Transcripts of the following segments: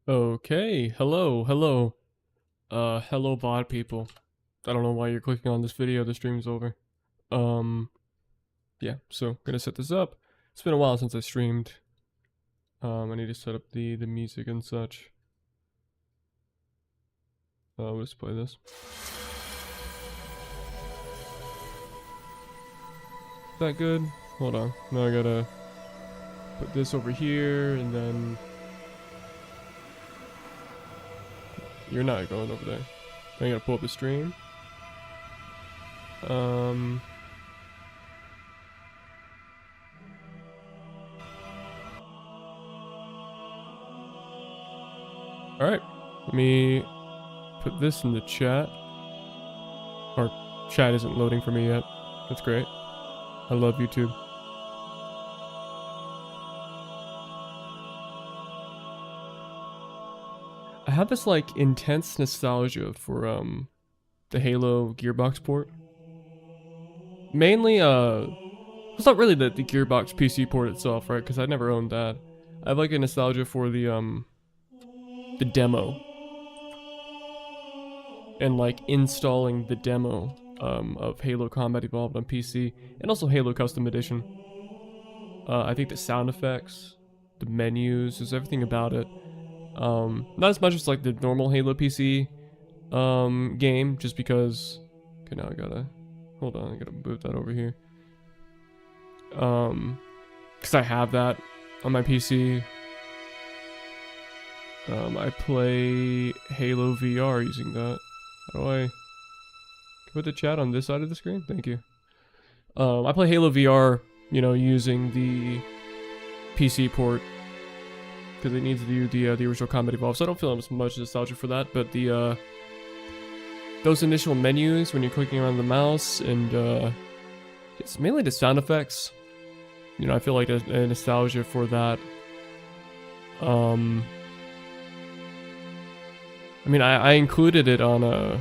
Okay, hello. Hello bot people. I don't know why you're clicking on this video, the stream's over. Um, yeah, so gonna set this up. It's been a while since I streamed. I need to set up the music and such. Let's play this. Is that good? Hold on, now I gotta put this over here and then... You're not going over there. I gotta pull up the stream. Alright, let me put this in the chat. Or, chat isn't loading for me yet. That's great. I love YouTube. I have this like intense nostalgia for the Halo Gearbox port. Mainly it's not really the Gearbox PC port itself, right? Because I never owned that. I have like a nostalgia for the demo. And like installing the demo of Halo Combat Evolved on PC and also Halo Custom Edition. I think the sound effects, the menus, just everything about it. Not as much as like the normal Halo PC game, just because... Okay, now I gotta... Hold on, I gotta move that over here. Because I have that on my PC. I play Halo VR using that. How do I... put the chat on this side of the screen? Thank you. I play Halo VR, you know, using the PC port. Because it needs to do the original Combat Evolved, so I don't feel as much nostalgia for that, but the, those initial menus when you're clicking around the mouse, and, it's mainly the sound effects. You know, I feel like a nostalgia for that. I mean, I included it on, I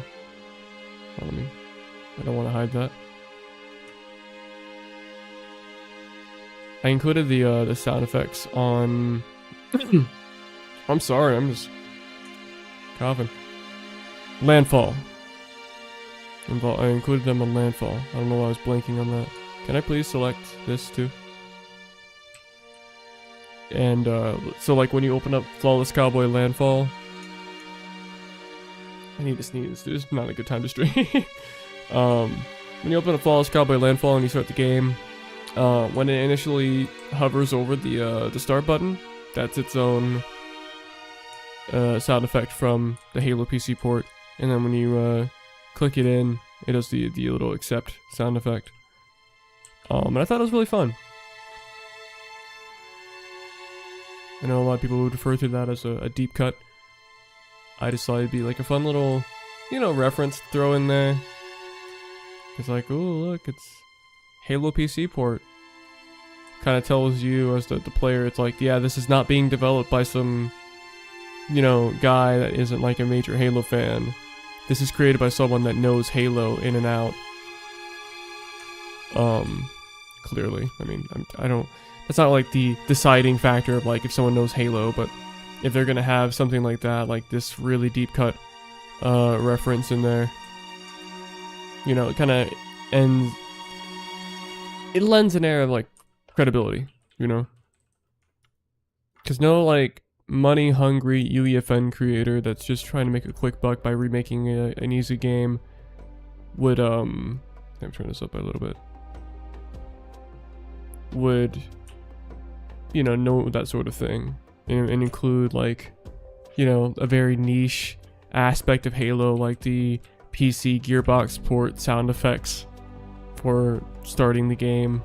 don't want to hide that. I included the sound effects on... I'm sorry, I'm just coughing. Landfall. I included them on Landfall. I don't know why I was blanking on that. Can I please select this too? And so like when you open up Flawless Cowboy Landfall... I need to sneeze. This is not a good time to stream. When you open up Flawless Cowboy Landfall and you start the game, when it initially hovers over the start button, that's its own sound effect from the Halo PC port. And then when you click it in, it does the little accept sound effect. And I thought it was really fun. I know a lot of people would refer to that as a deep cut. I decided it'd be like a fun little, you know, reference to throw in there. It's like, oh look, it's Halo PC port. Kind of tells you as the player, it's like, yeah, this is not being developed by some, you know, guy that isn't like a major Halo fan. This is created by someone that knows Halo in and out. Clearly, I mean, I don't, that's not like the deciding factor of like if someone knows Halo, but if they're gonna have something like that, like this really deep cut reference in there, you know, it kind of ends, it lends an air of like credibility, you know? Because no, like, money-hungry UEFN creator that's just trying to make a quick buck by remaking an easy game would, I'm turning this up by a little bit, would, you know that sort of thing, and include, like, you know, a very niche aspect of Halo, like the PC Gearbox port sound effects for starting the game.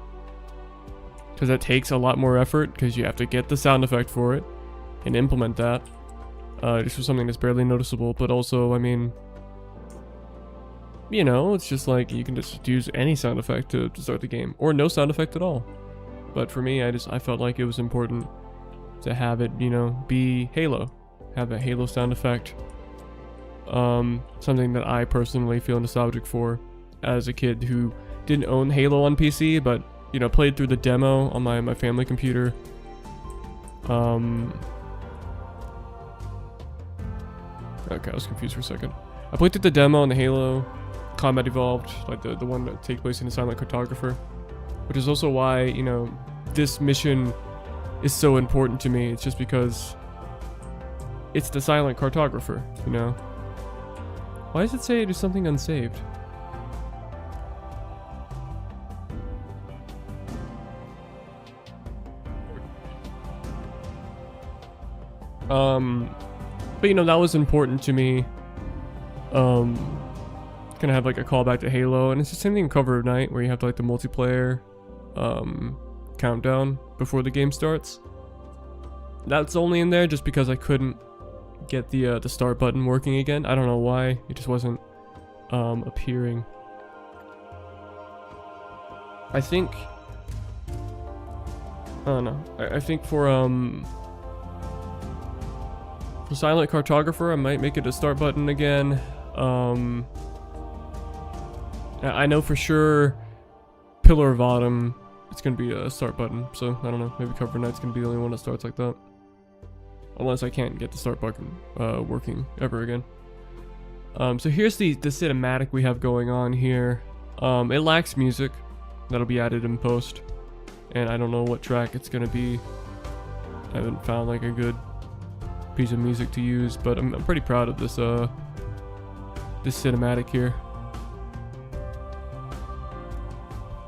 Because that takes a lot more effort, because you have to get the sound effect for it and implement that. Just for something that's barely noticeable, but also, I mean, you know, it's just like you can just use any sound effect to start the game, or no sound effect at all. But for me, I felt like it was important to have it, you know, be Halo, have a Halo sound effect. Something that I personally feel nostalgic for as a kid who didn't own Halo on PC, but you know, played through the demo on my family computer. Okay, I was confused for a second. I played through the demo on the Halo Combat Evolved, like the one that takes place in the Silent Cartographer, which is also why, you know, this mission is so important to me. It's just because it's the Silent Cartographer, you know? Why does it say there's something unsaved? But you know, that was important to me. Gonna have like a callback to Halo, and it's the same thing in Cover of Night, where you have like the multiplayer countdown before the game starts. That's only in there just because I couldn't get the start button working again. I don't know why, it just wasn't appearing. I think, I don't know. I think for Silent Cartographer, I might make it a start button again. I know for sure Pillar of Autumn, it's gonna be a start button, so I don't know, maybe Cover of Night's gonna be the only one that starts like that. Unless I can't get the start button working ever again. So here's the cinematic we have going on here. It lacks music. That'll be added in post. And I don't know what track it's gonna be. I haven't found like a good piece of music to use, but I'm pretty proud of this this cinematic here.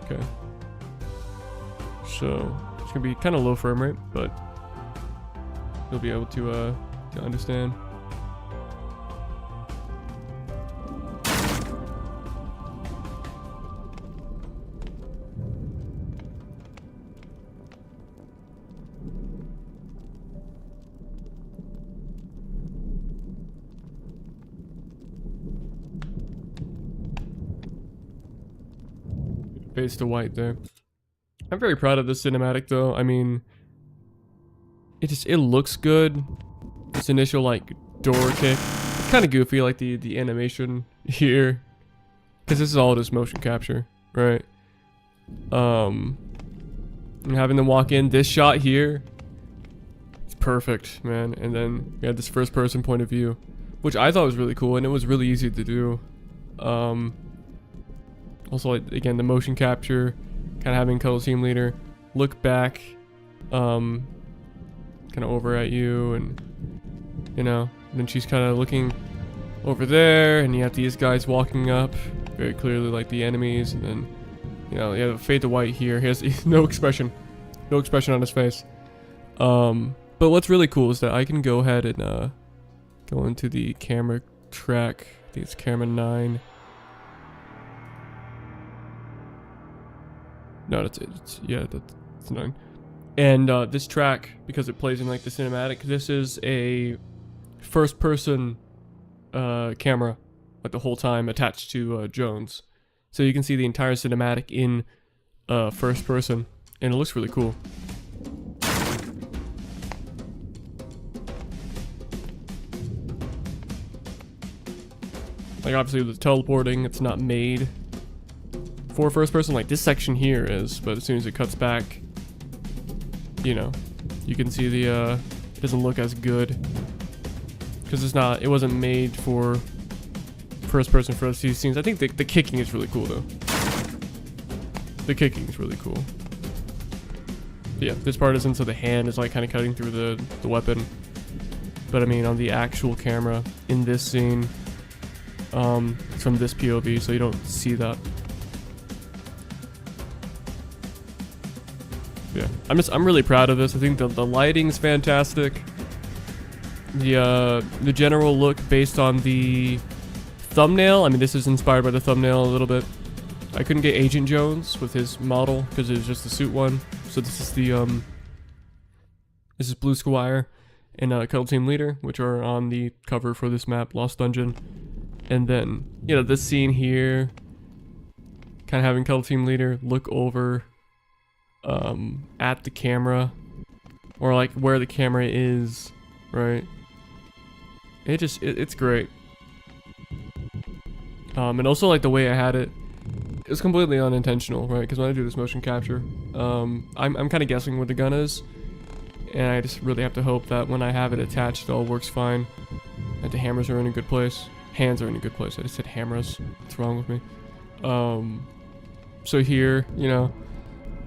Okay. So it's gonna be kind of low frame rate, but you'll be able to understand. Fades to white there. I'm very proud of this cinematic though. I mean, it looks good. This initial like door kick, it's kind of goofy, like the animation here, because this is all just motion capture, right? And having them walk in, this shot here, it's perfect, man. And then we had this first person point of view, which I thought was really cool, and it was really easy to do. Also, like, again, the motion capture, kind of having Cuddle Team Leader look back, kind of over at you, and, you know, then she's kind of looking over there, and you have these guys walking up, very clearly like the enemies, and then, you know, you have fade to white here. He has no expression on his face. But what's really cool is that I can go ahead and go into the camera track. I think it's camera 9. No, that's 9. And this track, because it plays in like the cinematic, this is a first-person camera, like the whole time attached to Jones, so you can see the entire cinematic in first person, and it looks really cool. Like obviously the teleporting, it's not made for first person like this section here is, but as soon as it cuts back, you know, you can see the it doesn't look as good because it wasn't made for first person for these scenes. I think the kicking is really cool though. The kicking is really cool. But yeah, this part isn't, so the hand is like kind of cutting through the weapon. But I mean, on the actual camera in this scene, it's from this POV, so you don't see that. Yeah, I'm really proud of this. I think the lighting's fantastic. The general look based on the thumbnail. I mean, this is inspired by the thumbnail a little bit. I couldn't get Agent Jones with his model because it was just the suit one. So this is the this is Blue Squire and Cuddle Team Leader, which are on the cover for this map, Lost Dungeon. And then, you know, this scene here, kind of having Cuddle Team Leader look over at the camera, or like where the camera is, right? It's great. And also like the way I had it, it's completely unintentional, right? Because when I do this motion capture, I'm kind of guessing where the gun is, and I just really have to hope that when I have it attached, it all works fine. And the hammers are in a good place. Hands are in a good place. I just said hammers. What's wrong with me? So here, you know,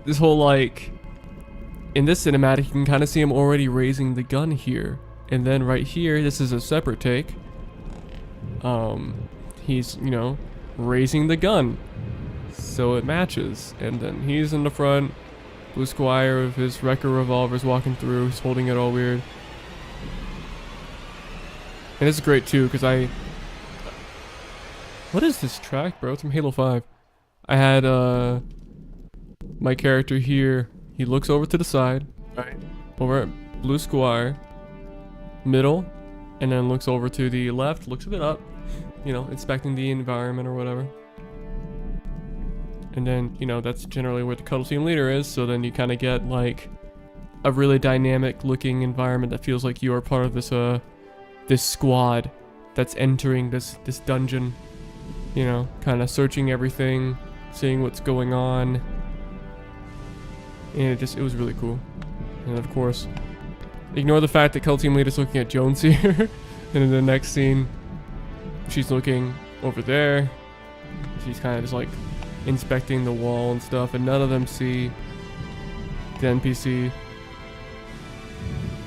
this whole like, in this cinematic, you can kind of see him already raising the gun here. And then right here, this is a separate take. He's, you know, raising the gun. So it matches. And then he's in the front. Blue Squire with his Wrecker revolvers walking through. He's holding it all weird. And it's great too, because what is this track, bro? It's from Halo 5. I had, my character here. He looks over to the side. Right. Over at Blue Squire. Middle. And then looks over to the left. Looks a bit up. You know, inspecting the environment or whatever. And then, you know, that's generally where the cuddle team leader is. So then you kind of get, like, a really dynamic looking environment that feels like you are part of this, this squad that's entering this dungeon. You know, kind of searching everything, seeing what's going on. And it was really cool. And of course, ignore the fact that cuddle team leader's looking at Jones here. And in the next scene, she's looking over there. She's kind of just like inspecting the wall and stuff, and none of them see the NPC.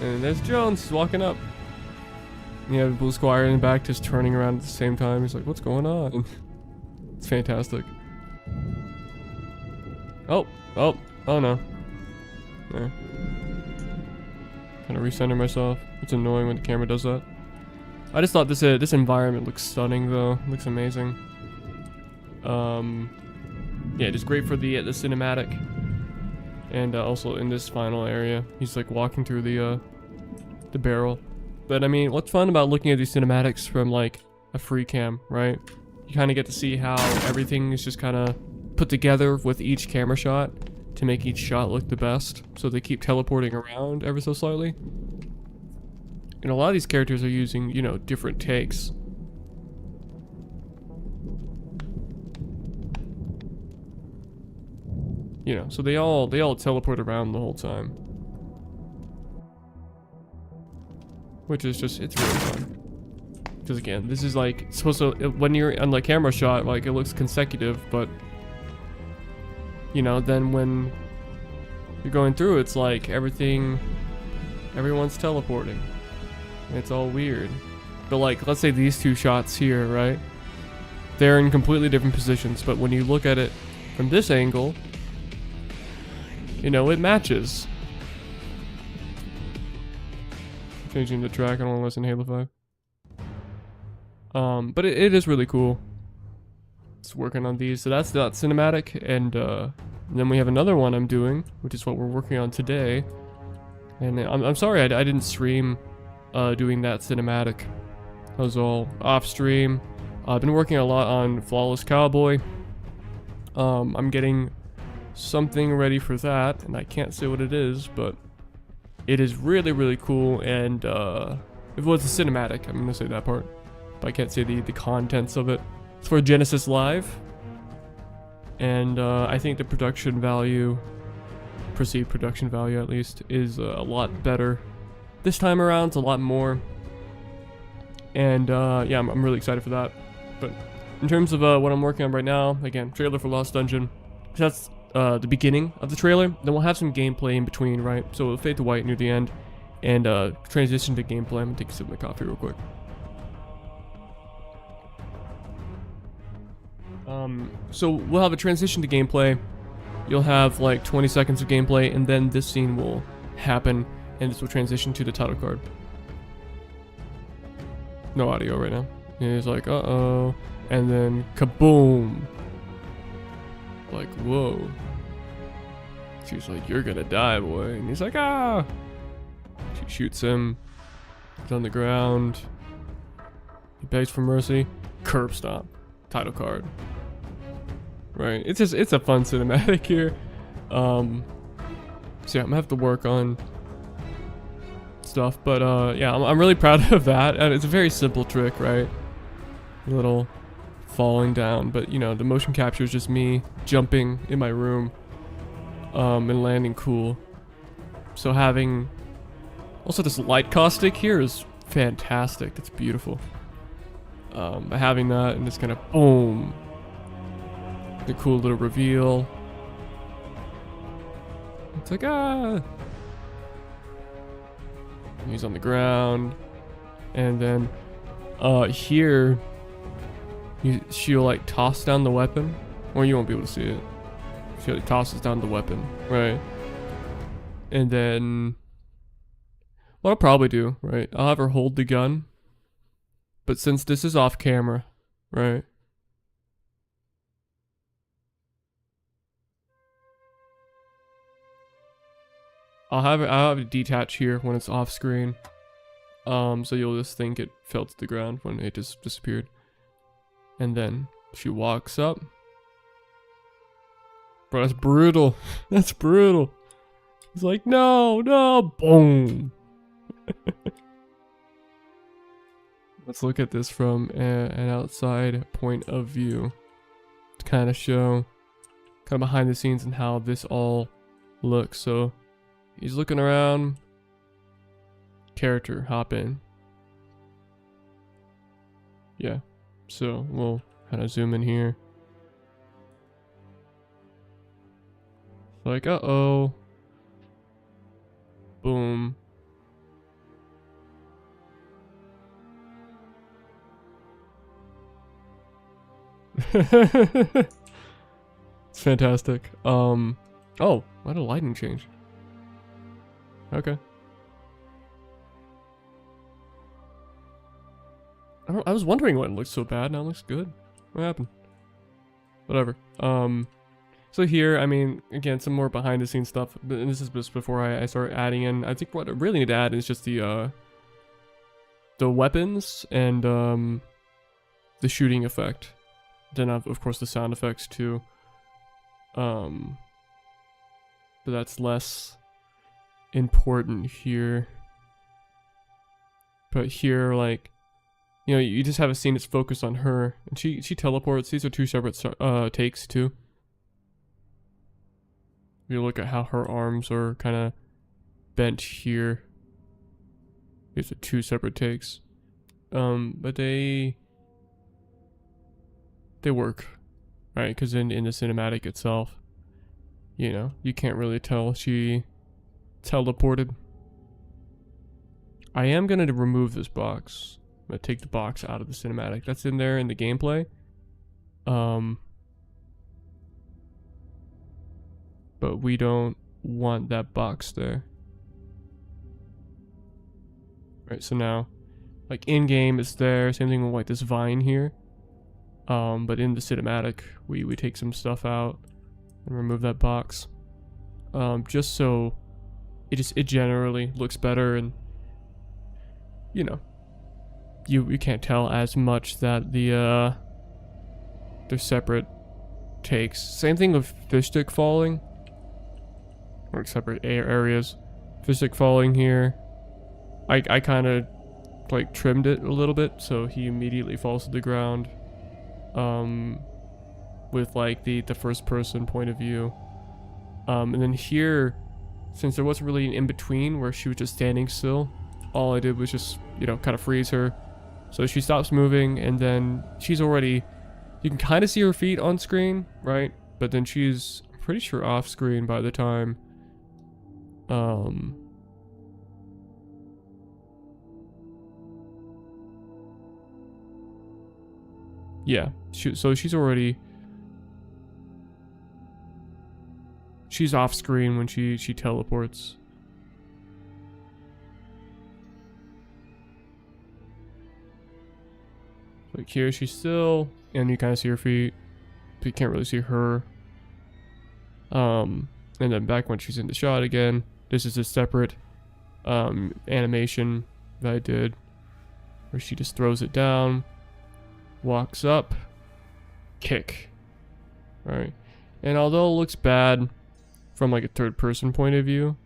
And there's Jones walking up. And you have Blue Squire in the back just turning around at the same time. He's like, what's going on? It's fantastic. Oh no. There. Kind of recenter myself. It's annoying when the camera does that. I just thought this environment looks stunning though. It looks amazing. Yeah, just great for the cinematic. And also in this final area, he's like walking through the barrel. But I mean, what's fun about looking at these cinematics from like a free cam, right? You kind of get to see how everything is just kind of put together with each camera shot to make each shot look the best. So they keep teleporting around ever so slightly. And a lot of these characters are using, you know, different takes. You know, so they all teleport around the whole time. Which is just, it's really fun. Because again, this is like, supposed to, when you're on the camera shot, like it looks consecutive, but you know, then when you're going through, it's like everyone's teleporting. It's all weird. But like, let's say these two shots here, right? They're in completely different positions, but when you look at it from this angle, you know, it matches. Changing the track, I don't want to listen to Halo 5. But it is really cool. It's working on these. So that's that cinematic, and then we have another one I'm doing, which is what we're working on today. And I'm sorry I didn't stream doing that cinematic. I was all off stream. I've been working a lot on Flawless Cowboy. I'm getting something ready for that, and I can't say what it is, but it is really, really cool. And if it was a cinematic, I'm gonna say that part, but I can't say the contents of it. It's for Genesis Live, and I think the production value, perceived production value at least, is a lot better this time around. It's a lot more, and yeah, I'm really excited for that. But in terms of what I'm working on right now, again, trailer for Lost Dungeon. That's the beginning of the trailer. Then we'll have some gameplay in between, right? So it'll fade to white near the end, and transition to gameplay. I'm gonna take a sip of my coffee real quick. So we'll have a transition to gameplay. You'll have like 20 seconds of gameplay, and then this scene will happen, and this will transition to the title card. No audio right now. And he's like, uh-oh. And then kaboom. Like, whoa. She's like, you're gonna die, boy. And he's like, ah. She shoots him. He's on the ground. He begs for mercy. Curb stomp. Title card. Right. It's a fun cinematic here. So yeah, I'm gonna have to work on stuff, but yeah, I'm really proud of that. And it's a very simple trick, right? A little falling down, but you know, the motion capture is just me jumping in my room and landing cool. So having also this light caustic here is fantastic. That's beautiful. By having that and just kind of boom, the cool little reveal. It's like, ah, he's on the ground, and then here she'll like toss down the weapon, or you won't be able to see it. She like tosses down the weapon, right? And then what I'll probably do, right, I'll have her hold the gun, but since this is off camera, right, I'll have it detach here when it's off screen. So you'll just think it fell to the ground when it just disappeared. And then she walks up. Bro, that's brutal. That's brutal. It's like, no, no, boom. Let's look at this from an outside point of view to kind of show kind of behind the scenes and how this all looks. So he's looking around. Character, hop in. Yeah, so we'll kind of zoom in here. Like, uh-oh. Boom. It's fantastic. Oh, why did the lighting change? Okay. I was wondering why it looked so bad. Now it looks good. What happened? Whatever. So here, I mean, again, some more behind the scenes stuff. And this is just before I start adding in. I think what I really need to add is just the weapons and the shooting effect. Then of course the sound effects too. But that's less important here. But here, like, you know, you just have a scene that's focused on her, and she teleports. These are two separate takes too. If you look at how her arms are kind of bent here, these are two separate takes. But they work, right? Because in the cinematic itself, you know, you can't really tell she teleported. I am gonna remove this box. I'm gonna take the box out of the cinematic. That's in there in the gameplay. But we don't want that box there. Right, so now, like in game it's there. Same thing with like this vine here. But in the cinematic, we take some stuff out and remove that box. Just so it generally looks better, and you know, you can't tell as much that they're separate takes. Same thing with fish stick falling, or separate areas. Fish stick falling here, I kind of like trimmed it a little bit so he immediately falls to the ground. With like the first person point of view. And then here, since there wasn't really an in-between where she was just standing still, all I did was just, you know, kind of freeze her. So she stops moving, and then she's already, you can kind of see her feet on screen, right? But then she's, I'm pretty sure, off screen by the time, yeah, so she's already, she's off screen when she teleports. Like here, she's still, and you kind of see her feet, but you can't really see her. And then back when she's in the shot again, this is a separate animation that I did, where she just throws it down, walks up, kick. Alright. And although it looks bad from like a third person point of view,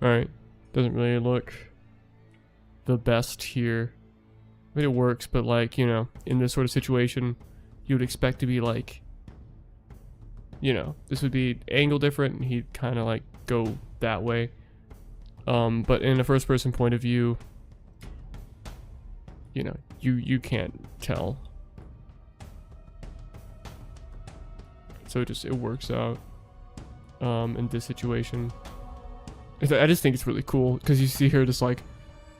alright, doesn't really look the best here. I mean, it works, but like, you know, in this sort of situation, you would expect to be like, you know, this would be angle different, and he'd kind of like go that way. But in a first person point of view, you know, you can't tell. So it works out in this situation. I just think it's really cool because you see her just like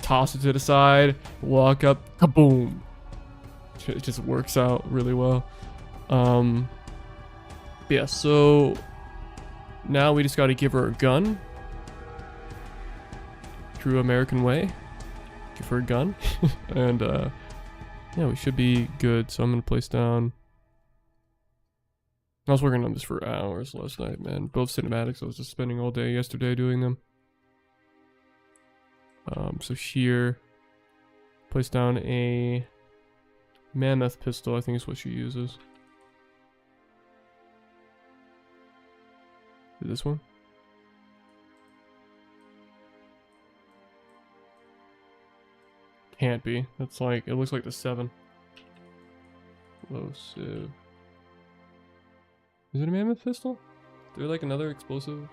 toss it to the side, walk up, kaboom. It just works out really well. Yeah, so now we just got to give her a gun. True American way. Give her a gun. And yeah, we should be good. So I'm going to place down. I was working on this for hours last night, man. Both cinematics. I was just spending all day yesterday doing them. So here, place down a mammoth pistol, I think is what she uses. This one? Can't be. That's like, it looks like the 7. Explosive. Is it a mammoth pistol? Is there like another explosive?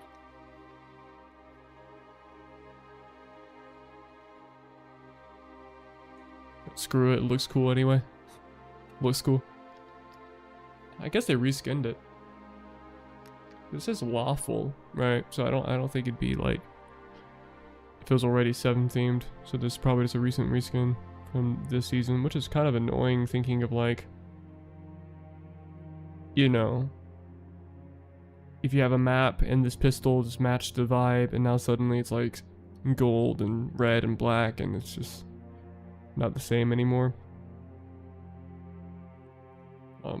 Screw it, it looks cool anyway. Looks cool. I guess they reskinned it. This is lawful, right? So I don't think it'd be like if it was already 7 themed. So this is probably just a recent reskin from this season, which is kind of annoying thinking of like, you know, if you have a map and this pistol just matched the vibe and now suddenly it's like gold and red and black and it's just not the same anymore.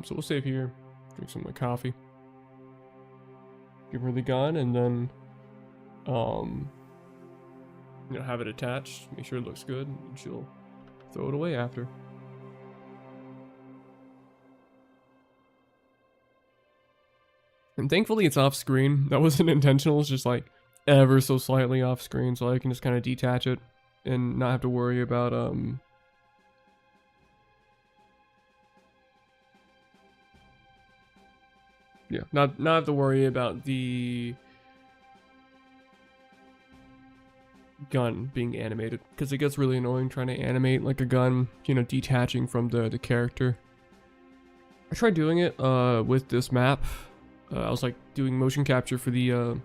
So we'll save here, drink some of my coffee, give her the gun, and then you know, have it attached, make sure it looks good, and she'll throw it away after. And thankfully it's off screen. That wasn't intentional, it's just like ever so slightly off screen, so I can just kind of detach it and not have to worry about yeah, not have to worry about the gun being animated, because it gets really annoying trying to animate like a gun, you know, detaching from the character. I tried doing it with this map. I was like doing motion capture for the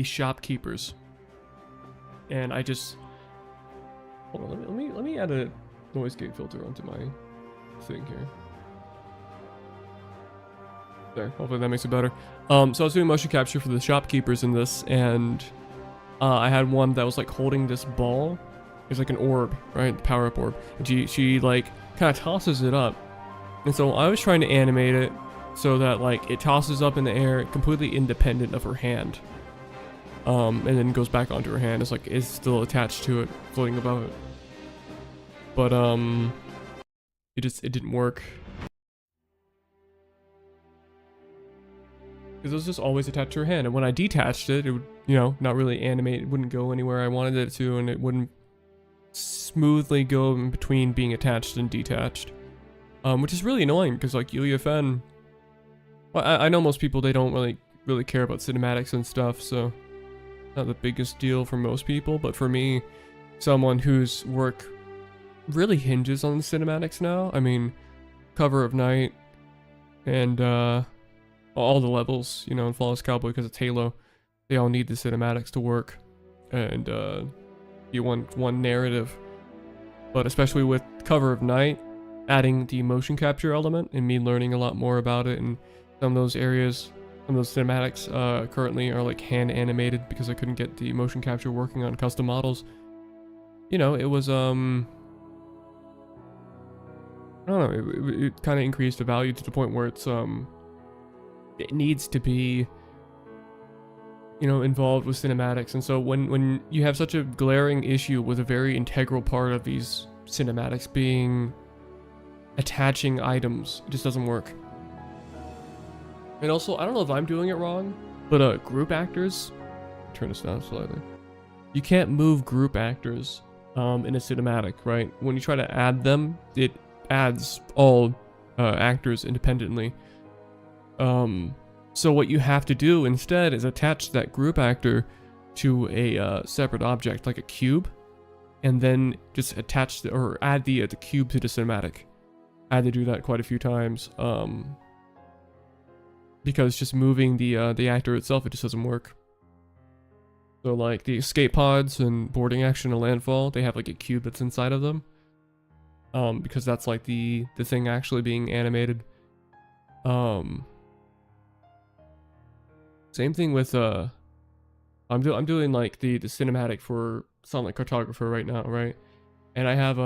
shopkeepers, and I just hold on, let me add a noise gate filter onto my thing here. There, hopefully that makes it better. So I was doing motion capture for the shopkeepers in this, and I had one that was like holding this ball. It's like an orb, right? Power up orb. And she like kind of tosses it up. And so I was trying to animate it so that like it tosses up in the air completely independent of her hand. And then goes back onto her hand. It's like it's still attached to it, floating above it. But it didn't work. Because it was just always attached to her hand, and when I detached it, it would, you know, not really animate, it wouldn't go anywhere I wanted it to, and it wouldn't smoothly go in between being attached and detached. Which is really annoying, because like UEFN, well, I know most people, they don't really care about cinematics and stuff, so not the biggest deal for most people, but for me, someone whose work really hinges on the cinematics now, I mean, Cover of Night, and all the levels, you know, in Flawless Cowboy, because it's Halo, they all need the cinematics to work, and you want one narrative. But especially with Cover of Night, adding the motion capture element, and me learning a lot more about it, and some of those areas, some of those cinematics currently are like hand animated because I couldn't get the motion capture working on custom models. You know, it was I don't know, it kind of increased the value to the point where it's it needs to be, you know, involved with cinematics. And so when you have such a glaring issue with a very integral part of these cinematics being attaching items, it just doesn't work. And also, I don't know if I'm doing it wrong, but group actors, turn this down slightly, you can't move group actors in a cinematic, right? When you try to add them, it adds all actors independently. So what you have to do instead is attach that group actor to a separate object, like a cube, and then just attach or add the cube to the cinematic. I had to do that quite a few times, because just moving the actor itself, it just doesn't work. So like the escape pods and boarding action and Landfall, they have like a cube that's inside of them, because that's like the thing actually being animated. Same thing with I'm doing like the cinematic for Sonic Cartographer right now, right? And I have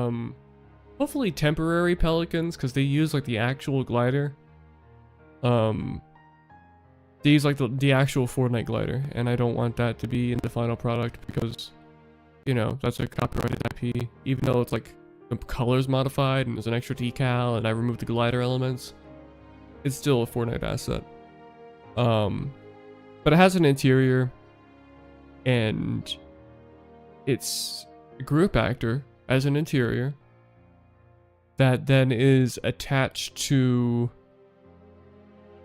hopefully temporary pelicans, because they use like the actual glider. They use like the actual Fortnite glider, and I don't want that to be in the final product because, you know, that's a copyrighted IP. Even though it's like the color's modified and there's an extra decal and I removed the glider elements, it's still a Fortnite asset. But it has an interior, and it's a group actor as an interior that then is attached to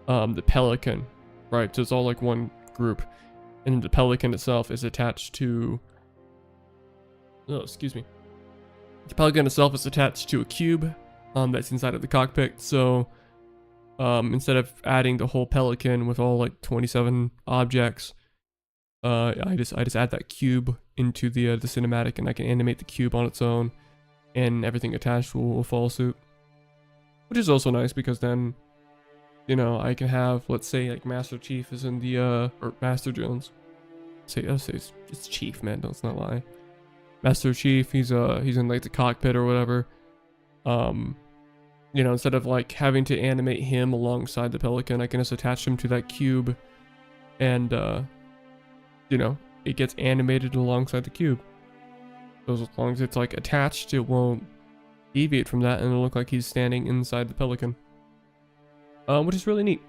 the pelican, right? So it's all like one group, and the pelican itself is attached to, oh, excuse me. The pelican itself is attached to a cube that's inside of the cockpit. So instead of adding the whole pelican with all like 27 objects, I just add that cube into the cinematic, and I can animate the cube on its own, and everything attached will follow suit. Which is also nice because then, you know, I can have, let's say, like Master Chief is in the or Master Jones. I'll say it's Chief, man. Let's not lie. Master Chief, he's in like the cockpit or whatever. You know, instead of like having to animate him alongside the pelican, I can just attach him to that cube, and you know, it gets animated alongside the cube. So as long as it's like attached, it won't deviate from that, and it'll look like he's standing inside the pelican. Which is really neat.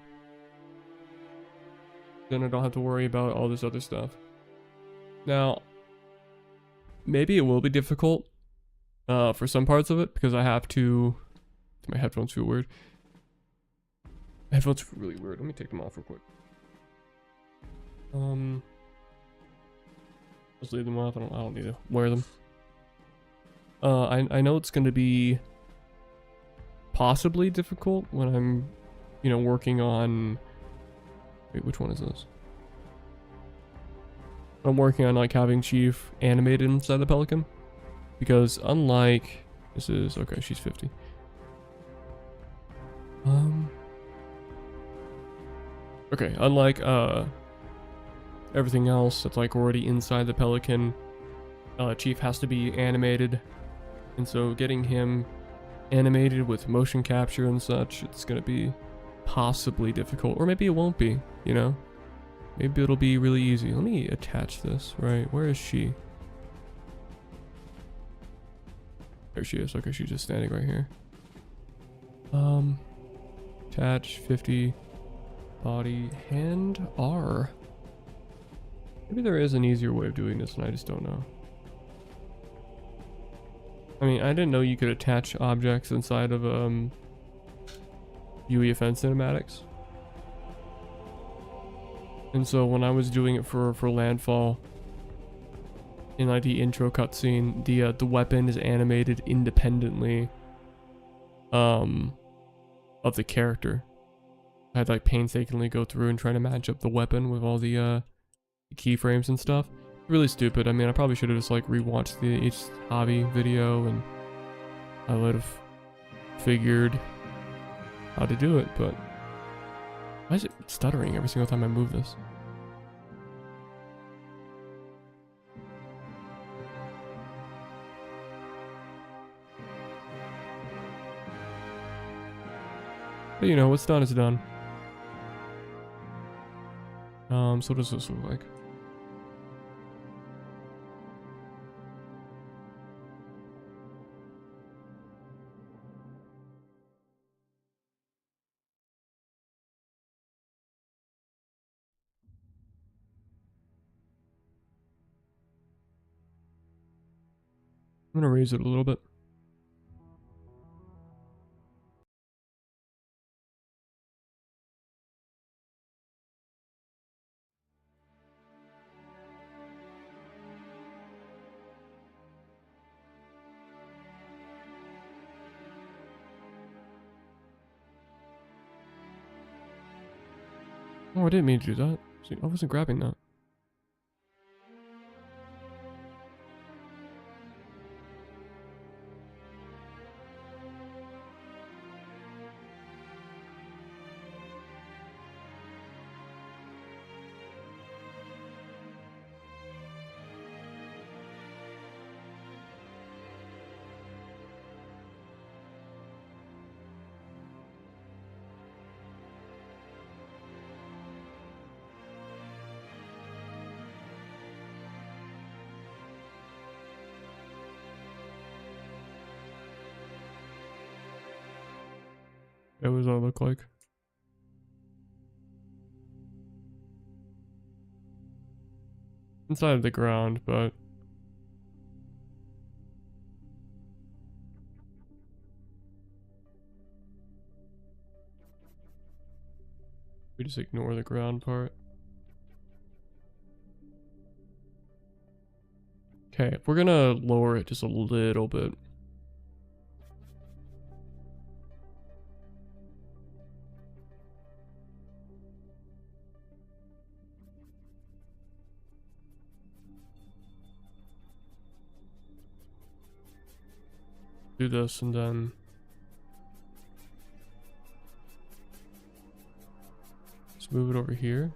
Then I don't have to worry about all this other stuff. Now, maybe it will be difficult for some parts of it, because I have to... My headphones feel weird. My headphones feel really weird. Let me take them off real quick. Just leave them off. I don't need to wear them. I know it's going to be possibly difficult when I'm, you know, working on... Wait, which one is this? I'm working on like having Chief animated inside the pelican, because unlike this is okay, she's 50. Okay, unlike everything else that's like already inside the pelican, Chief has to be animated, and so getting him animated with motion capture and such, it's gonna be possibly difficult, or maybe it won't be, you know. Maybe it'll be really easy. Let me attach this, right? Where is she? There she is. Okay, she's just standing right here. Attach 50 body hand R. Maybe there is an easier way of doing this and I just don't know. I mean, I didn't know you could attach objects inside of UEFN cinematics. And so when I was doing it for Landfall, in like the intro cutscene, the weapon is animated independently of the character. I had like painstakingly go through and try to match up the weapon with all the keyframes and stuff. Really stupid. I mean, I probably should have just like rewatched the each hobby video, and I would have figured how to do it, but why is it stuttering every single time I move this? But you know, what's done is done. So what does this look like? I'm gonna raise it a little bit. Oh, I didn't mean to do that. See, I wasn't grabbing that. What does that look like? Inside of the ground, but we just ignore the ground part. Okay, we're gonna lower it just a little bit. Do this and then let's move it over here.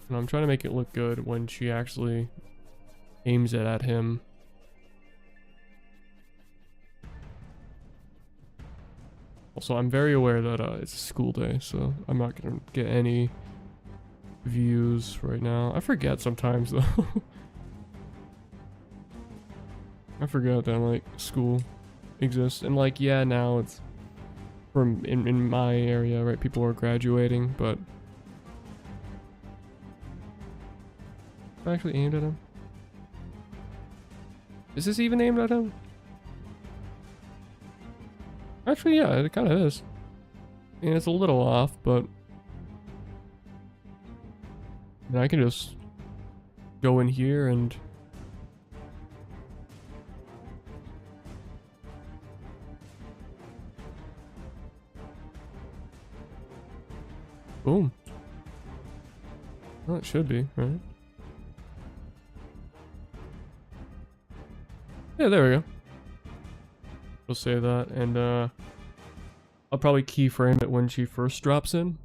And I'm trying to make it look good when she actually aims it at him. Also, I'm very aware that it's a school day, so I'm not gonna get any views right now. I forget sometimes though. I forgot that like school exists, and like yeah, now it's from in my area, right? People are graduating, but I actually aimed at him. Is this even aimed at him? Actually, yeah, it kind of is. I mean, it's a little off, but I can just go in here and boom. Well, it should be, right? Yeah, there we go. We'll save that, and I'll probably keyframe it when she first drops in,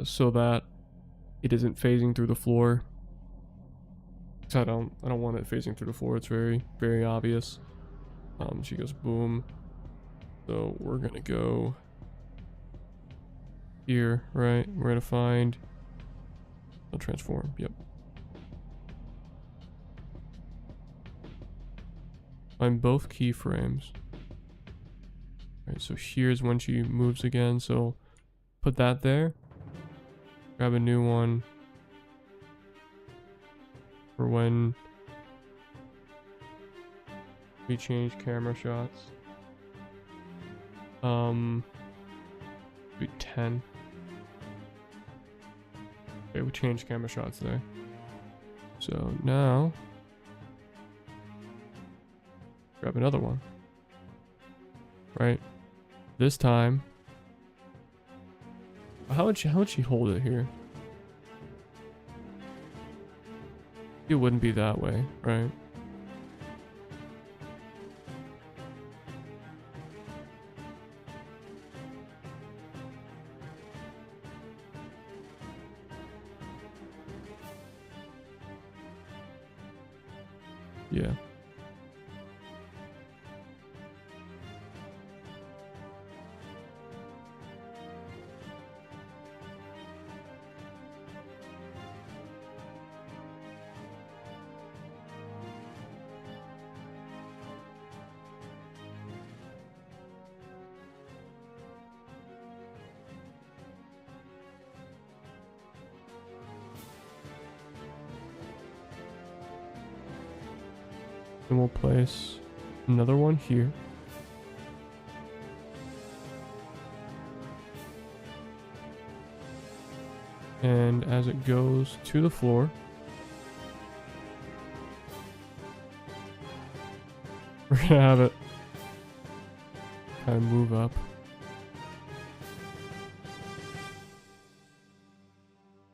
so that it isn't phasing through the floor. I don't want it phasing through the floor. It's very, very obvious. She goes boom. So we're gonna go here, right? We're gonna find a transform. Yep. Find both keyframes. Alright, so here's when she moves again. So put that there. Grab a new one for when we change camera shots. Do 10. Okay, we changed camera shots there. So now grab another one. Right. This time, how would she hold it here? It wouldn't be that way, right? Yeah. And we'll place another one here. And as it goes to the floor, we're gonna have it kind of move up.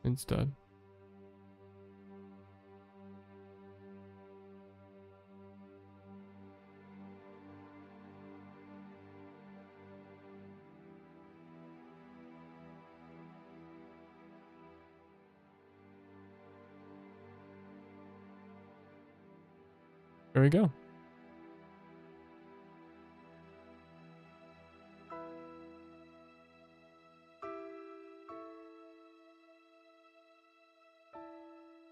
instead. There we go.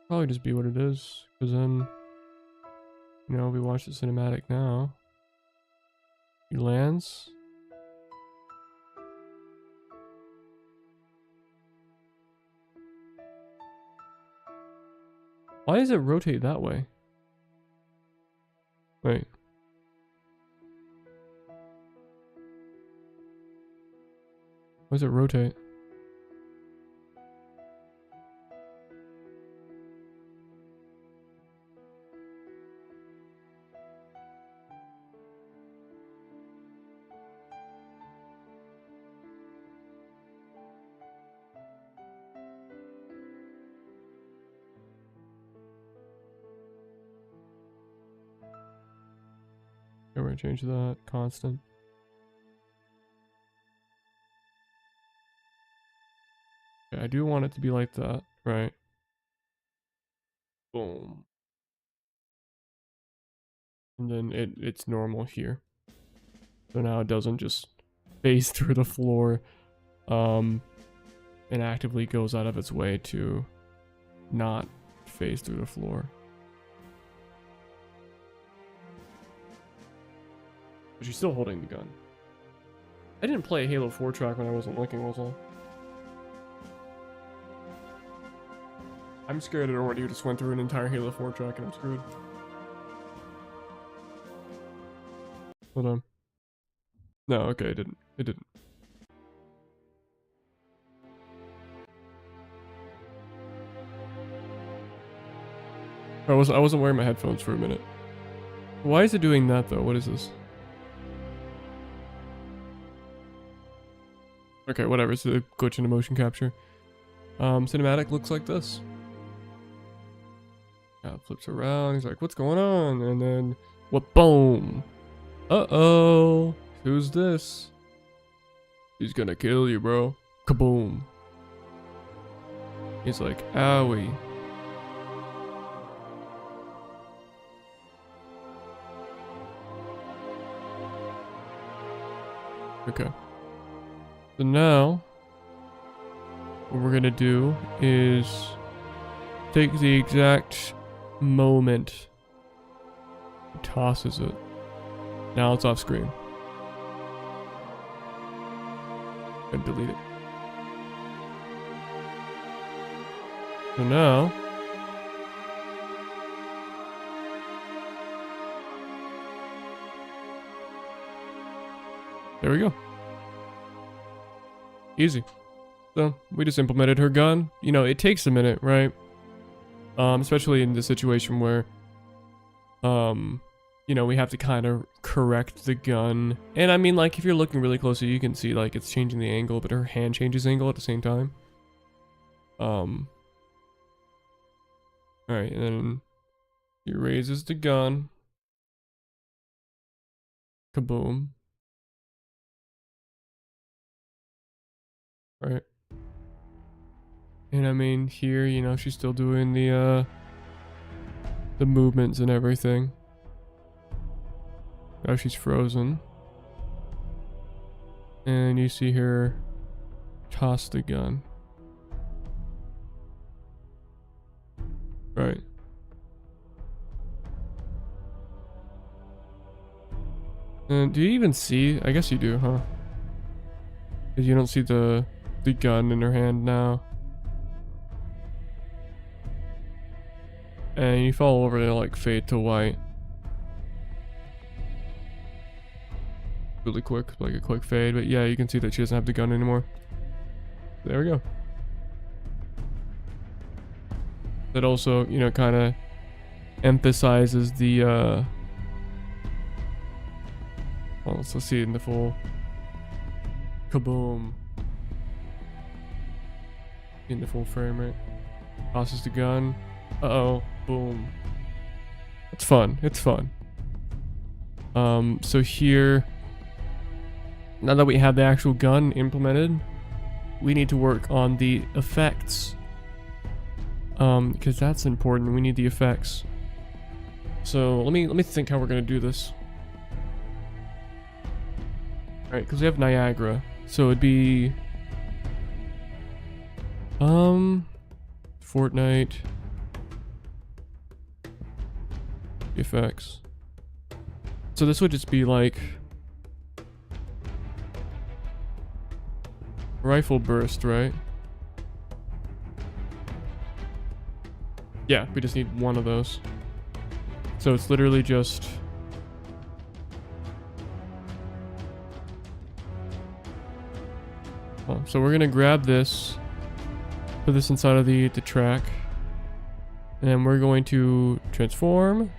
Probably just be what it is, because then, you know, we watch the cinematic now. He lands. Why does it rotate that way? Wait. Why does it rotate? Okay, we're gonna change that constant. Okay, I do want it to be like that, right? Boom. And then it's normal here. So now it doesn't just phase through the floor, and actively goes out of its way to not phase through the floor. But she's still holding the gun. I didn't play a Halo 4 track when I wasn't looking, was I? I'm scared I don't want you to swim through an entire Halo 4 track and I'm screwed. Hold on. No, okay, it didn't. It didn't. I wasn't wearing my headphones for a minute. Why is it doing that though? What is this? Okay, whatever. It's a glitch in the motion capture. Cinematic looks like this. Flips around. He's like, "What's going on?" And then, what? Boom! Uh-oh! Who's this? He's gonna kill you, bro. Kaboom! He's like, "Owie." Okay. So now, what we're gonna do is take the exact moment he tosses it. Now it's off screen. And delete it. So now, there we go. Easy. So we just implemented her gun. You know, it takes a minute, right? Especially in the situation where, you know, we have to kind of correct the gun. And I mean, like, if you're looking really closely, you can see, like, it's changing the angle, but her hand changes angle at the same time. Alright, and then he raises the gun. Kaboom. Right. And I mean, here, you know, she's still doing the movements and everything. Now she's frozen. And you see her toss the gun. Right. And do you even see? I guess you do, huh? Because you don't see the gun in her hand now. And you fall over to like fade to white. Really quick, like a quick fade, but yeah, you can see that she doesn't have the gun anymore. There we go. That also, you know, kind of emphasizes the well, let's see it in the full kaboom in the full frame rate. Tosses the gun. Uh-oh. Boom. It's fun. It's fun. So here, now that we have the actual gun implemented, we need to work on the effects. Because that's important. We need the effects. So let me think how we're gonna do this. All right, because we have Niagara, so it'd be Fortnite effects. So this would just be like rifle burst, right? Yeah, we just need one of those. So it's literally just so we're gonna grab this, put this inside of the track, and then we're going to transform.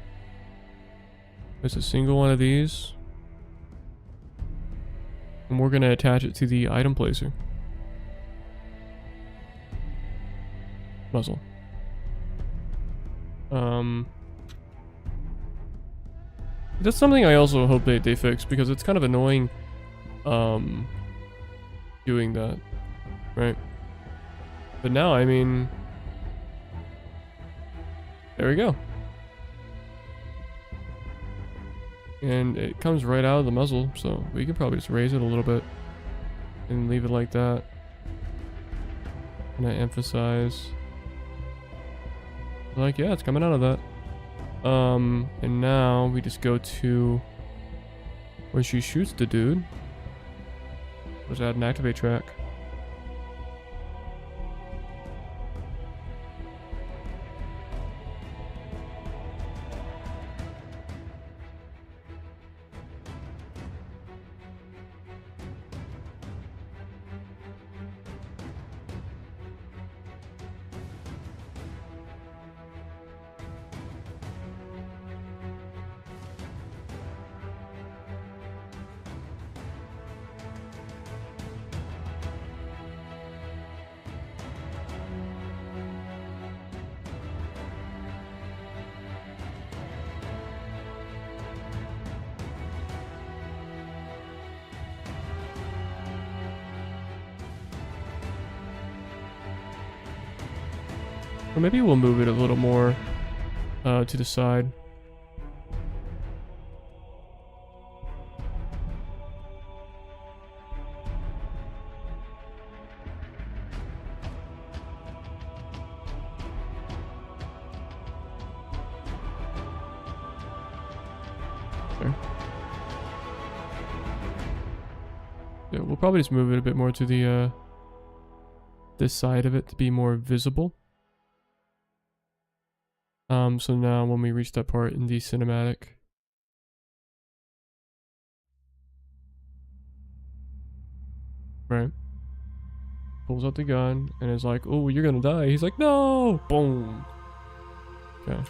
There's a single one of these, and we're gonna attach it to the item placer. Muzzle. That's something I also hope they fix, because it's kind of annoying doing that, right? But now, I mean, there we go. And it comes right out of the muzzle, so we could probably just raise it a little bit and leave it like that. And I emphasize, like, yeah, it's coming out of that. And now we just go to where she shoots the dude. Let's add an activate track. Or maybe we'll move it a little more to the side. There. Yeah, we'll probably just move it a bit more to the this side of it to be more visible. So now when we reach that part in the cinematic, right, pulls out the gun and is like, oh, you're gonna die. He's like, no, boom. Okay.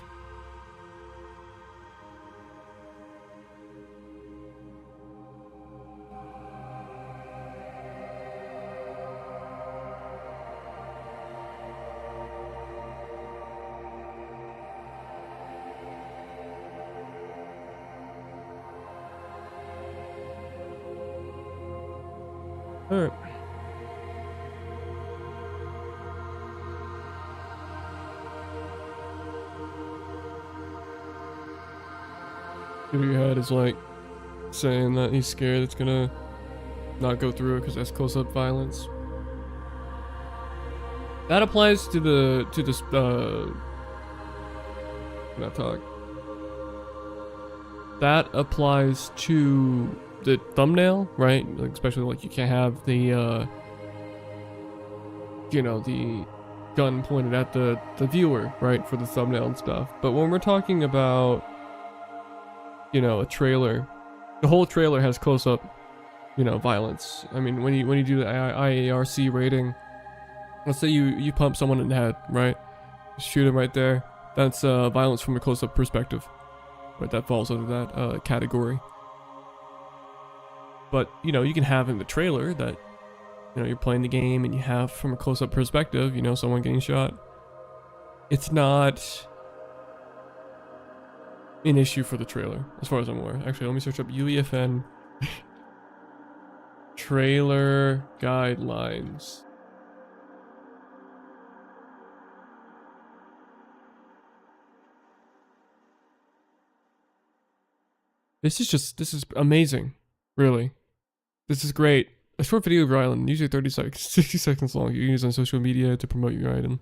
Alright. Your head is like saying that he's scared it's gonna not go through it because that's close-up violence. That applies to the not talk. That applies to the thumbnail, right? Like, especially like you can't have the you know, the gun pointed at the viewer, right, for the thumbnail and stuff. But when we're talking about, you know, a trailer, the whole trailer has close-up, you know, violence. I mean, when you do the IARC rating, let's say you pump someone in the head, right? Shoot him right there. That's violence from a close-up perspective, right? That falls under that category. But, you know, you can have in the trailer that, you know, you're playing the game and you have from a close-up perspective, you know, someone getting shot. it's not an issue for the trailer, as far as I'm aware. Actually, let me search up UEFN trailer guidelines. This is amazing. Really. This is great. A short video of your island, usually 30 seconds, 60 seconds long. You can use on social media to promote your island.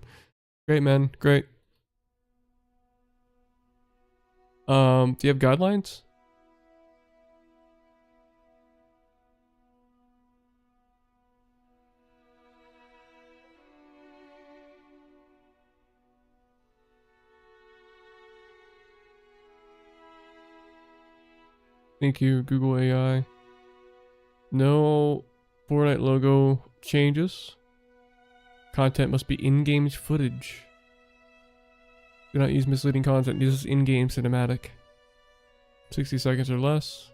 Great, man. Great. Do you have guidelines? Thank you, Google AI. No Fortnite logo changes. Content must be in-game footage. Do not use misleading content. This is in-game cinematic. 60 seconds or less.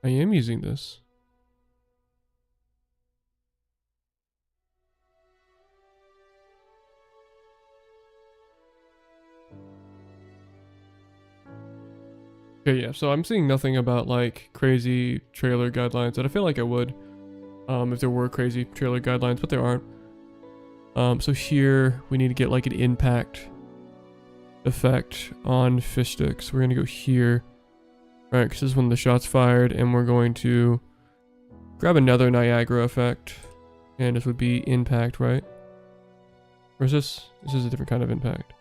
I am using this. Okay, yeah, so I'm seeing nothing about like crazy trailer guidelines, and I feel like I would if there were crazy trailer guidelines, but there aren't. So here we need to get like an impact effect on fish sticks. We're gonna go here, right? Because this is when the shot's fired, and we're going to grab another Niagara effect, and this would be impact, right? Or is this? This is a different kind of impact.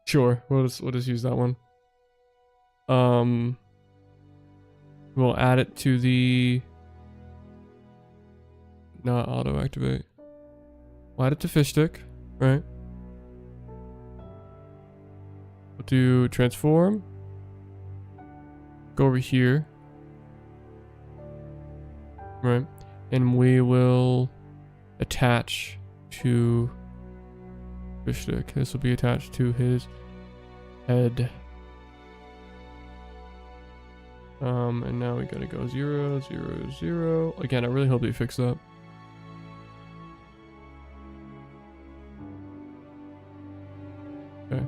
Sure, we'll just use that one. We'll add it to the not auto activate. We'll add it to fish stick, right? We'll do transform. Go over here, right? And we will attach to fish stick. This will be attached to his head. And now we gotta go 0, 0, 0. Again, I really hope they fix that. Okay.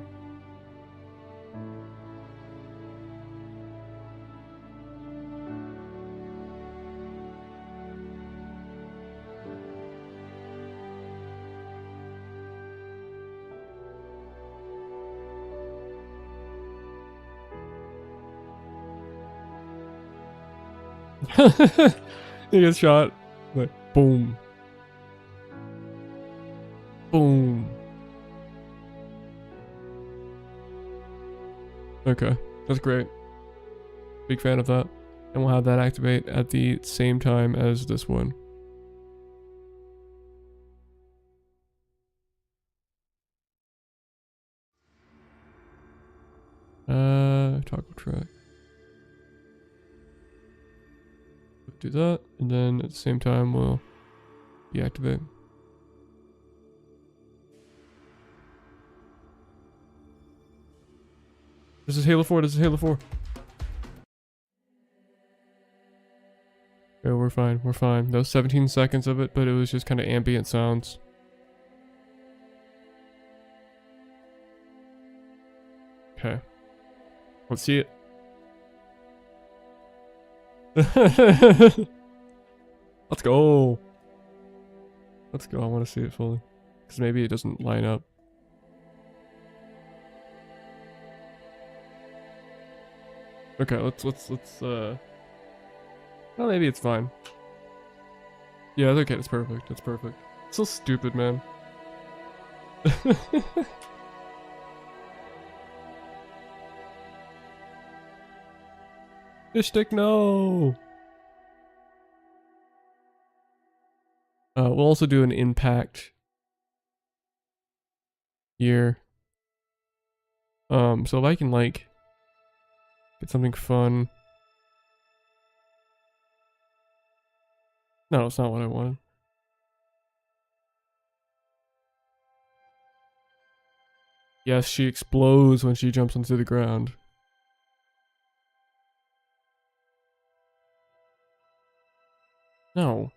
He gets shot. Like, boom. Boom. Okay, that's great. Big fan of that. And we'll have that activate at the same time as this one. Toggle track. Do that, and then at the same time we'll deactivate. This is Halo 4, this is Halo 4. Okay, we're fine, we're fine. That was 17 seconds of it, but it was just kind of ambient sounds. Okay. Let's see it. Let's go. Let's go. I want to see it fully. Because maybe it doesn't line up. Okay, let's well, maybe it's fine. Yeah, it's okay, it's perfect. It's perfect. It's so stupid, man. Fish stick, no! We'll also do an impact here. So if I can, like, get something fun. No, it's not what I wanted. Yes, she explodes when she jumps onto the ground. No.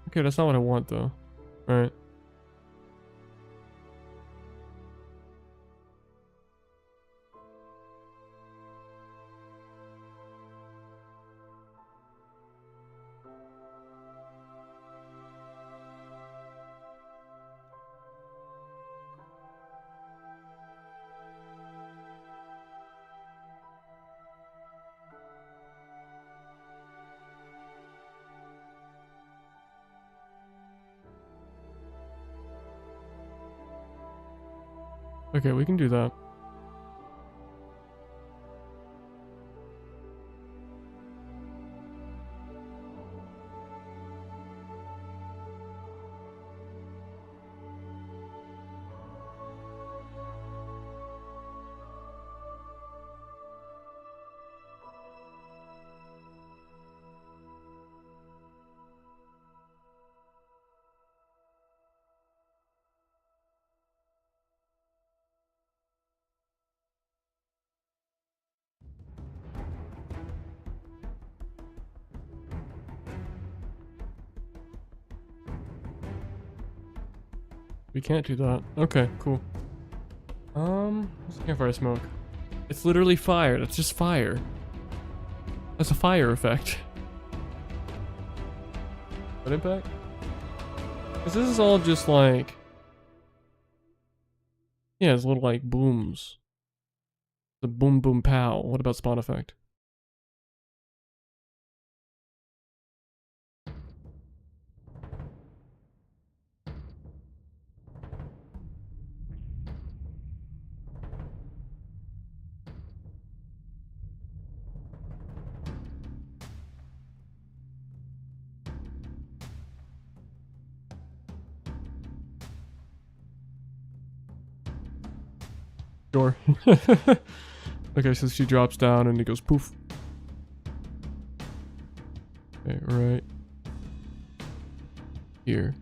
Okay, that's not what I want though. Alright. Okay, we can do that. We can't do that. Okay, cool. What's the campfire smoke? It's literally fire. That's just fire. That's a fire effect. What impact? Because this is all just like... Yeah, it's little like booms. The boom boom pow. What about spawn effect? Sure. Okay, so she drops down and it goes poof. Okay, right here.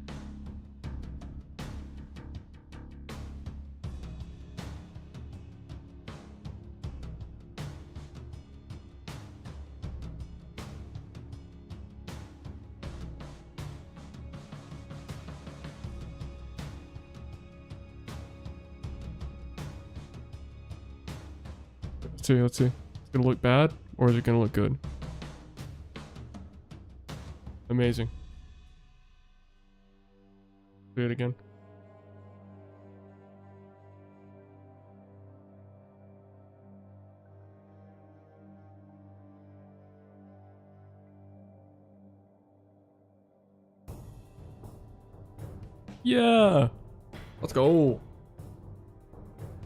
Let's see. It's gonna look bad, or is it gonna look good? Amazing. Do it again. Yeah! Let's go!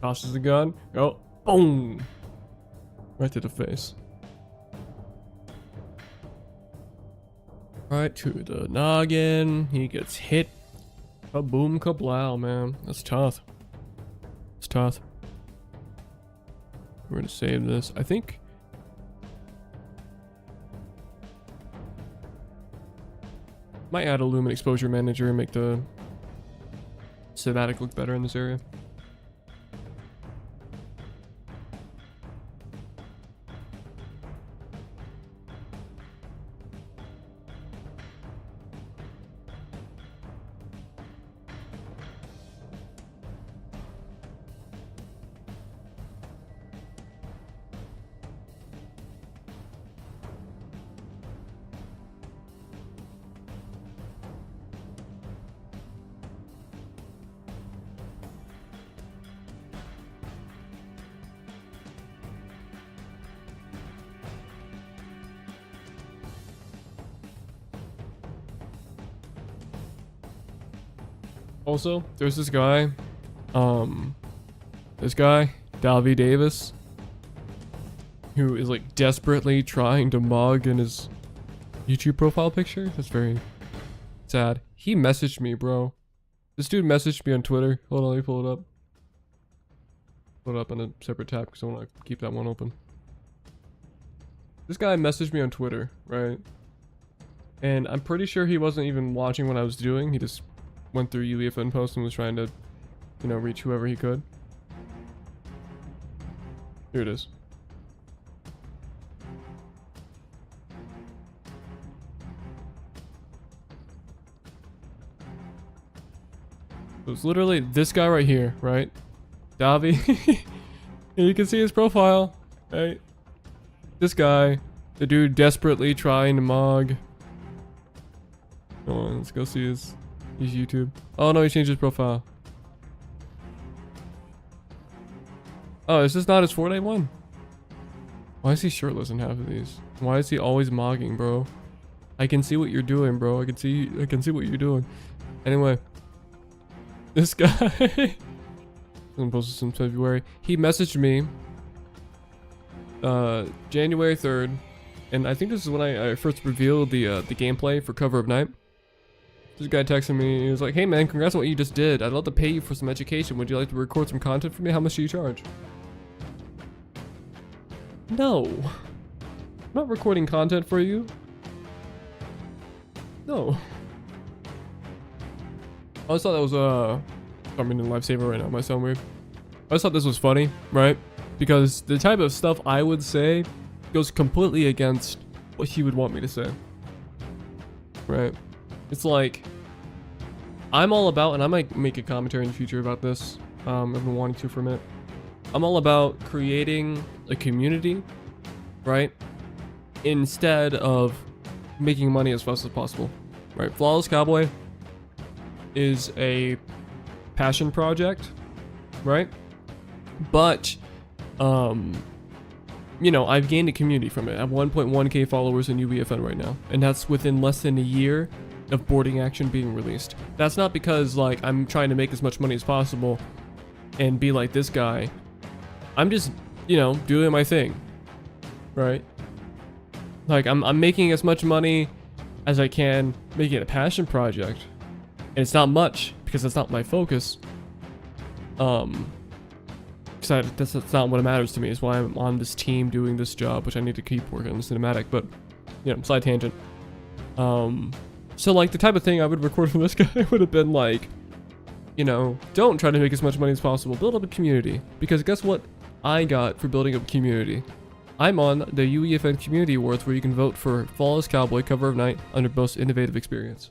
Tosses the gun. Go. Boom! Right to the face. Right to the noggin. He gets hit. Kaboom kablow, man. That's tough. It's tough. We're gonna save this. I think... Might add a Lumen Exposure Manager and make the cinematic look better in this area. Also, there's this guy This guy, Dalvy Davis, who is like desperately trying to mug in his YouTube profile picture. That's very sad. He messaged me, bro. This dude messaged me on Twitter. Hold on, let me pull it up. Pull it up on a separate tab because I want to keep that one open. This guy messaged me on Twitter, right? And I'm pretty sure he wasn't even watching what I was doing. He just went through UEFN posts and was trying to, you know, reach whoever he could. Here it is. So it's literally this guy right here, right? Davi. And you can see his profile, right? This guy, the dude desperately trying to mog. Come on, let's go see his YouTube. Oh no, he changed his profile. Oh, is this not his Fortnite one? Why is he shirtless in half of these? Why is he always mogging, bro? I can see what you're doing, bro. I can see what you're doing. Anyway, this guy. I'm posted this in February. He messaged me January 3rd, and I think this is when I first revealed the gameplay for Cover of Night. This guy texted me. He was like, "Hey man, congrats on what you just did. I'd love to pay you for some education. Would you like to record some content for me? How much do you charge?" No, I'm not recording content for you. No. I just thought that was I'm in a lifesaver right now. Might sound weird. I just thought this was funny, right? Because the type of stuff I would say goes completely against what he would want me to say. Right? It's like, I'm all about, and I might make a commentary in the future about this. I've been wanting to for a minute. I'm all about creating a community, right? Instead of making money as fast as possible, right? Flawless Cowboy is a passion project, right? But you know, I've gained a community from it. I have 1.1k followers in UEFN right now, and that's within less than a year of boarding action being released. That's not because like I'm trying to make as much money as possible and be like this guy. I'm just, you know, doing my thing, right? Like I'm making as much money as I can, making it a passion project. And it's not much because that's not my focus. Because that's not what matters to me. Is why I'm on this team doing this job, which I need to keep working on the cinematic. But, you know, side tangent. So like the type of thing I would record from this guy would have been like, you know, don't try to make as much money as possible. Build up a community. Because guess what I got for building up a community? I'm on the UEFN Community Awards where you can vote for Flawless Cowboy Cover of Night under Most Innovative Experience.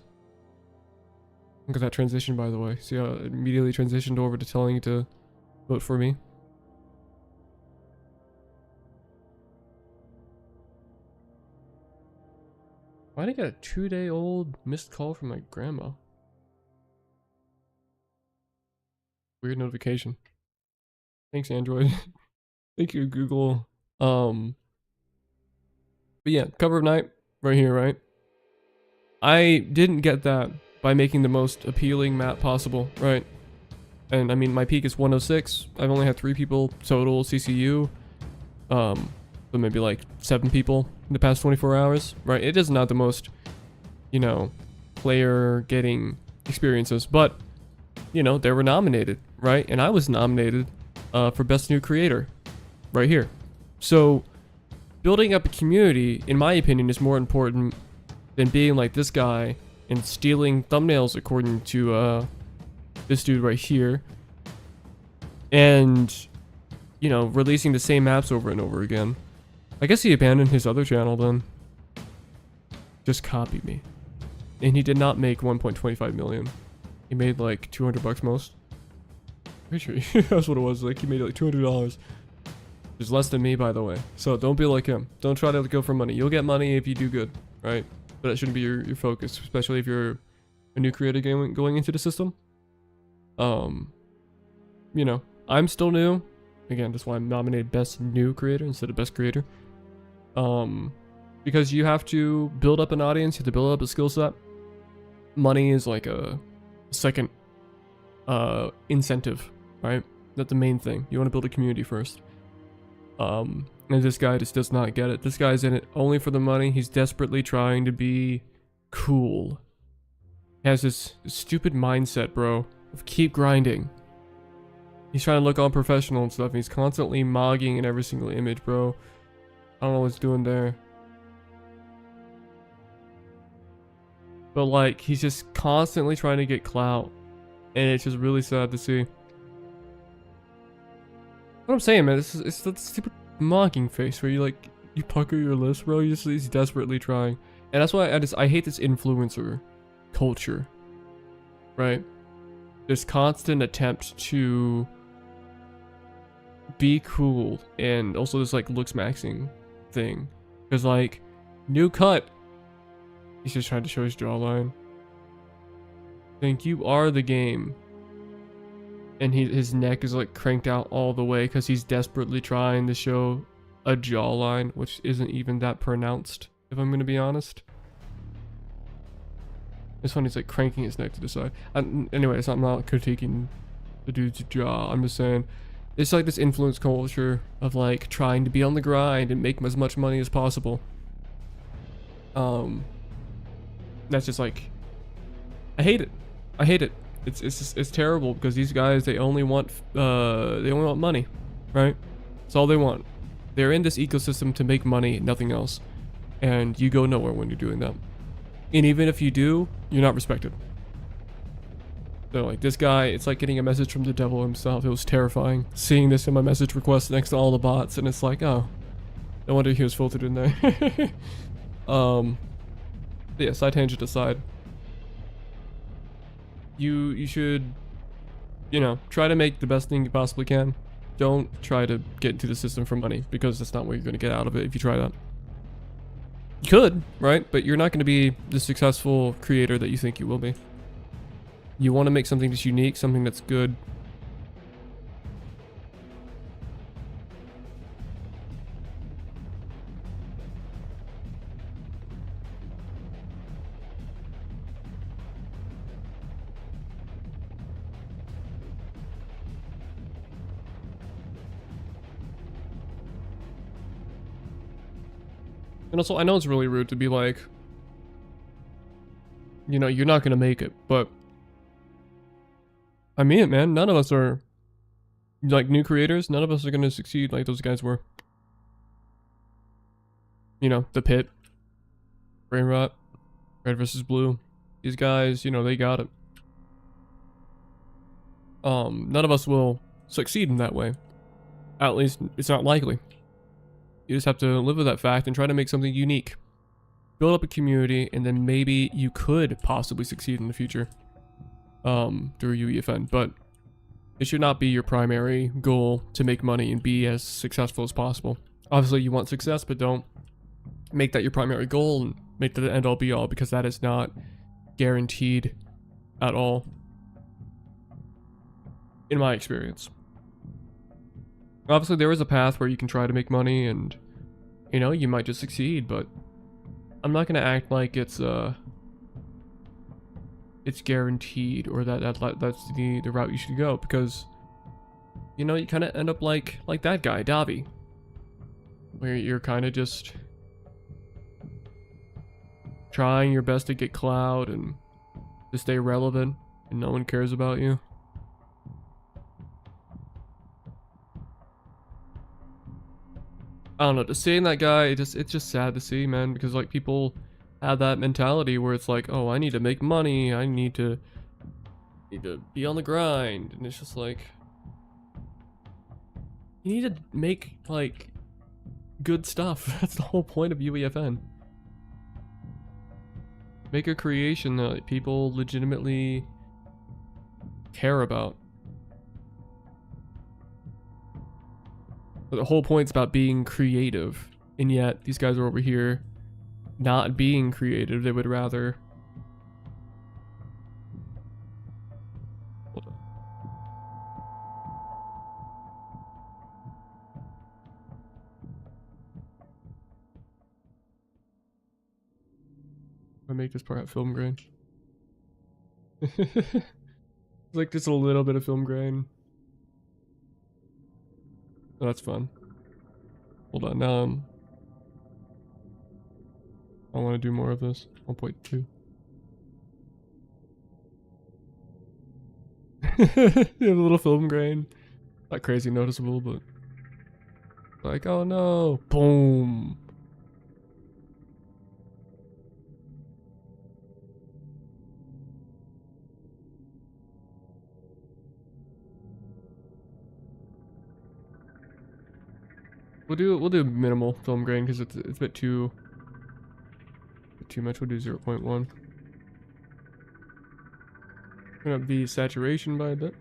Look at that transition, by the way. See how it immediately transitioned over to telling you to vote for me? Why did I get a 2-day-old missed call from my grandma? Weird notification. Thanks, Android. Thank you, Google. But yeah, Cover of Night, right here, right? I didn't get that by making the most appealing map possible, right? And I mean, my peak is 106. I've only had 3 people total CCU. So maybe like 7 people in the past 24 hours, right? It is not the most, you know, player getting experiences, but, you know, they were nominated, right? And I was nominated for Best New Creator, right here. So building up a community, in my opinion, is more important than being like this guy and stealing thumbnails according to this dude right here, and, you know, releasing the same maps over and over again. I guess he abandoned his other channel then. Just copy me. And he did not make 1.25 million. He made like 200 bucks most. Pretty sure that's what it was. Like he made like $200. Which is less than me, by the way. So don't be like him. Don't try to go for money. You'll get money if you do good, right? But that shouldn't be your focus, especially if you're a new creator going into the system. You know, I'm still new. Again, that's why I'm nominated Best New Creator instead of Best Creator. Because you have to build up an audience, you have to build up a skill set. Money is like a second incentive, right? That's the main thing. You want to build a community first. And this guy just does not get it. This guy's in it only for the money. He's desperately trying to be cool. He has this stupid mindset, bro, of keep grinding. He's trying to look all professional and stuff, and he's constantly mogging in every single image, bro. I don't know what he's doing there. But, like, he's just constantly trying to get clout. And it's just really sad to see. What I'm saying, man, it's that stupid mocking face where you, like, you pucker your lips, bro. He's desperately trying. And that's why I hate this influencer culture, right? This constant attempt to be cool, and also this like looks maxing thing, because like new cut, he's just trying to show his jawline. Think you are the game, and his neck is like cranked out all the way because he's desperately trying to show a jawline, which isn't even that pronounced, if I'm gonna be honest. It's funny, he's like cranking his neck to the side. Anyways, I'm not critiquing the dude's jaw. I'm just saying, it's like this influence culture of like trying to be on the grind and make as much money as possible. That's just like, I hate it. I hate it. It's terrible because these guys, they only want money, right? That's all they want. They're in this ecosystem to make money, nothing else. And you go nowhere when you're doing that. And even if you do, you're not respected. So like this guy, it's like getting a message from the devil himself. It was terrifying seeing this in my message request next to all the bots, and it's like, oh, no wonder he was filtered in there. Yeah, side tangent aside. You should, you know, try to make the best thing you possibly can. Don't try to get into the system for money, because that's not what you're going to get out of it if you try that. You could, right? But you're not going to be the successful creator that you think you will be. You want to make something that's unique, something that's good. And also, I know it's really rude to be like, you know, you're not going to make it, but I mean it, man. None of us are, like, new creators. None of us are going to succeed like those guys were. You know, The Pit, Brain Rot, Red vs. Blue. These guys, you know, they got it. None of us will succeed in that way. At least, it's not likely. You just have to live with that fact and try to make something unique. Build up a community, and then maybe you could possibly succeed in the future. Through UEFN, but it should not be your primary goal to make money and be as successful as possible. Obviously, you want success, but don't make that your primary goal and make that the end all be all, because that is not guaranteed at all, in my experience. Obviously, there is a path where you can try to make money, and you know, you might just succeed, but I'm not gonna act like it's guaranteed, or that's the route you should go, because you know, you kind of end up like that guy Davi, where you're kind of just trying your best to get clout and to stay relevant, and no one cares about you. I don't know, just seeing that guy, it's just sad to see, man, because like people have that mentality where it's like, oh, I need to make money, I need to be on the grind, and it's just like, you need to make like good stuff. That's the whole point of UEFN. Make a creation that people legitimately care about. But the whole point's about being creative, and yet these guys are over here not being creative. They would rather, hold on. I make this part have film grain. Like just a little bit of film grain. Oh, that's fun. Hold on, now I want to do more of this. 1.2. You have a little film grain. Not crazy noticeable, but like, oh no, boom. We'll do minimal film grain because it's a bit too much. We'll do 0.1. Turn up the saturation by a bit.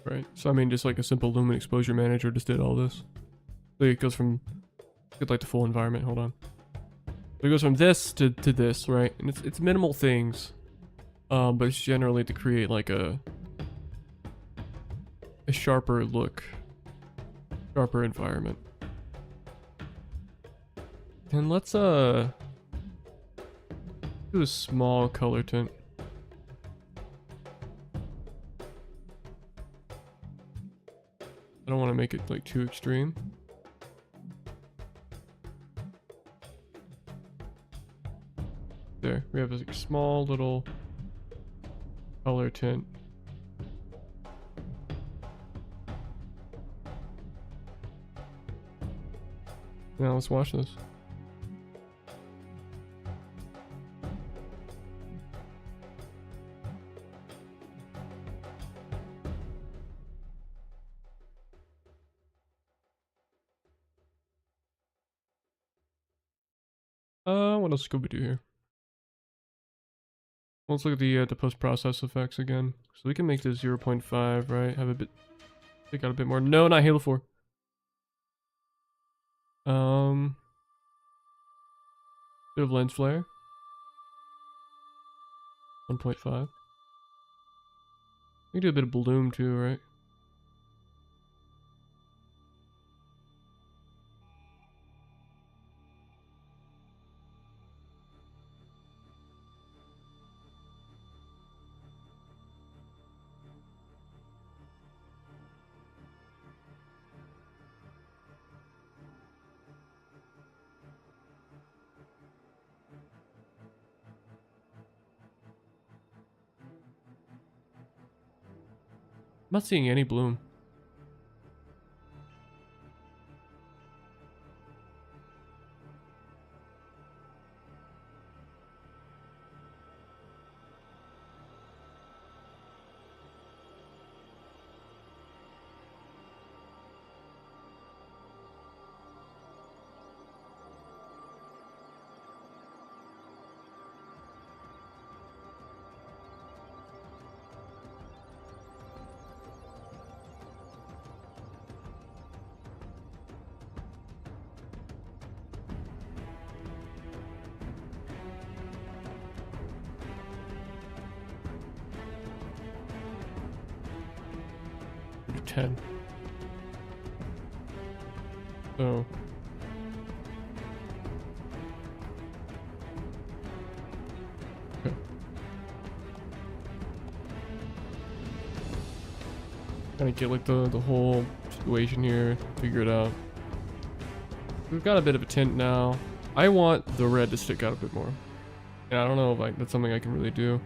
Right, so I mean just like a simple lumen exposure manager just did all this. So it goes from, get like the full environment, hold on. So it goes from this to this, right? And it's minimal things. But it's generally to create like a sharper look. Sharper environment. And let's do a small color tint. I don't want to make it like too extreme. There, we have a small little color tint. Now let's watch this. What else could we do here? Let's look at the post-process effects again. So we can make this 0.5, right? Have a bit, take out a bit more. No, not Halo 4. Bit of lens flare. 1.5. We can do a bit of bloom too, right? I'm not seeing any bloom. Do 10. So okay. Kind of get like the whole situation here, figure it out. We've got a bit of a tint now. I want the red to stick out a bit more. And I don't know if like that's something I can really do.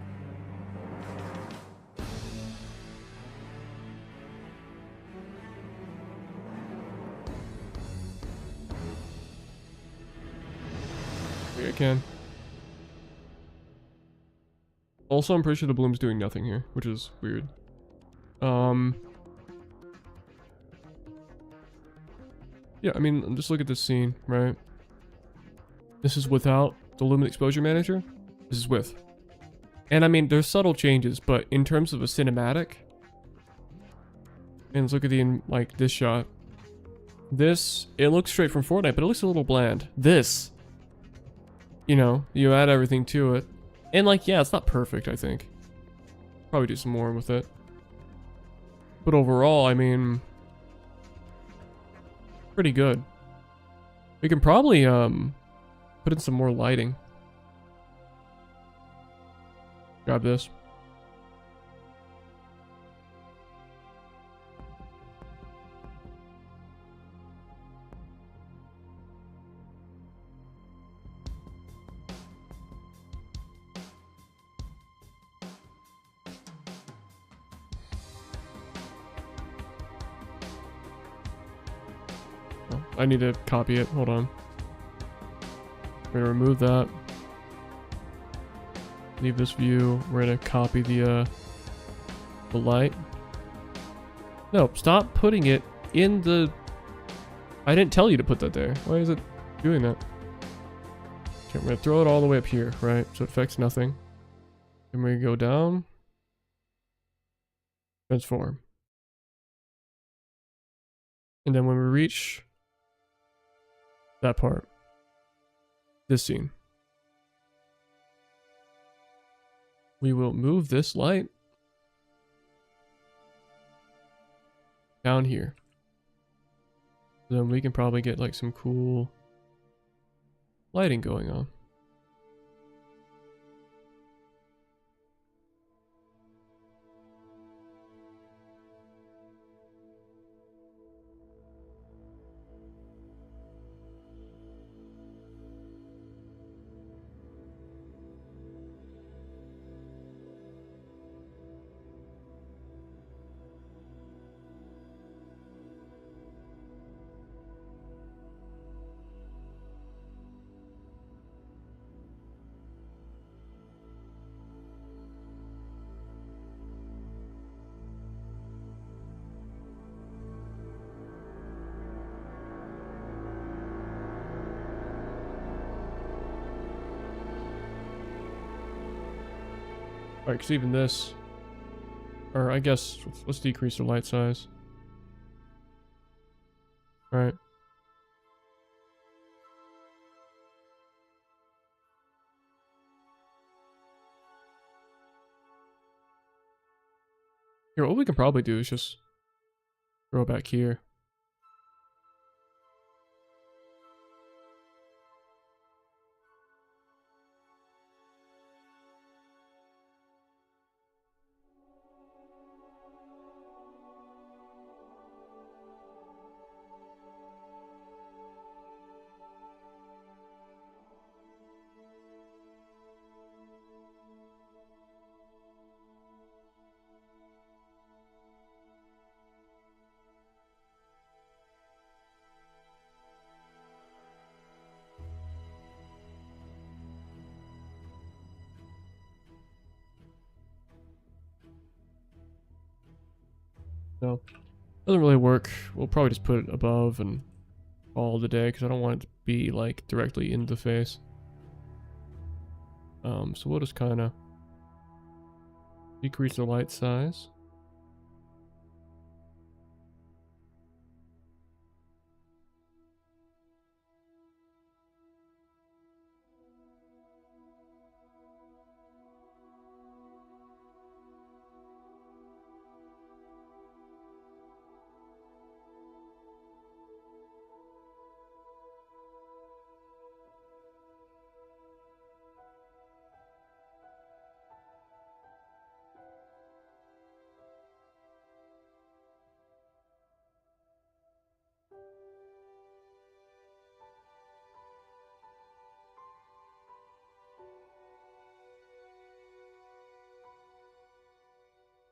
I can. Also, I'm pretty sure the bloom's doing nothing here, which is weird. Yeah, I mean, just look at this scene, right? This is without the lumen exposure manager. This is with. And I mean, there's subtle changes, but in terms of a cinematic, And let's look at the, like, this shot. This, it looks straight from Fortnite, but it looks a little bland. This, you know, you add everything to it. And, like, yeah, it's not perfect, I think. Probably do some more with it. But overall, I mean, pretty good. We can probably, put in some more lighting. Grab this. Oh, I need to copy it. Hold on. We're gonna remove that. Leave this view. We're gonna copy the light. No, stop putting it in the... I didn't tell you to put that there. Why is it doing that? Okay, we're gonna throw it all the way up here, right? So it affects nothing. And we go down. Transform. And then when we reach that part, this scene, we will move this light down here. Then we can probably get like some cool lighting going on. Alright, because even this, or I guess, let's decrease the light size. Alright. Here, what we can probably do is just throw it back here. No, doesn't really work. We'll probably just put it above and all the day because I don't want it to be like directly in the face. So we'll just kind of decrease the light size.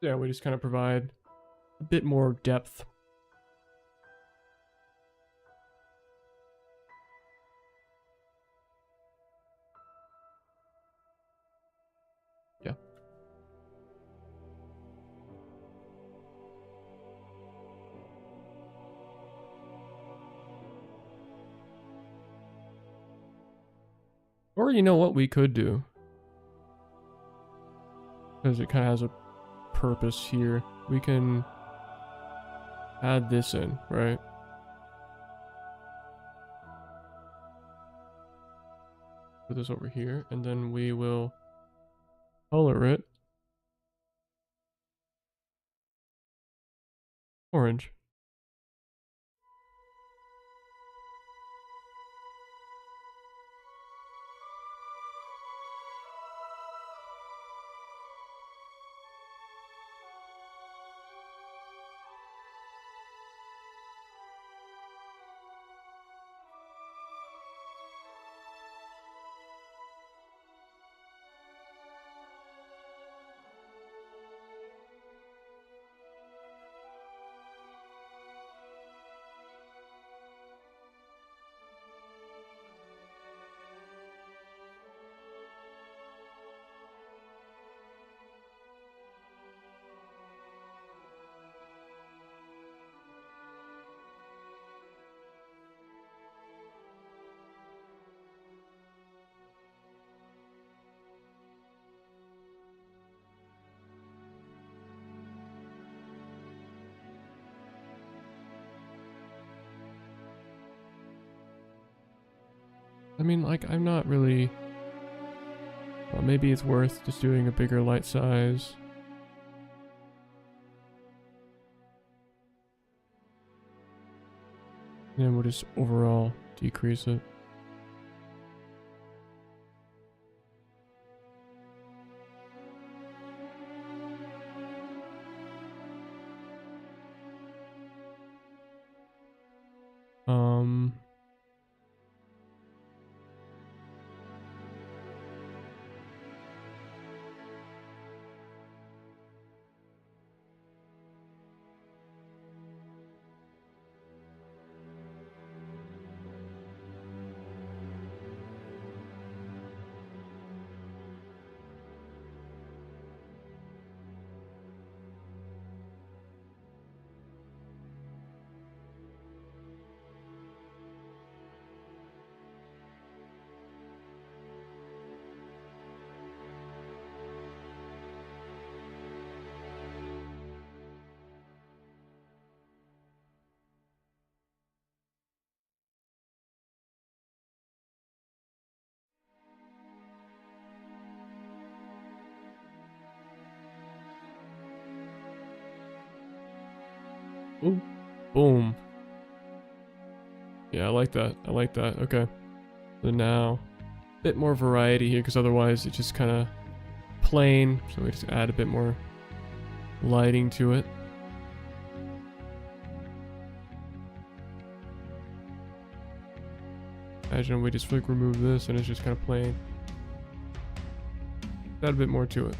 Yeah, we just kind of provide a bit more depth. Yeah. Or you know what we could do? Because it kind of has a purpose here. We can add this in, right? Put this over here, and then we will color it orange. I mean, like, I'm not really... Well, maybe it's worth just doing a bigger light size. And then we'll just overall decrease it. Ooh, boom. Yeah, I like that. I like that. Okay. So now, a bit more variety here, because otherwise it's just kind of plain. So we just add a bit more lighting to it. Imagine we just like remove this and it's just kind of plain. Add a bit more to it.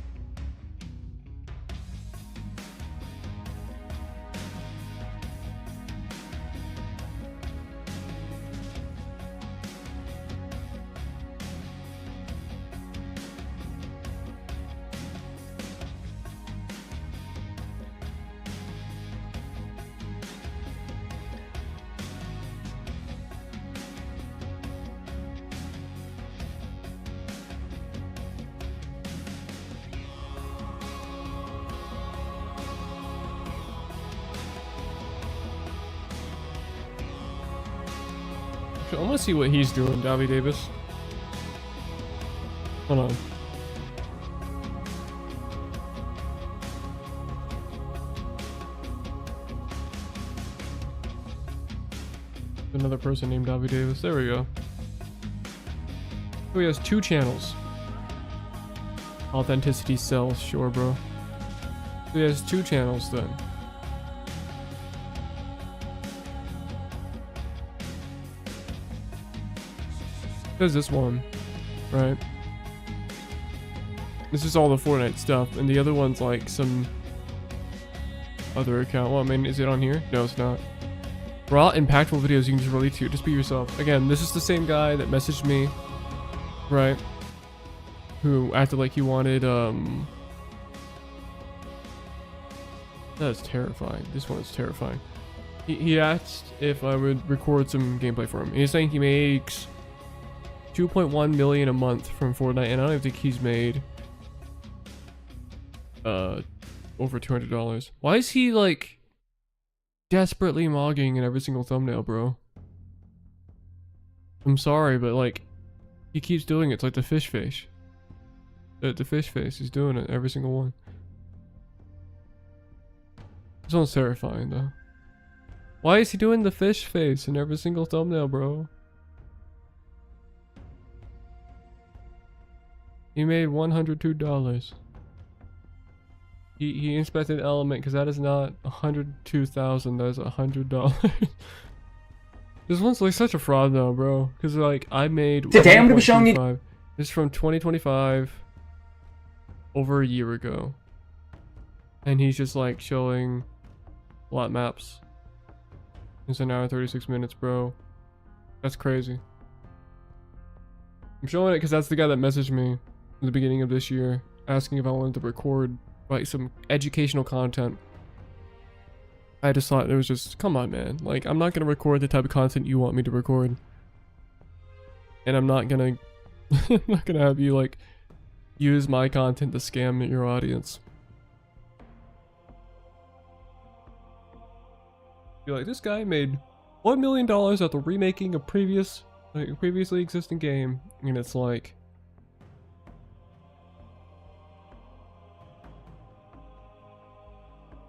I want to see what he's doing, Davy Davis. Hold on. Another person named Davy Davis. There we go. So he has 2 channels. Authenticity sells, sure, bro. So he has 2 channels then. There's this one, right? This is all the Fortnite stuff, and the other one's like some other account. Well, I mean, is it on here? No, it's not. Raw, impactful videos you can just relate to. Just be yourself. Again, this is the same guy that messaged me, right? Who acted like he wanted, That is terrifying. This one is terrifying. He asked if I would record some gameplay for him. He's saying he makes 2.1 million a month from Fortnite, and I don't even think he's made over $200. Why is he like desperately mogging in every single thumbnail, bro. I'm sorry, but like, he keeps doing it. It's like the fish face. The fish face, he's doing it every single one. This one's terrifying though. Why is he doing the fish face in every single thumbnail, bro? He made $102. He inspected element because that is not 102,000. That is $100. This one's like such a fraud though, bro. Because like I made. Today I'm gonna be showing you. This is from 2025, over a year ago, and he's just like showing lot maps. It's an hour and 36 minutes, bro. That's crazy. I'm showing it because that's the guy that messaged me in the beginning of this year, asking if I wanted to record like some educational content. I just thought it was just, come on, man. Like, I'm not gonna record the type of content you want me to record, and I'm not gonna, I'm not gonna have you like use my content to scam your audience. You're like, this guy made $1 million after remaking a previously existing game, and it's like,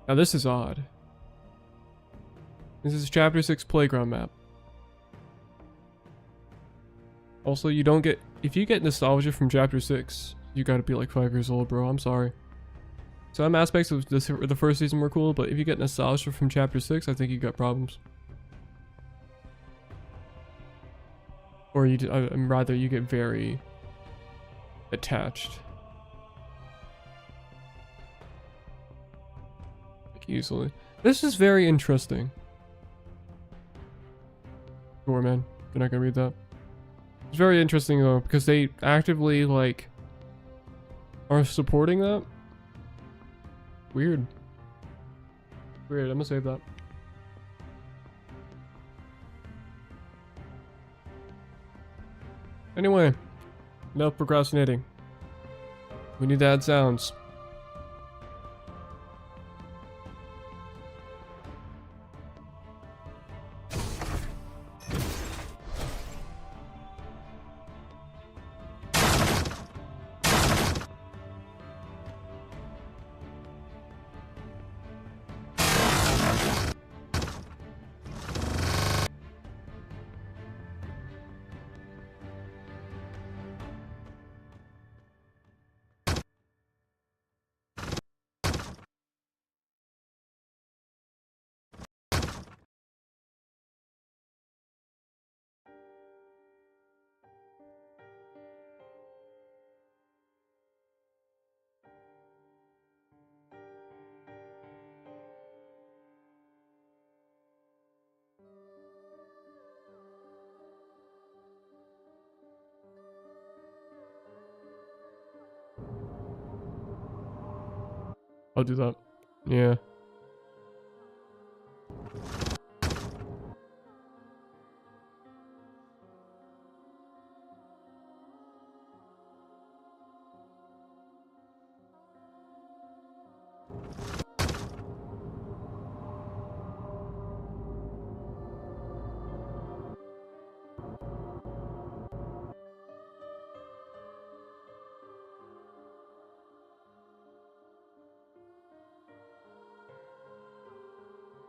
now this is odd. This is chapter 6 playground map. Also, you don't get, if you get nostalgia from chapter 6, you gotta be like 5 years old, bro. I'm sorry. Some aspects of this, the first season were cool, but if you get nostalgia from chapter 6, I think you got problems. Or you, rather, you get very attached. Like easily. This is very interesting. Sure, man. You're not gonna read that. It's very interesting though, because they actively like are supporting that. Weird. Weird. I'm gonna save that. Anyway, enough procrastinating. We need to add sounds. I'll do that. Yeah.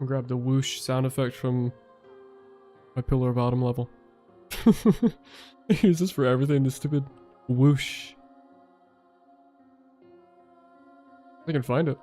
Grab the whoosh sound effect from my pillar bottom level. I use this for everything, this stupid whoosh. I can find it.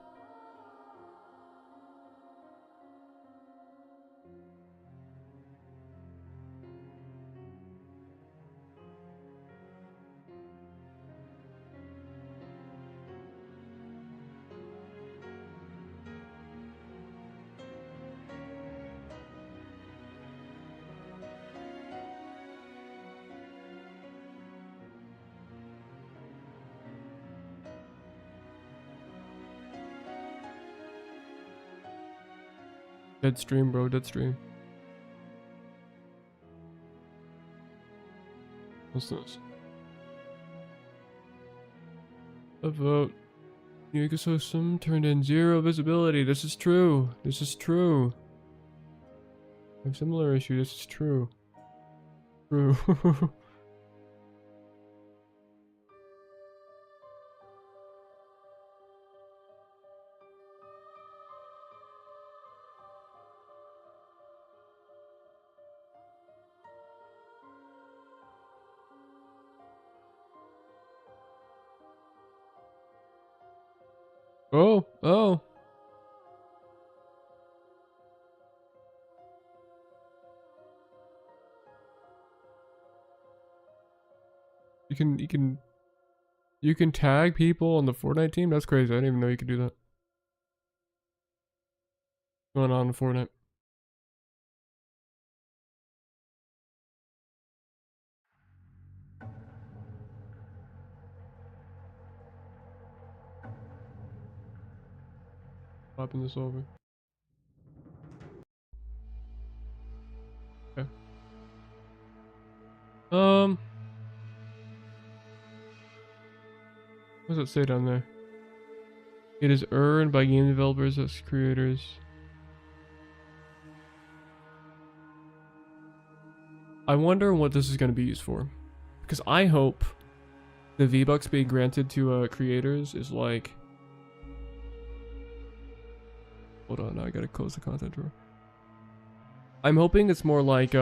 Dead stream, bro, dead stream. What's this? A vote. New ecosystem turned in 0 visibility. This is true. This is true. I have similar issue. This is true. True. Oh, oh. You can tag people on the Fortnite team? That's crazy. I didn't even know you could do that. What's going on in Fortnite? Popping this over. Okay. What does it say down there? It is earned by game developers as creators. I wonder what this is going to be used for. Because I hope the V-Bucks being granted to creators is like... Hold on, now I gotta close the content drawer. I'm hoping it's more like,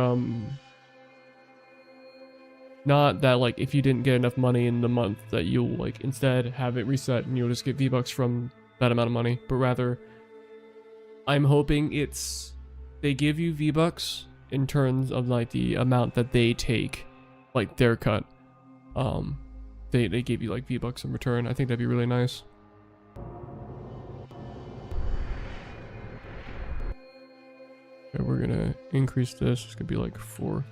not that, like, if you didn't get enough money in the month that you'll, like, instead have it reset and you'll just get V-Bucks from that amount of money. But rather, I'm hoping it's... They give you V-Bucks in terms of, like, the amount that they take, like, their cut. They give you, like, V-Bucks in return. I think that'd be really nice. Okay, we're gonna increase this. It's gonna be, like, 4.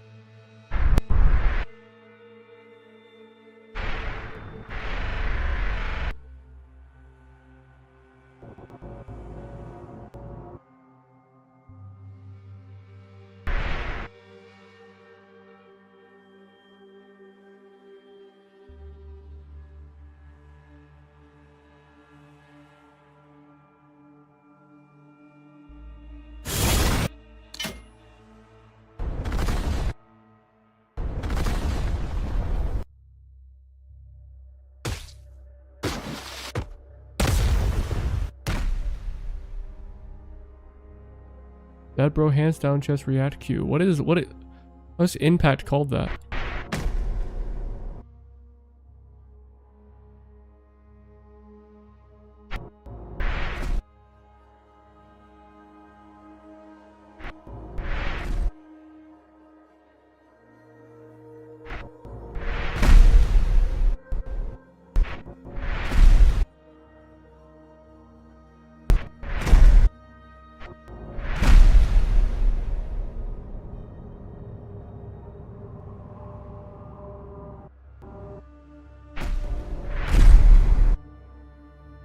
That bro hands down chest react Q. What's impact called that?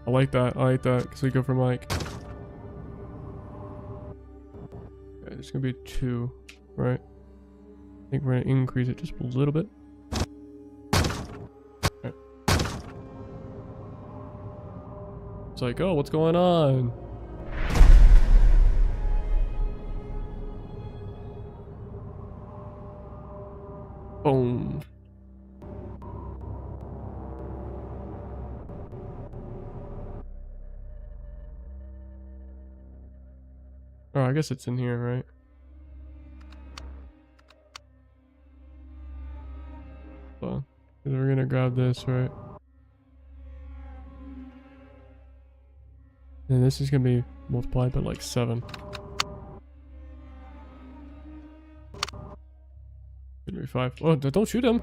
I like that. I like that. Because we go from like... Okay, it's gonna be 2, right? I think we're gonna increase it just a little bit. Okay. It's like, oh, what's going on? Boom. Oh, I guess it's in here, right? So, we're gonna grab this, right? And this is gonna be multiplied by like 7. Gonna be 5. Oh, don't shoot him!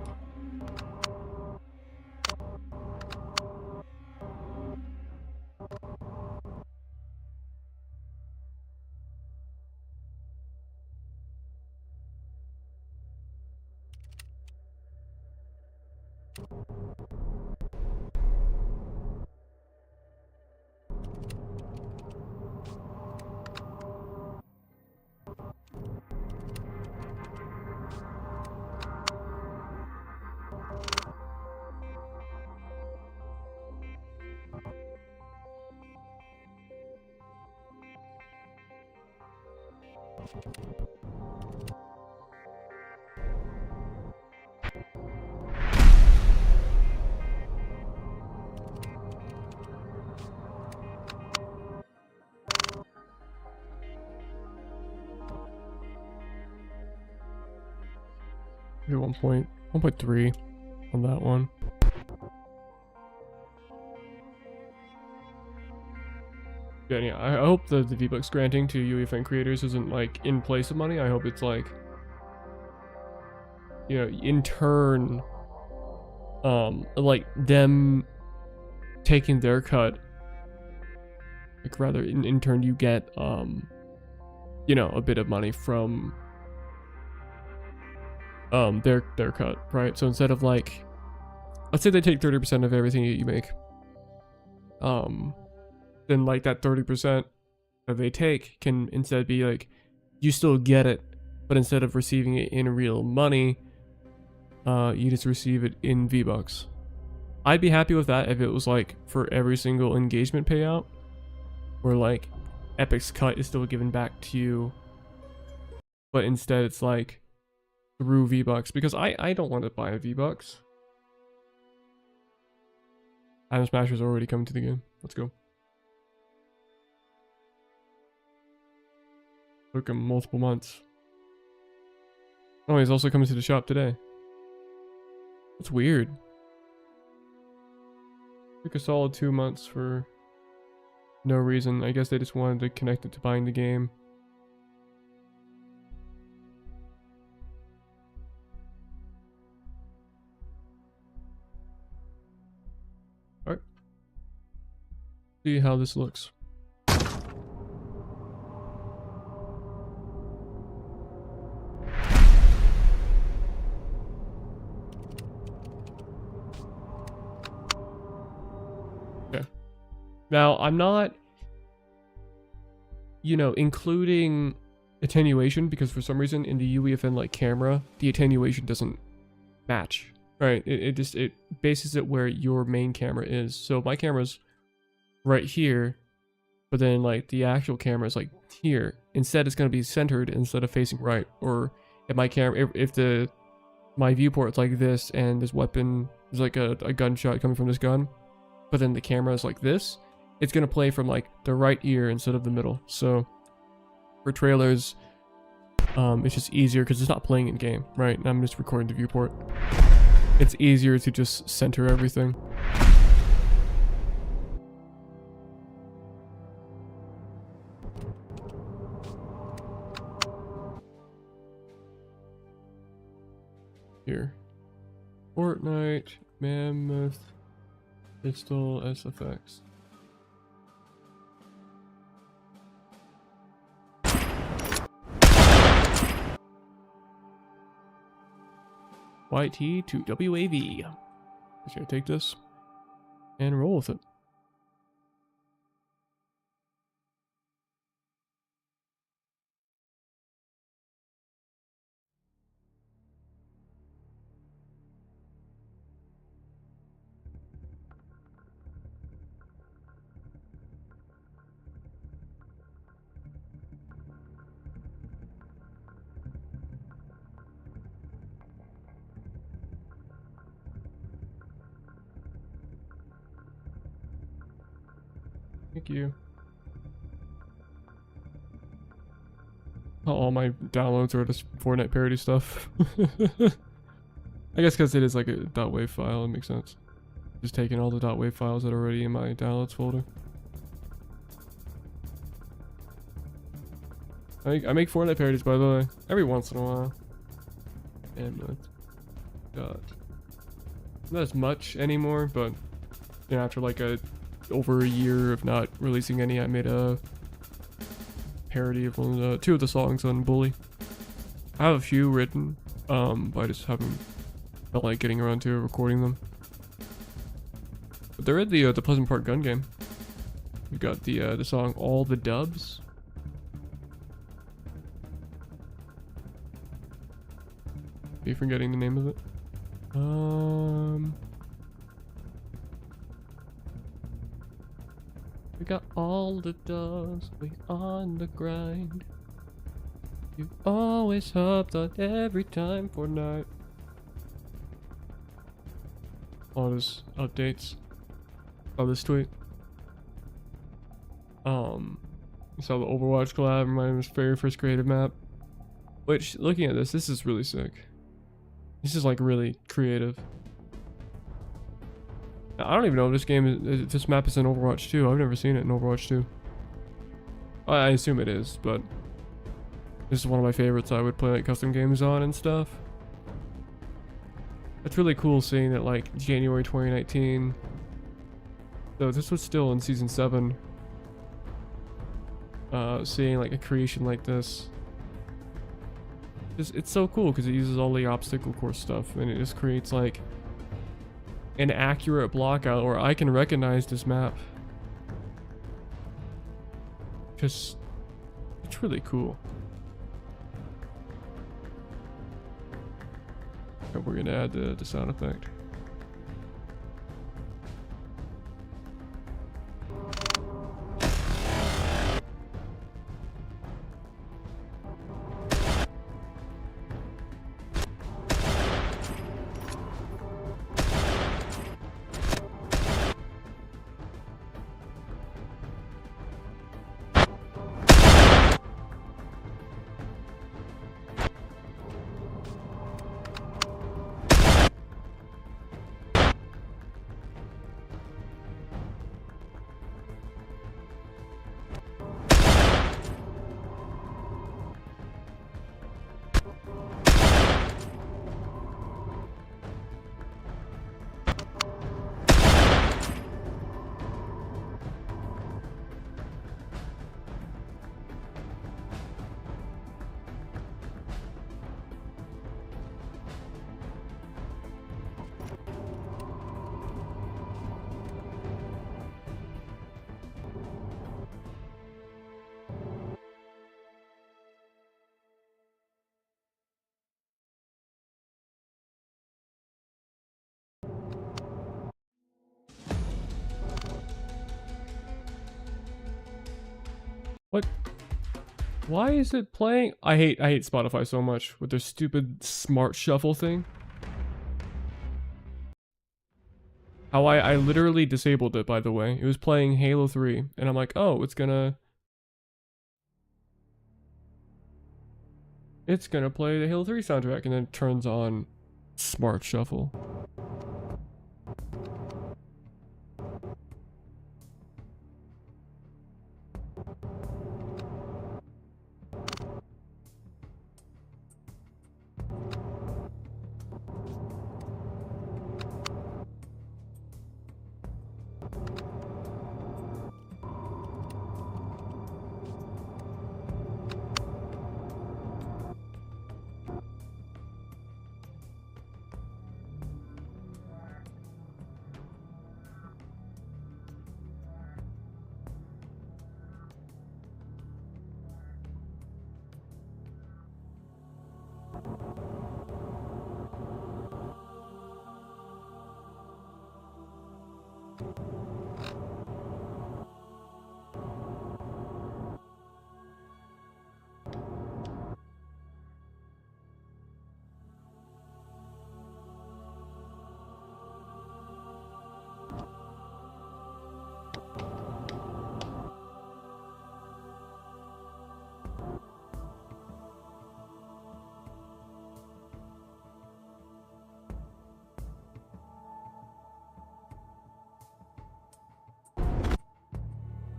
Maybe 1.3 on that one. Yeah, I hope the V-Bucks granting to UEFN creators isn't like in place of money. I hope it's like, you know, in turn, like them taking their cut. Like rather in turn you get, you know, a bit of money from their cut, right? So instead of like, let's say they take 30% of everything that you make, then like that 30% that they take can instead be like, you still get it, but instead of receiving it in real money, you just receive it in V-Bucks. I'd be happy with that if it was like for every single engagement payout, where like Epic's cut is still given back to you, but instead it's like through V-Bucks, because I don't want to buy a V-Bucks. Adam Smasher's already coming to the game. Let's go. Took him multiple months. Oh, he's also coming to the shop today. That's weird. Took a solid 2 months for no reason. I guess they just wanted to connect it to buying the game. Alright. See how this looks. Now, I'm not, you know, including attenuation, because for some reason in the UEFN like camera, the attenuation doesn't match, right? It bases it where your main camera is. So my camera's right here, but then like the actual camera is like here. Instead, it's going to be centered instead of facing right. Or if my camera, if my viewport's like this and this weapon is like a gunshot coming from this gun, but then the camera is like this, it's going to play from like the right ear instead of the middle. So for trailers, it's just easier because it's not playing in game, right? And I'm just recording the viewport. It's easier to just center everything. Here. Fortnite, Mammoth, Pistol, SFX. YT to WAV. Just gonna take this and roll with it. Thank you. All my downloads are just Fortnite parody stuff. I guess because it is like a .wav file, it makes sense. Just taking all the .wav files that are already in my downloads folder. I make Fortnite parodies, by the way, every once in a while. And not as much anymore, but you know, after like over a year of not releasing any, I made a parody of two of the songs on Bully. I have a few written, but I just haven't felt like getting around to recording them. But they're in the Pleasant Park gun game. We got the song "All the Dubs." Are you forgetting the name of it? We got all the dubs, we on the grind. You always hopped on every time Fortnite. All this updates. Oh, this tweet. You saw the Overwatch collab, my very first creative map. Which, looking at this is really sick. This is like really creative. I don't even know if this game is, this map is in Overwatch 2. I've never seen it in Overwatch 2. I assume it is, but this is one of my favorites I would play like custom games on and stuff. It's really cool seeing that like January 2019. So this was still in season 7. Seeing like a creation like this. It's so cool because it uses all the obstacle course stuff and it just creates like an accurate block out where I can recognize this map. Just, it's really cool. And we're gonna add the sound effect. What? Why is it playing? I hate Spotify so much with their stupid smart shuffle thing. How I literally disabled it, by the way. It was playing Halo 3 and I'm like, "Oh, it's gonna play the Halo 3 soundtrack," and then it turns on smart shuffle.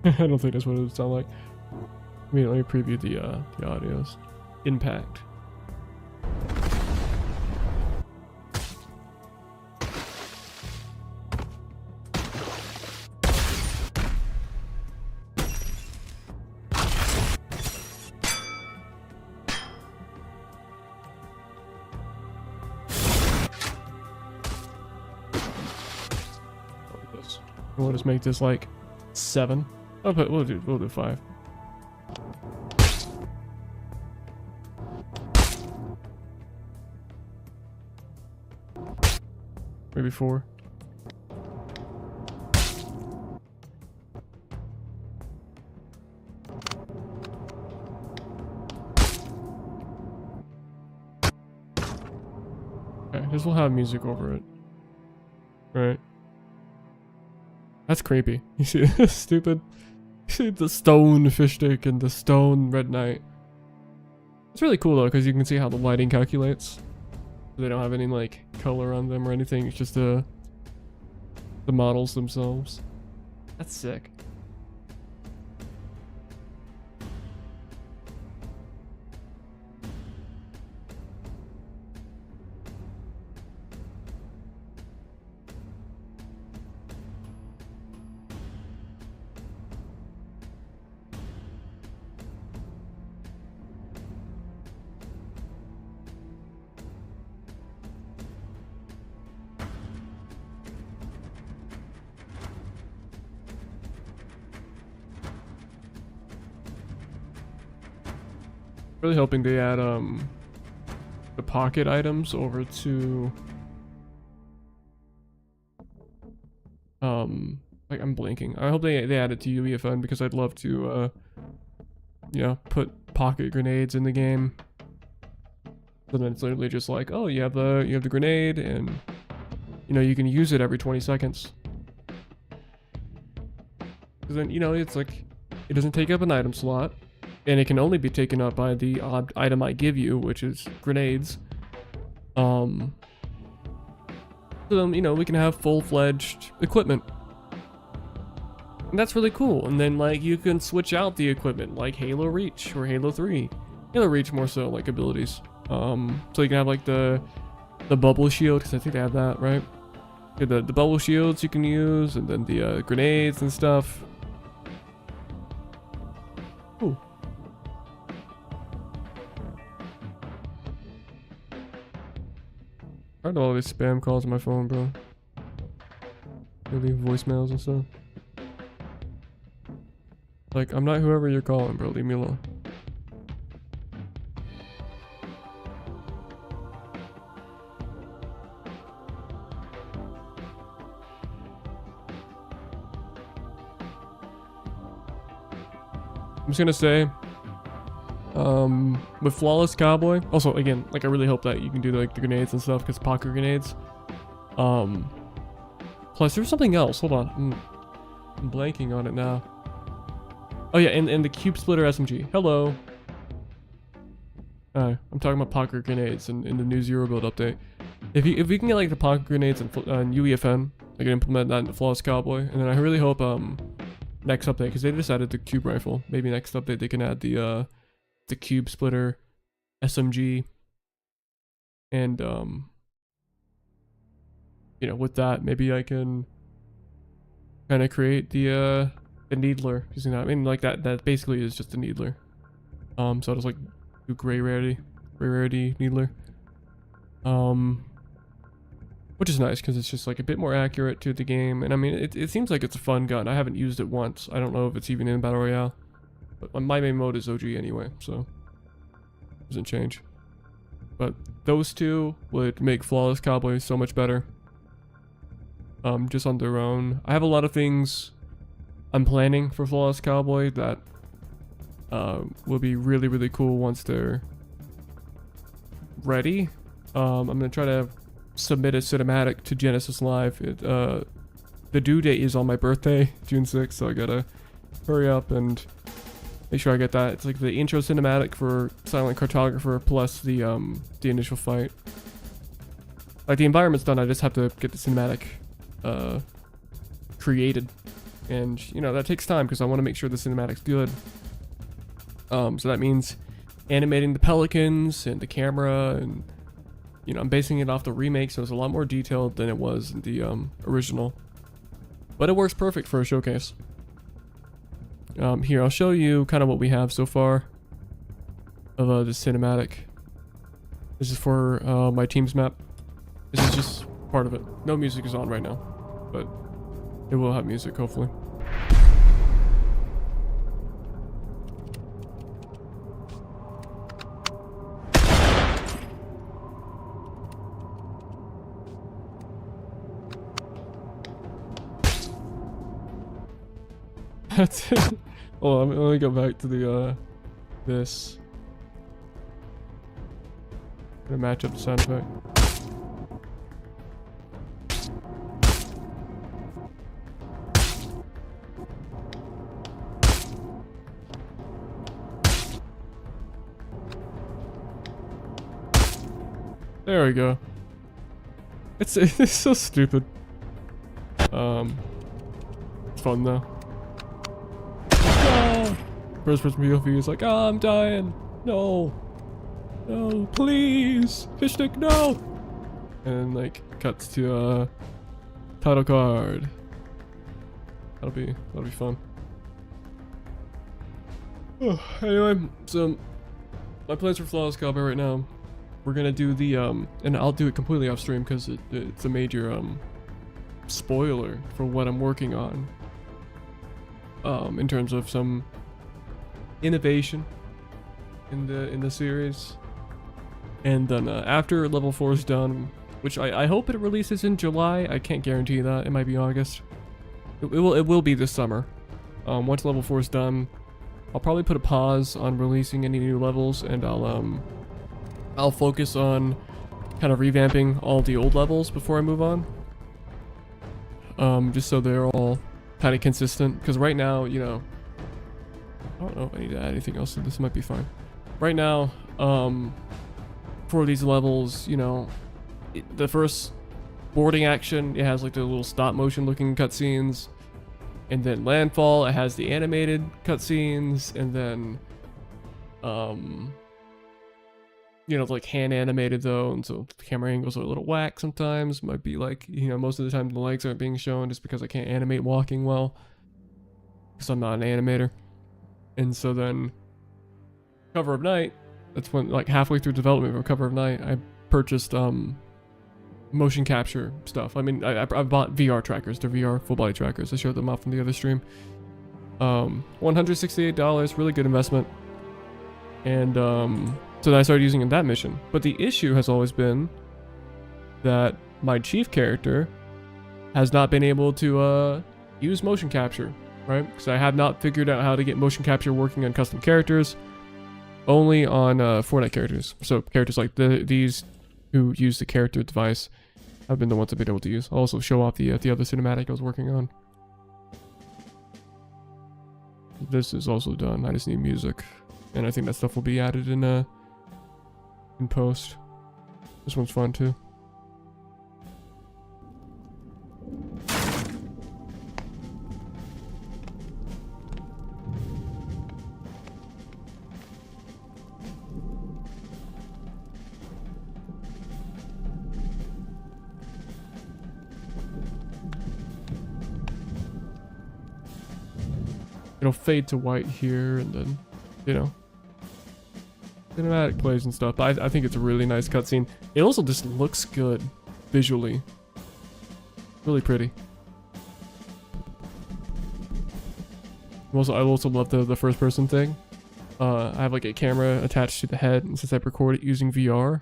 I don't think that's what it would sound like. I mean, let me preview the audios. Impact. We'll just make this like 7. Oh, but we'll do 5. Maybe 4. Okay, this will have music over it. Right. That's creepy. You see this stupid? You see the stone fish stick and the stone red knight. It's really cool though, because you can see how the lighting calculates. They don't have any like color on them or anything. It's just the models themselves. That's sick. Really hoping they add the pocket items over to like I'm blanking. I hope they add it to UEFN because I'd love to put pocket grenades in the game. So then it's literally just like, oh, you have the grenade, and you can use it every 20 seconds. Because then it's like it doesn't take up an item slot. And it can only be taken up by the item I give you, which is grenades. So then, we can have full-fledged equipment. And that's really cool. And then, like, you can switch out the equipment, like Halo Reach or Halo 3. Halo Reach more so, like, abilities. So you can have, like, the bubble shield, because I think they have that, right? The bubble shields you can use, and then the grenades and stuff. Ooh. I heard all these spam calls on my phone, bro. They leave voicemails and stuff. Like, I'm not whoever you're calling, bro. Leave me alone. I'm just gonna say, with Flawless Cowboy, also again, like I really hope that you can do like the grenades and stuff, because pocket grenades. Plus there's something else. Hold on, I'm blanking on it now. Oh yeah, and the cube splitter SMG. Hello. I'm talking about pocket grenades in the new Zero build update. If we can get like the pocket grenades in UEFN, I can implement that in the Flawless Cowboy, and then I really hope next update, because they just added the cube rifle. Maybe next update they can add the cube splitter SMG, and with that maybe I can kind of create the needler using that. I mean, like that basically is just a needler. So I'll just like do gray rarity needler, which is nice because it's just like a bit more accurate to the game. And I mean, it seems like it's a fun gun. I haven't used it once. I don't know if it's even in Battle Royale. But my main mode is OG anyway, so it doesn't change. But those two would make Flawless Cowboy so much better. Just on their own. I have a lot of things I'm planning for Flawless Cowboy that will be really, really cool once they're ready. I'm gonna try to submit a cinematic to Genesis Live. The due date is on my birthday, June 6th, so I gotta hurry up and make sure I get that. It's like the intro cinematic for Silent Cartographer plus the initial fight. Like the environment's done, I just have to get the cinematic created, and that takes time because I want to make sure the cinematic's good. So that means animating the pelicans and the camera, and I'm basing it off the remake, so it's a lot more detailed than it was in the original. But it works perfect for a showcase. Here, I'll show you kind of what we have so far of the cinematic. This is for my team's map. This is just part of it. No music is on right now, but it will have music, hopefully. That's it. Hold on, let me go back to the this. Gonna match up the sound effect. There we go. It's so stupid. It's fun though. Ah! First person POV is like, I'm dying. No. No, please. Fish stick, no. And like cuts to title card. That'll be fun. Anyway, so my plans for Flawless Cowboy right now. We're gonna do the and I'll do it completely off stream because it's a major spoiler for what I'm working on. In terms of some innovation in the series. And then after level 4 is done, which I hope it releases in July. I can't guarantee that. It might be August. It will be this summer. Once level 4 is done, I'll probably put a pause on releasing any new levels, and I'll focus on kind of revamping all the old levels before I move on. Just so they're all kind of consistent. Because right now, you know, I don't know if I need to add anything else. So this might be fine. Right now, for these levels, you know, the first boarding action, it has like the little stop motion looking cutscenes, and then Landfall, it has the animated cutscenes, and then you know, like hand animated though, and so the camera angles are a little whack sometimes. Might be like, you know, most of the time the legs aren't being shown just because I can't animate walking well, because I'm not an animator. And so then Cover of Night, that's when, like halfway through development of Cover of Night, I purchased motion capture stuff. I mean, I bought VR trackers, the VR full body trackers. I showed them off from the other stream. $168, really good investment. And so then I started using it in that mission. But the issue has always been that my chief character has not been able to use motion capture, right? Because I have not figured out how to get motion capture working on custom characters. Only on Fortnite characters. So characters like these who use the character device have been the ones I've been able to use. I'll also show off the other cinematic I was working on. This is also done. I just need music, and I think that stuff will be added in post. This one's fun too. It'll fade to white here, and then, you know, cinematic plays and stuff. But I think it's a really nice cutscene. It also just looks good visually. Really pretty. I also love the first person thing. I have like a camera attached to the head, and since I record it using VR,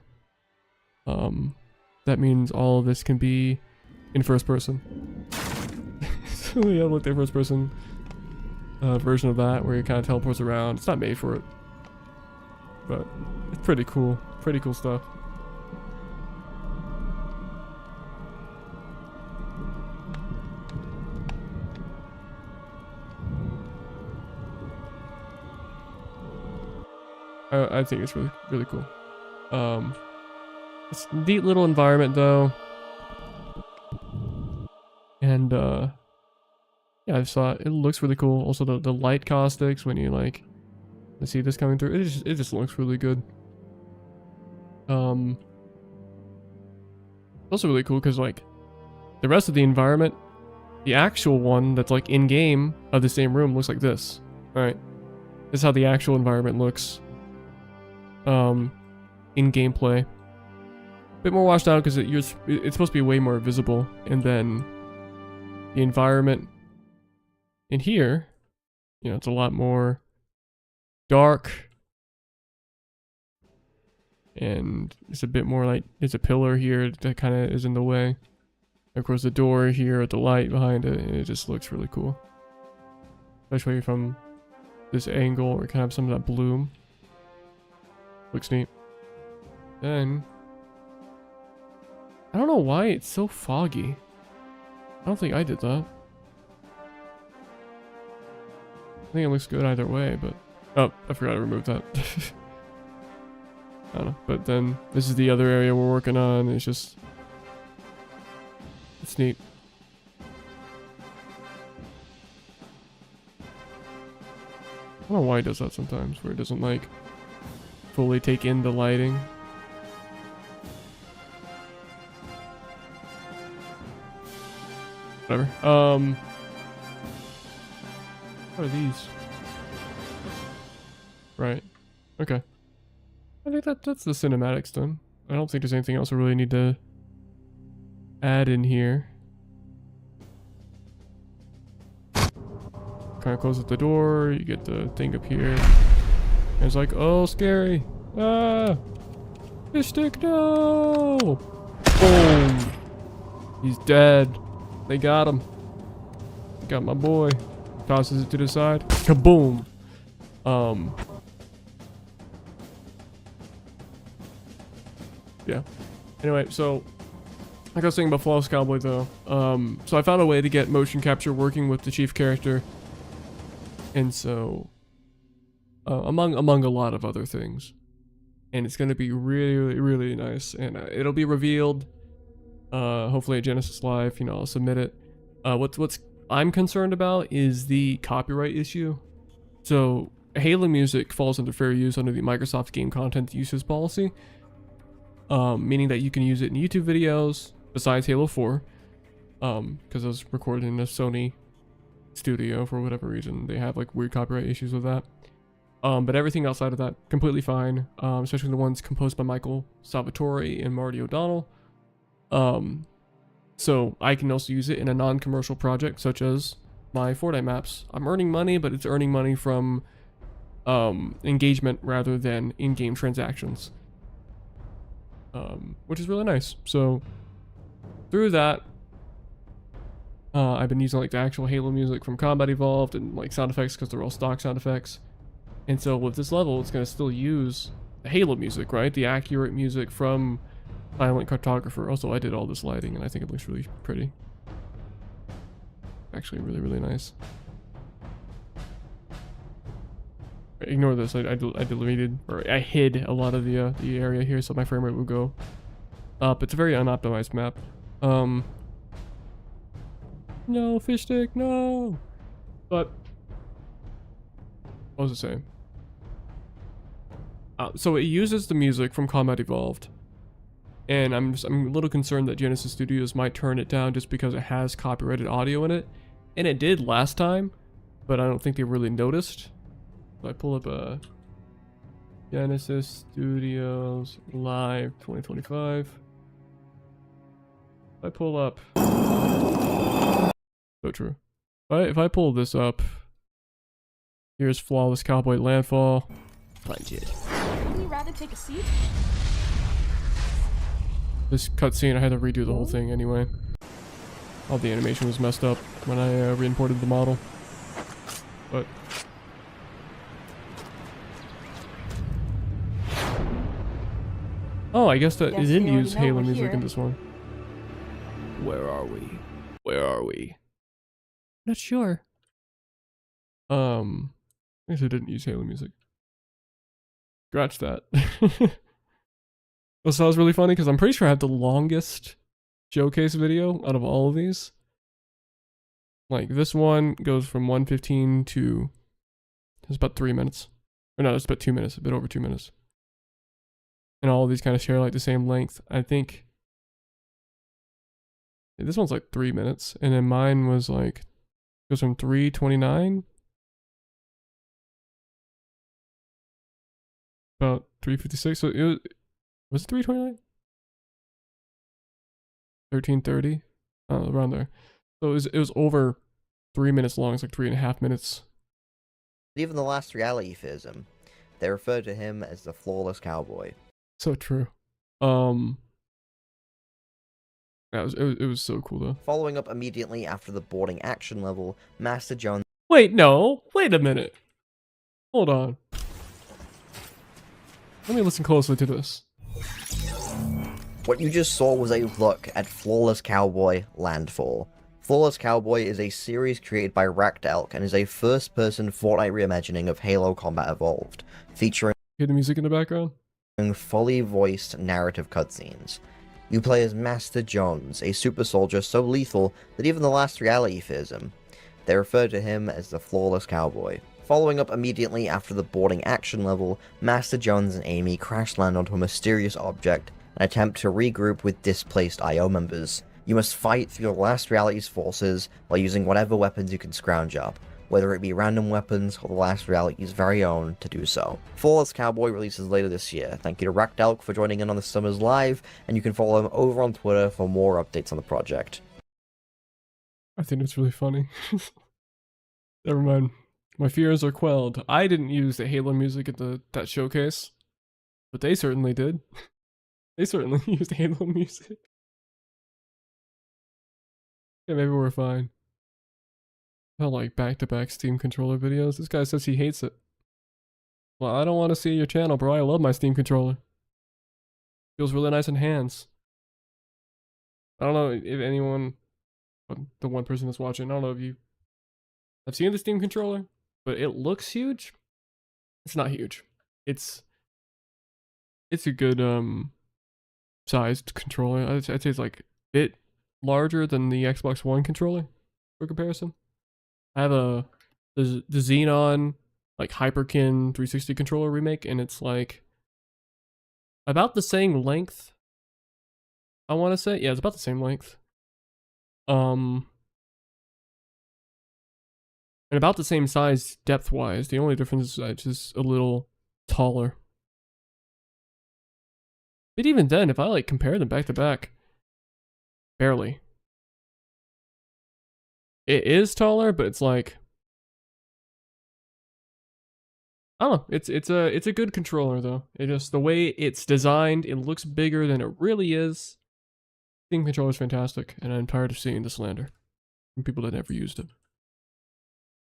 that means all of this can be in first person. So yeah, like the first person version of that where you kind of teleports around. It's not made for it, but it's pretty cool. Pretty cool stuff. I think it's really cool. It's a neat little environment though, and yeah, I saw it. It looks really cool. Also, the light caustics when you like see this coming through, it just looks really good. Also really cool because like the rest of the environment, the actual one that's like in game of the same room looks like this. All right, this is how the actual environment looks. In gameplay, a bit more washed out because it's supposed to be way more visible, and then the environment in here, you know, it's a lot more dark, and it's a bit more like there's a pillar here that kind of is in the way. Of course, the door here, the light behind it, it just looks really cool, especially from this angle or kind of some of that bloom. Looks neat. Then I don't know why it's so foggy. I don't think I did that. I think it looks good either way, but oh, I forgot to remove that. I don't know. But then this is the other area we're working on. It's just, it's neat. I don't know why it does that sometimes, where it doesn't like fully take in the lighting. Whatever. What are these? Right. Okay. I think that's the cinematics done. I don't think there's anything else I really need to add in here. Kind of close up the door, you get the thing up here. And it's like, oh, scary. Ah! Fish stick, no! Boom! He's dead. They got him. Got my boy. Tosses it to the side. Kaboom! Yeah. Anyway, so like I was saying about Flawless Cowboy though, so I found a way to get motion capture working with the chief character. And so, among a lot of other things, and it's gonna be really, really nice, and it'll be revealed, hopefully at Genesis Live. You know, I'll submit it. What's I'm concerned about is the copyright issue. So Halo music falls under fair use under the Microsoft Game Content Uses policy, meaning that you can use it in YouTube videos besides Halo 4, because it was recorded in a Sony studio for whatever reason. They have like weird copyright issues with that. But everything outside of that, completely fine, especially the ones composed by Michael Salvatore and Marty O'Donnell. So I can also use it in a non-commercial project such as my Fortnite maps. I'm earning money, but it's earning money from engagement rather than in-game transactions, which is really nice. So through that, I've been using like the actual Halo music from Combat Evolved and like sound effects because they're all stock sound effects. And so with this level, it's going to still use the Halo music, right? The accurate music from Silent Cartographer. Also, I did all this lighting and I think it looks really pretty. Actually really, really nice. Ignore this. I deleted, or I hid a lot of the area here so my frame rate would go up. It's a very unoptimized map. No, fish stick, no! But, what was it saying? So it uses the music from Combat Evolved. And I'm a little concerned that Genesis Studios might turn it down just because it has copyrighted audio in it. And it did last time, but I don't think they really noticed. So I pull up a Genesis Studios Live 2025. I pull up... So true. If I pull this up, here's Flawless Cowboy Landfall. Punch it. Would you rather take a seat? This cutscene, I had to redo the whole thing anyway. All the animation was messed up when I re-imported the model. But... oh, I guess that it didn't use Halo music in this one. Where are we? Where are we? Not sure. I guess I didn't use Halo music. Scratch that. So that was really funny because I'm pretty sure I have the longest showcase video out of all of these. Like this one goes from 1:15 to it's about 3 minutes. Or no, it's about 2 minutes, a bit over 2 minutes. And all of these kind of share like the same length. I think this one's like 3 minutes, and then mine was like goes from 3:29 about 3:56. So it was it 3:29? 13:30, around there. So it was over 3 minutes long. It's like 3.5 minutes. Even the last reality fears him. They refer to him as the Flawless Cowboy. So true. Yeah, it was so cool though. Following up immediately after the boarding action level, Master John... Wait, no. Wait a minute. Hold on. Let me listen closely to this. What you just saw was a look at Flawless Cowboy Landfall. Flawless Cowboy is a series created by Racked Elk and is a first-person Fortnite reimagining of Halo Combat Evolved, featuring Hear the music in the background? fully voiced narrative cutscenes. You play as Master Jones, a super soldier so lethal that even the last reality fears him. They refer to him as the Flawless Cowboy. Following up immediately after the boarding action level, Master Jones and Amy crash land onto a mysterious object and attempt to regroup with displaced IO members. You must fight through the last reality's forces while using whatever weapons you can scrounge up, whether it be random weapons or the last reality's very own to do so. Flawless Cowboy releases later this year. Thank you to Rakdelk for joining in on this summer's live, and you can follow him over on Twitter for more updates on the project. I think it's really funny. Never mind. My fears are quelled. I didn't use the Halo music at that showcase, but they certainly did. They certainly used Halo music. Yeah, maybe we're fine. I like back-to-back Steam controller videos. This guy says he hates it. Well, I don't want to see your channel, bro. I love my Steam controller. Feels really nice in hands. I don't know if anyone, the one person that's watching, I don't know if you have seen the Steam controller, but it looks huge. It's not huge. It's a good sized controller. I'd say it's like a bit larger than the Xbox One controller for comparison. I have the Xenon like Hyperkin 360 controller remake, and it's like about the same length. I want to say, yeah, it's about the same length. And about the same size depth wise. The only difference is it's just a little taller. But even then, if I like compare them back to back, barely. It is taller, but it's like, I don't know. It's a good controller though. It just, the way it's designed, it looks bigger than it really is. Steam controller is fantastic, and I'm tired of seeing the slander from people that never used it.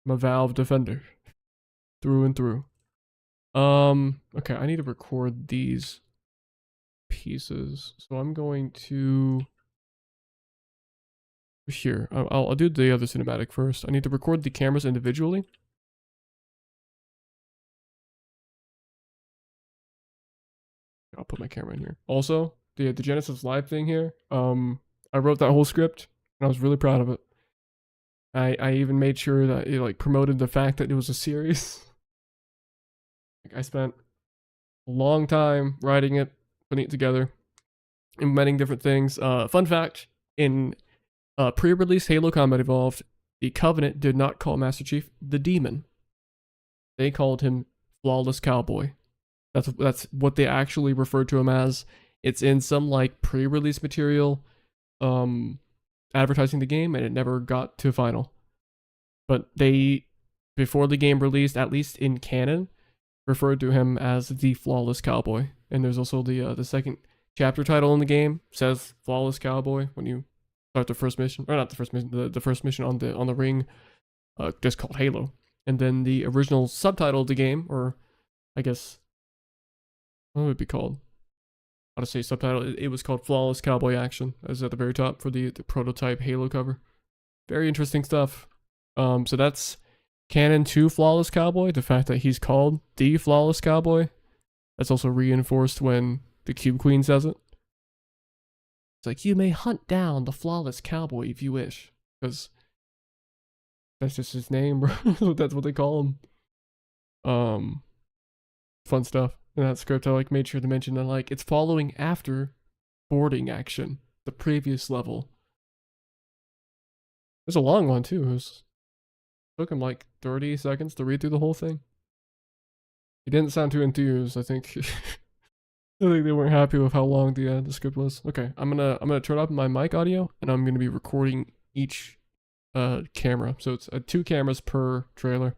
I'm a Valve defender through and through. Okay, I need to record these pieces, so I'm going to here. I'll do the other cinematic first. I need to record the cameras individually. I'll put my camera in here. Also, the Genesis Live thing here. I wrote that whole script, and I was really proud of it. I even made sure that it like promoted the fact that it was a series. Like, I spent a long time writing it, putting it together, implementing different things. Fun fact, in pre-release Halo Combat Evolved, the Covenant did not call Master Chief the Demon. They called him Flawless Cowboy. That's what they actually referred to him as. It's in some like pre-release material advertising the game, and it never got to final. But they, before the game released, at least in canon, referred to him as the Flawless Cowboy. And there's also the second chapter title in the game says Flawless Cowboy when you start the first mission, or not the first mission, the first mission on the ring, just called Halo. And then the original subtitle of the game, or I guess what would it be called? How to say subtitle? It was called Flawless Cowboy Action, as at the very top for the prototype Halo cover. Very interesting stuff. So that's canon to Flawless Cowboy. The fact that he's called the Flawless Cowboy. That's also reinforced when the Cube Queen says it. It's like, you may hunt down the Flawless Cowboy if you wish, because that's just his name, bro. That's what they call him. Fun stuff. In that script, I like made sure to mention that like it's following after boarding action, the previous level. It's a long one too. Took him like 30 seconds to read through the whole thing. He didn't sound too enthused. I think I think they weren't happy with how long the script was. Okay, I'm gonna turn up my mic audio, and I'm gonna be recording each camera. So it's 2 cameras per trailer.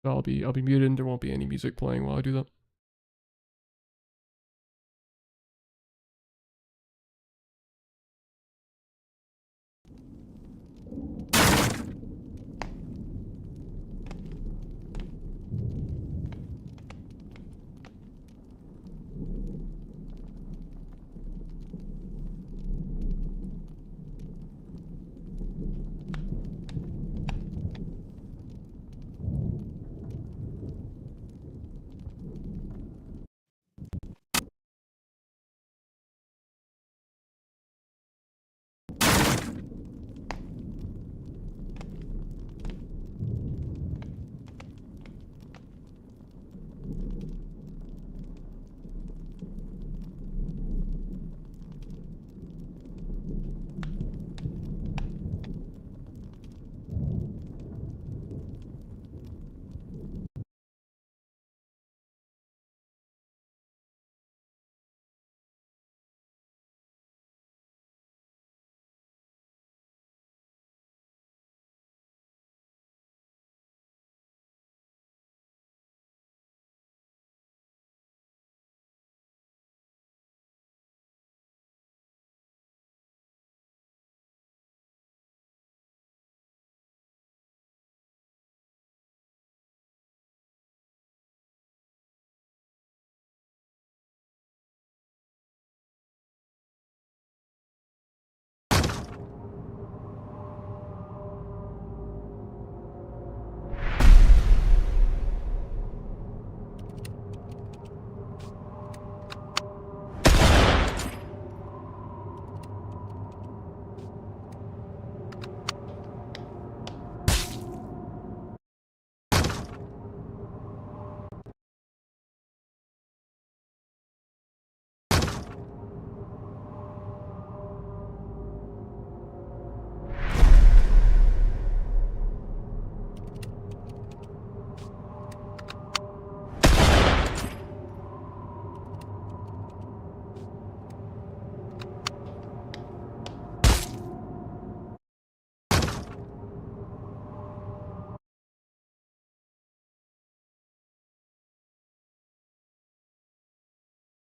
So I'll be muted, and there won't be any music playing while I do that.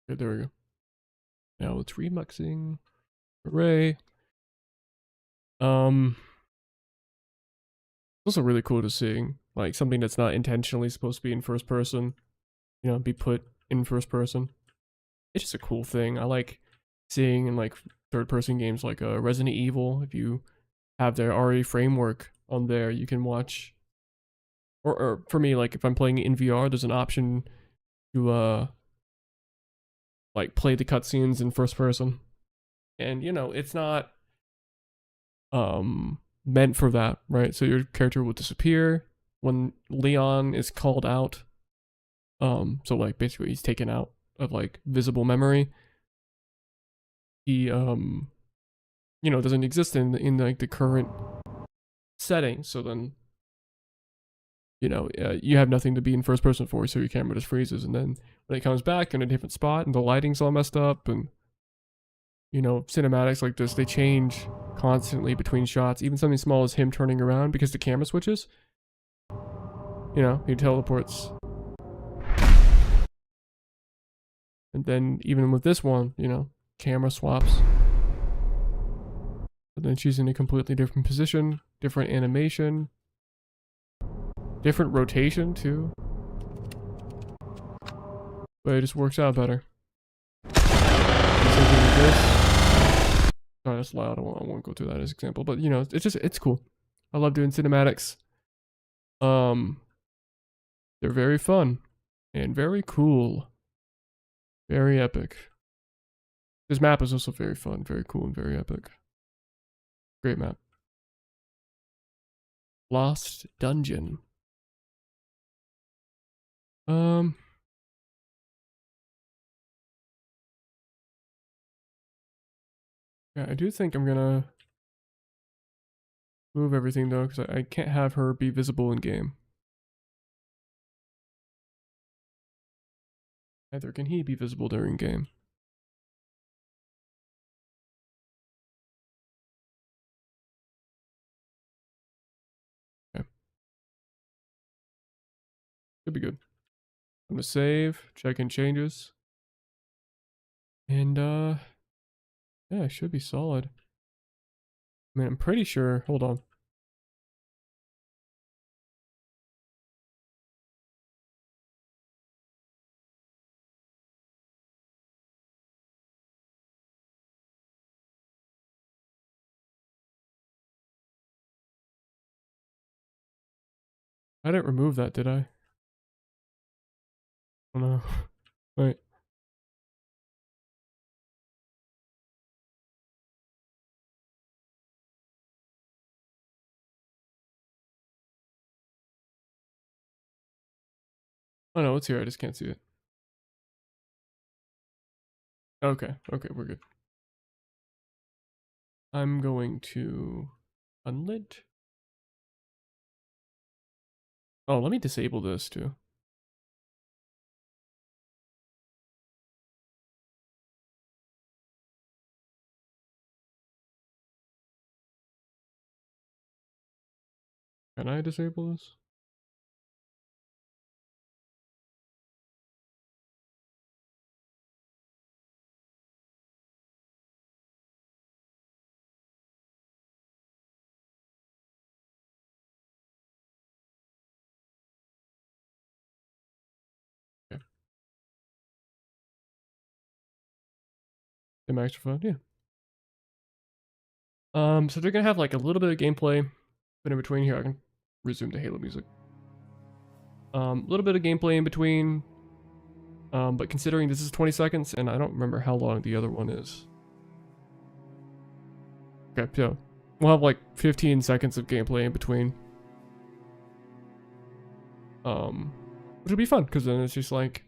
Okay, there we go. Now it's remixing. Hooray. It's also really cool to see, like, something that's not intentionally supposed to be in first person, you know, be put in first person. It's just a cool thing. I like seeing in, like, third-person games like Resident Evil, if you have their RE framework on there, you can watch, or for me, like, if I'm playing in VR, there's an option to, like, play the cutscenes in first person. And, you know, it's not, meant for that, right? So your character will disappear when Leon is called out. So, like, basically he's taken out of, like, visible memory. He, you know, doesn't exist in like, the current setting. So then, you know, you have nothing to be in first person for, so your camera just freezes. And then when it comes back in a different spot and the lighting's all messed up, and, you know, cinematics like this, they change constantly between shots. Even something small as him turning around because the camera switches. You know, he teleports. And then even with this one, you know, camera swaps. But then she's in a completely different position, different animation, different rotation too. But it just works out better. Same thing with this. Sorry, that's loud. I won't go through that as an example, but you know, it's cool. I love doing cinematics. They're very fun and very cool, very epic. This map is also very fun, very cool, and very epic. Great map. Lost Dungeon. Yeah, I do think I'm gonna move everything though, because I can't have her be visible in game. Neither can he be visible during game. Okay. Should be good. I'm gonna save, check in changes. And yeah, it should be solid. I mean, I'm pretty sure, hold on. I didn't remove that, did I? Oh no. Wait. Oh no, it's here, I just can't see it. Okay, okay, we're good. I'm going to unlit. Oh, let me disable this too. Can I disable this? Okay. The microphone, yeah. So they're gonna have like a little bit of gameplay, but in between here I can resume the Halo music. A little bit of gameplay in between. But considering this is 20 seconds, and I don't remember how long the other one is. Okay, so we'll have like 15 seconds of gameplay in between. Which will be fun, because then it's just like,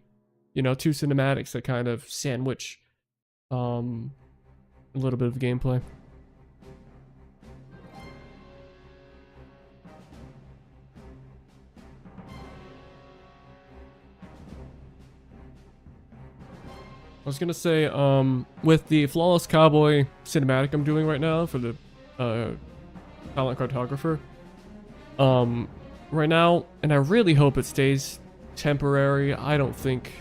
you know, two cinematics that kind of sandwich a little bit of gameplay. I was gonna say, with the Flawless Cowboy cinematic I'm doing right now for the talent cartographer, right now, and I really hope it stays temporary. I don't think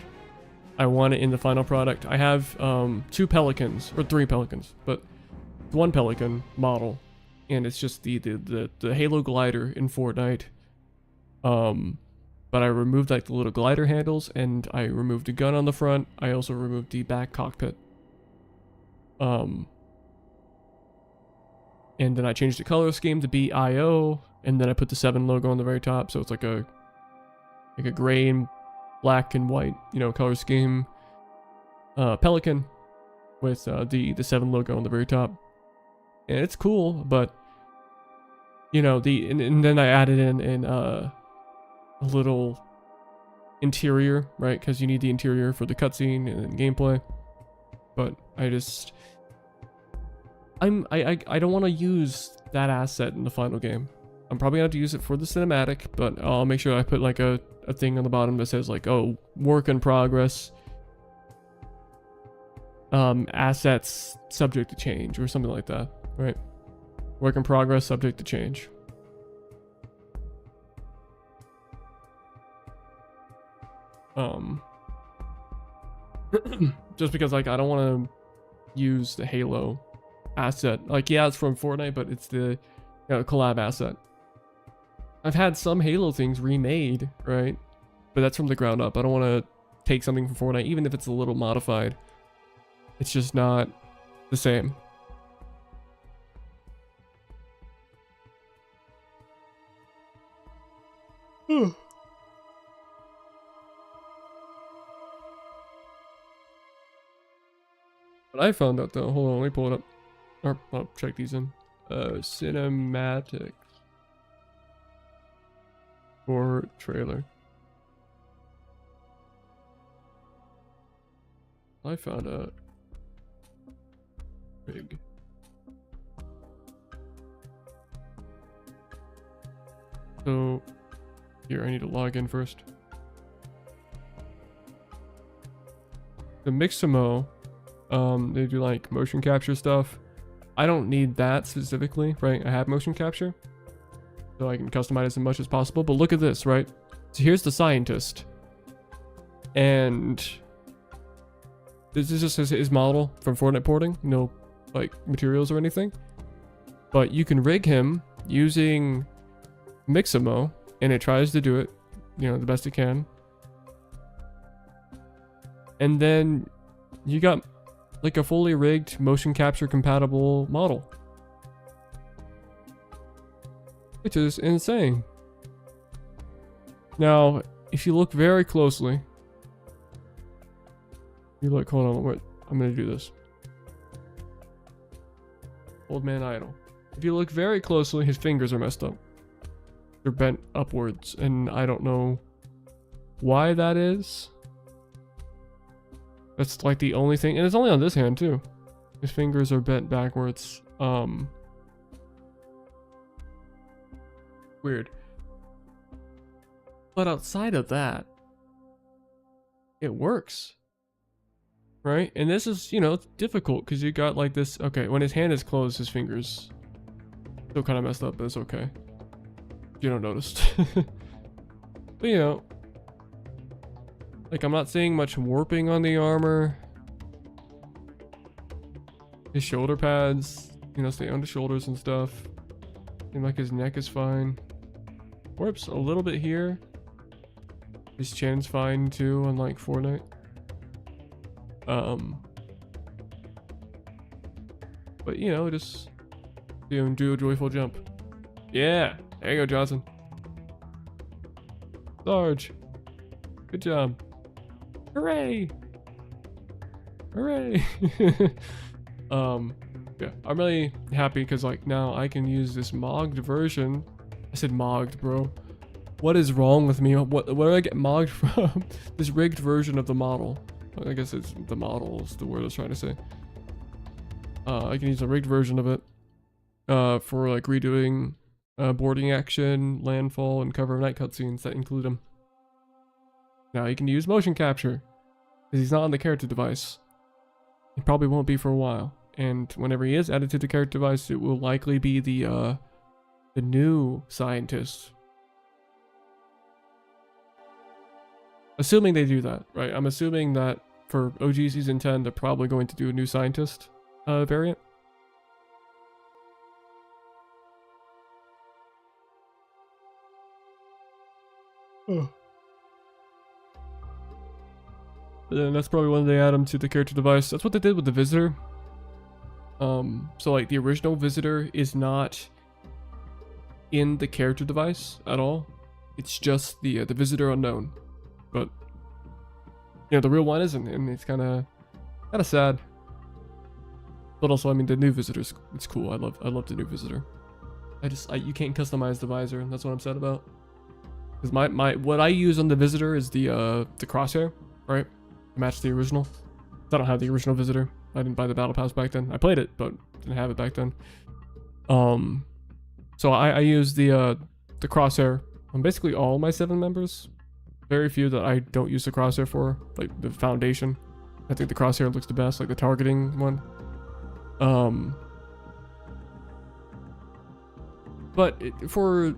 I want it in the final product. I have 2 pelicans, or 3 pelicans, but 1 pelican model, and it's just the Halo glider in Fortnite. But I removed like the little glider handles, and I removed the gun on the front. I also removed the back cockpit. And then I changed the color scheme to be IO, and then I put the 7 logo on the very top, so it's like a gray and black and white, you know, color scheme. Pelican with the 7 logo on the very top, and it's cool. But you know, and then I added in a little interior, right? Because you need the interior for the cutscene and gameplay. But I don't want to use that asset in the final game. I'm probably gonna have to use it for the cinematic, but I'll make sure I put like a thing on the bottom that says like, oh, work in progress, assets subject to change, or something like that, right? Work in progress, subject to change. Just because like I don't want to use the Halo asset. Like, yeah, it's from Fortnite, but it's the collab asset. I've had some Halo things remade, right? But that's from the ground up. I don't want to take something from Fortnite, even if it's a little modified. It's just not the same. What I found out though, hold on, let me pull it up. Or I'll check these in. Cinematics for trailer. I found a big. So here, I need to log in first. The Mixamo, they do like motion capture stuff. I don't need that specifically, right? I have motion capture, so I can customize as much as possible. But look at this, right? So here's the scientist, and this is just his model from Fortnite porting. No, like materials or anything. But you can rig him using Mixamo, and it tries to do it, you know, the best it can. And then you got like a fully rigged motion capture compatible model, which is insane. Now, if you look very closely, hold on, wait, I'm gonna do this. Old man idle. If you look very closely, his fingers are messed up. They're bent upwards, and I don't know why that is. That's like the only thing, and it's only on this hand too. His fingers are bent backwards. Weird. But outside of that, it works. Right? And this is, you know, it's difficult because you got like this. Okay, when his hand is closed, his fingers still kind of messed up, but it's okay. You don't notice. But you know, like, I'm not seeing much warping on the armor. His shoulder pads, you know, stay on the shoulders and stuff. Seem like his neck is fine. Warps a little bit here. His chin's fine too, unlike Fortnite. But you know, just do a joyful jump. Yeah, there you go, Johnson. Sarge, good job. Hooray! Hooray! Yeah, I'm really happy because like now I can use this mogged version. I said mogged, bro. What is wrong with me? What do I get mogged from? This rigged version of the model. I guess it's the model is the word I was trying to say. I can use a rigged version of it for like redoing boarding action, landfall, and cover of night cutscenes that include them. Now you can use motion capture because he's not on the character device. He probably won't be for a while, and whenever he is added to the character device, it will likely be the new scientist. Assuming they do that, right? I'm assuming that for OG Season 10, they're probably going to do a new scientist variant. Oh. But then that's probably when they add them to the character device. That's what they did with the visitor. So like the original visitor is not in the character device at all. It's just the visitor unknown. But you know, the real one isn't, and it's kind of sad. But also, I mean, the new visitor's it's cool. I love the new visitor. You can't customize the visor, and that's what I'm sad about. Because what I use on the visitor is the crosshair, right? To match the original. I don't have the original visitor. I didn't buy the battle pass back then. I played it, but didn't have it back then. So I use the crosshair on basically all my 7 members. Very few that I don't use the crosshair for, like the foundation. I think the crosshair looks the best, like the targeting one. But for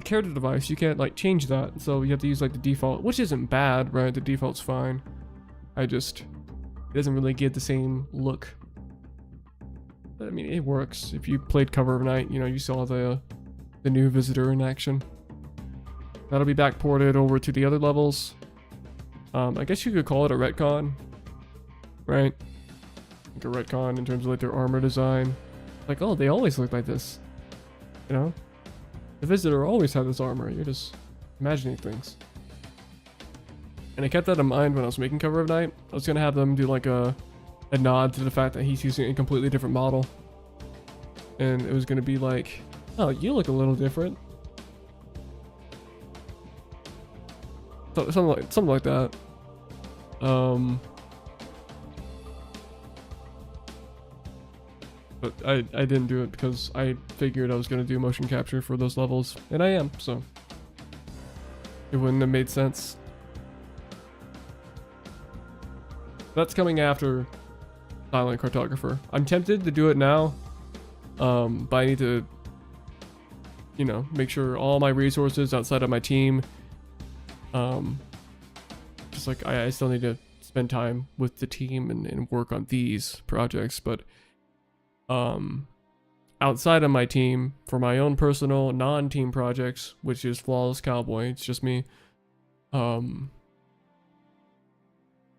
character device, you can't like change that, so you have to use like the default, which isn't bad, right? The default's fine. It doesn't really give the same look. But, I mean, it works. If you played Cover of Night, you know, you saw the new visitor in action. That'll be backported over to the other levels. I guess you could call it a retcon, right? Like a retcon in terms of like their armor design. Like, oh, they always look like this, you know? The visitor always had this armor. You're just imagining things. And I kept that in mind when I was making Cover of Night. I was gonna have them do like a nod to the fact that he's using a completely different model. And it was gonna be like, oh, you look a little different. So, something like that. But I didn't do it because I figured I was gonna do motion capture for those levels, and I am, so it wouldn't have made sense. That's coming after Silent Cartographer. I'm tempted to do it now, but I need to, you know, make sure all my resources outside of my team, just like I still need to spend time with the team and work on these projects, but outside of my team, for my own personal non-team projects, which is Flawless Cowboy, it's just me,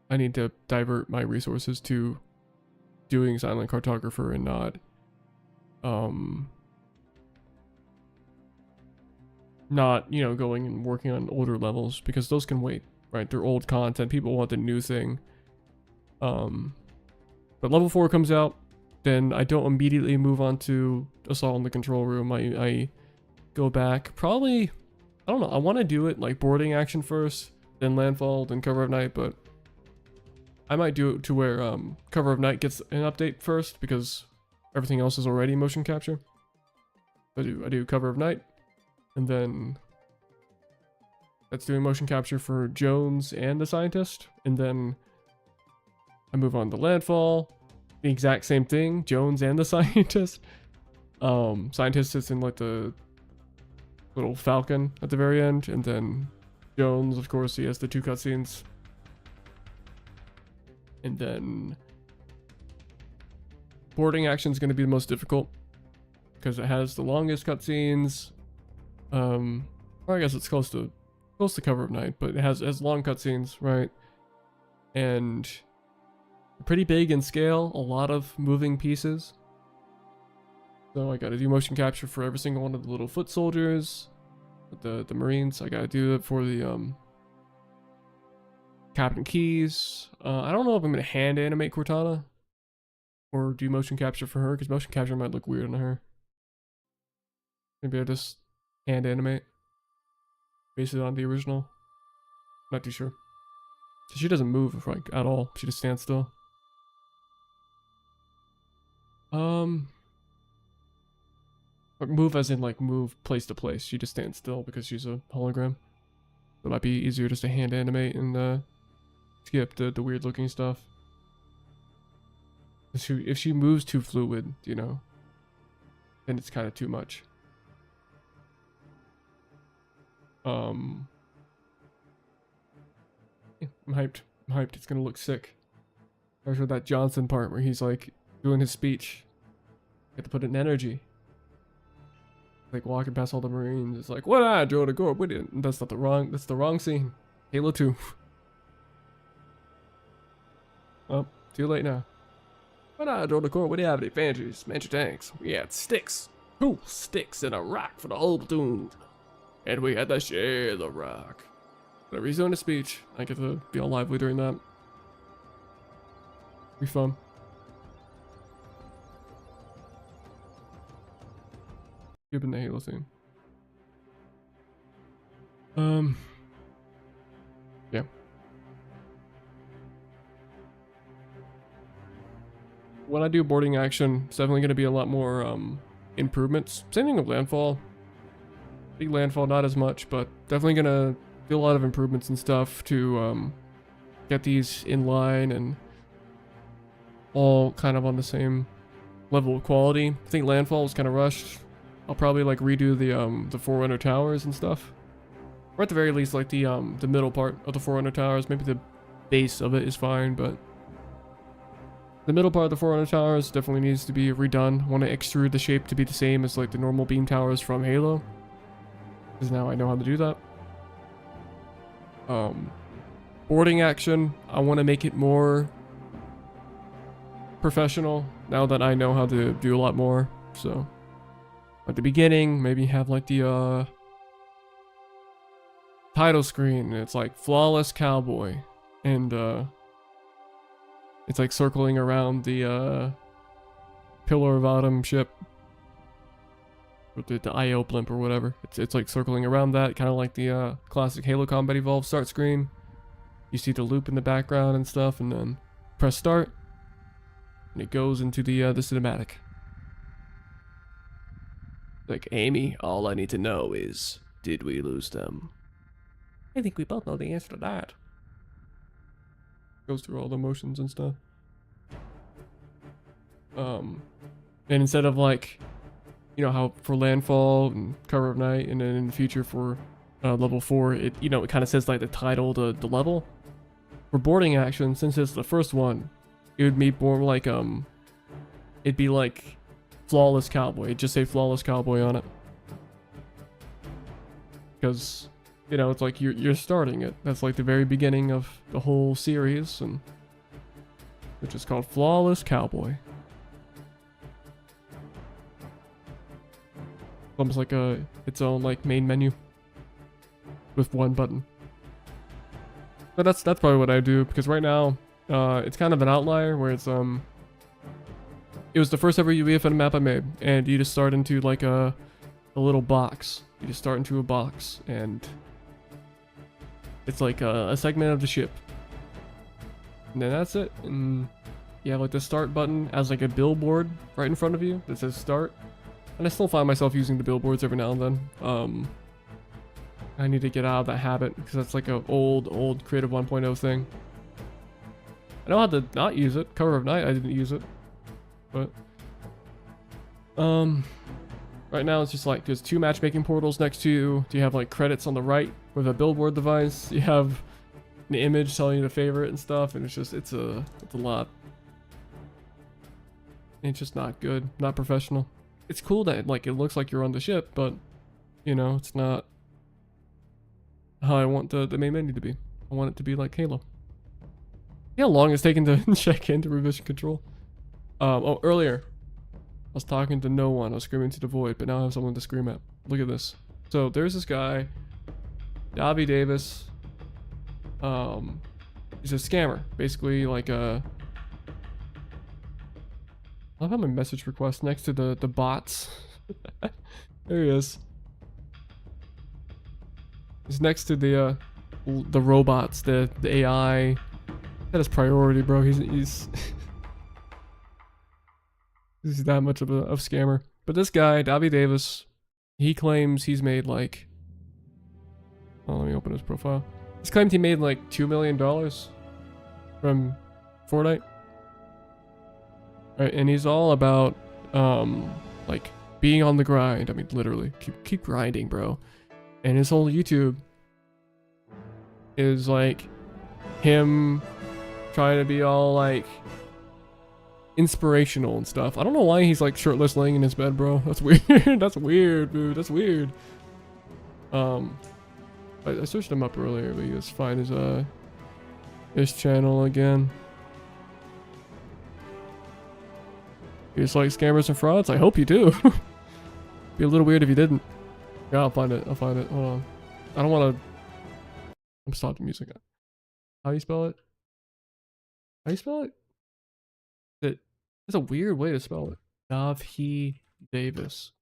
I need to divert my resources to doing Silent Cartographer and not, you know, going and working on older levels, because those can wait, right? They're old content. People want the new thing. But level 4 comes out, then I don't immediately move on to Assault in the Control Room. I go back, probably, I don't know, I want to do it like boarding action first, then Landfall, then Cover of Night, but I might do it to where Cover of Night gets an update first, because everything else is already motion capture. I do Cover of Night, and then that's doing motion capture for Jones and the Scientist, and then I move on to Landfall, the exact same thing, Jones and the Scientist. Scientist sits in like the little falcon at the very end, and then Jones, of course, he has the 2 cutscenes. And then boarding action is going to be the most difficult because it has the longest cutscenes. Or I guess it's close to Cover of Night, but it has long cutscenes, right? And pretty big in scale, a lot of moving pieces. So I got to do motion capture for every single one of the little foot soldiers, the Marines. I got to do it for the Captain Keys. I don't know if I'm going to hand animate Cortana or do motion capture for her, because motion capture might look weird on her. Maybe I'll just hand animate, base it on the original. Not too sure. So she doesn't move like at all. She just stands still. Move as in like move place to place. She just stands still because she's a hologram. It might be easier just to hand animate and skip the weird looking stuff. If she moves too fluid, you know, then it's kind of too much. I'm hyped. I'm hyped. It's gonna look sick. Especially that Johnson part where he's like doing his speech. You have to put in energy. Like walking past all the Marines. It's like, what I Joe to go with it. That's the wrong scene. Halo 2. Oh, too late now. What I Joe to go with the have any fancies, mansion tanks. We had sticks. 2 sticks and a rock for the whole platoon. And we had to share the rock. Whenever he's doing a speech, I get to be all lively during that. Be fun. Given the Halo theme. Yeah. When I do boarding action, it's definitely going to be a lot more improvements. Same thing with Landfall. Big Landfall, not as much, but definitely going to do a lot of improvements and stuff to get these in line and all kind of on the same level of quality. I think Landfall was kind of rushed. I'll probably like redo the Forerunner towers and stuff, or at the very least like the middle part of the Forerunner towers. Maybe the base of it is fine, but the middle part of the Forerunner towers definitely needs to be redone. I want to extrude the shape to be the same as like the normal beam towers from Halo, because now I know how to do that. Boarding action, I want to make it more professional now that I know how to do a lot more. So at the beginning, maybe have like the title screen. It's like Flawless Cowboy, and it's like circling around the Pillar of Autumn ship, or the IO blimp or whatever. It's like circling around that, kind of like the classic Halo Combat Evolved start screen. You see the loop in the background and stuff, and then press start, and it goes into the cinematic. Like, Amy, all I need to know is, did we lose them? I think we both know the answer to that. Goes through all the motions and stuff. And instead of like, you know how for Landfall and Cover of Night, and then in the future for level 4, it, you know, it kind of says like the title, the level. For boarding action, since it's the first one, it would be more like it'd be like Flawless Cowboy. It'd just say Flawless Cowboy on it, because you know it's like you're starting it. That's like the very beginning of the whole series, and which is called Flawless Cowboy. Almost like its own like main menu with one button. But that's probably what I do, because right now it's kind of an outlier where it's it was the first ever UEFN map I made, and you just start into like a little box. You just start into a box, and it's like a segment of the ship, and then that's it. And you have like the start button as like a billboard right in front of you that says start. And I still find myself using the billboards every now and then. I need to get out of that habit, because that's like a old Creative 1.0 thing. I know how to not use it. Cover of Night, I didn't use it. But right now it's just like there's 2 matchmaking portals next to you. You have like credits on the right with a billboard device. You have an image telling you to favorite and stuff, and it's just it's a lot. It's just not good, not professional. It's cool that like it looks like you're on the ship, but you know, it's not how I want the main menu to be. I want it to be like Halo. See how long it's taken to check into revision control? Oh, earlier I was talking to no one. I was screaming to the void, but now I have someone to scream at. Look at this. So there's this guy, Davi Davis. He's a scammer, basically like a. I have my message request next to the bots. There he is. He's next to the robots, the AI. That is priority, bro. He's he's that much of a scammer. But this guy, Davi Davis, he claims he's made like. Oh, let me open his profile. He's claimed he made like $2 million from Fortnite. Right, and he's all about like being on the grind. I mean, literally, keep grinding, bro. And his whole YouTube is like him trying to be all like inspirational and stuff. I don't know why he's like shirtless laying in his bed, bro. That's weird. That's weird, dude. That's weird. I searched him up earlier, but he was fine as his channel again. You just like scammers and frauds? I hope you do. Be a little weird if you didn't. Yeah, I'll find it. I'll find it. Hold on. I don't want to. I'm stopping music. How do you spell it? How do you spell it? That's a weird way to spell it. Navhi Davis.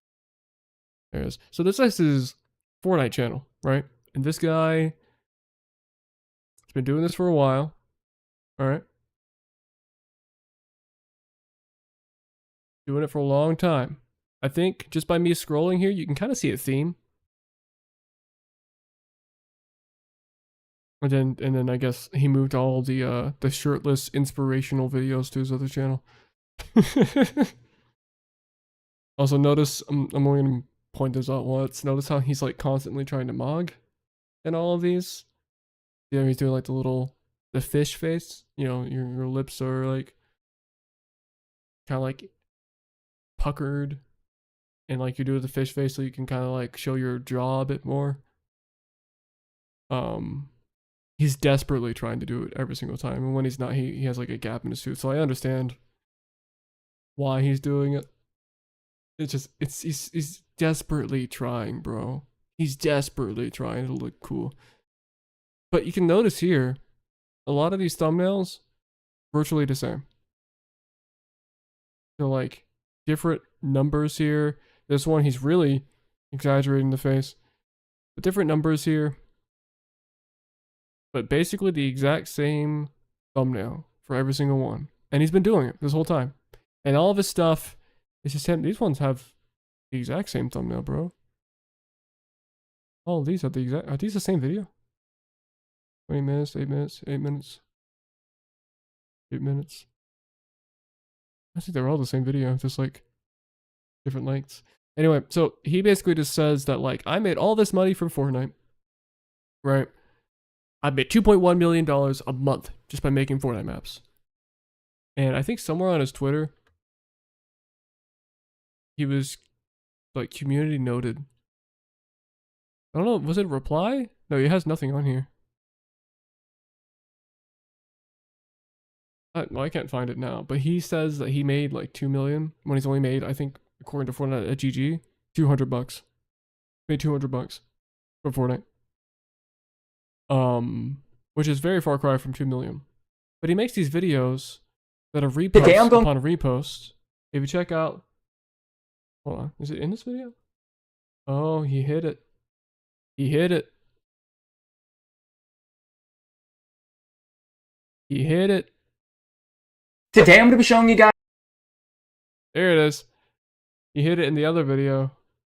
There it is. So this is his Fortnite channel, right? And this guy has been doing this for a while. All right. Doing it for a long time. I think just by me scrolling here, you can kind of see a theme. And then I guess he moved all the shirtless inspirational videos to his other channel. Also notice, I'm only gonna point this out once. Notice how he's like constantly trying to mog in all of these. Yeah, he's doing like the fish face. You know, your lips are like kind of like puckered, and like you do the fish face so you can kind of like show your jaw a bit more. He's desperately trying to do it every single time, and when he's not, he has like a gap in his tooth. So I understand why he's doing it. It's just he's desperately trying, bro. He's desperately trying to look cool. But you can notice here, a lot of these thumbnails virtually the same. So like different numbers here. This one he's really exaggerating the face. But different numbers here. But basically the exact same thumbnail for every single one. And he's been doing it this whole time. And all of his stuff, it's just him. These ones have the exact same thumbnail, bro. All of these have the exact, are these the same video? 20 minutes, 8 minutes, 8 minutes. 8 minutes. I think they're all the same video, just like different lengths. Anyway, so he basically just says that like, I made all this money from Fortnite, right? I made $2.1 million a month just by making Fortnite maps. And I think somewhere on his Twitter, he was like community noted. I don't know, was it a reply? No, he has nothing on here. Well, I can't find it now, but he says that he made like 2 million when he's only made, I think, according to Fortnite at GG, $200. Made $200 for Fortnite. Which is very far cry from 2 million. But he makes these videos that are reposts upon reposts. If you check out, hold on, is it in this video? Oh, he hit it. He hit it. He hit it. Today I'm going to be showing you guys. There it is. He hit it in the other video.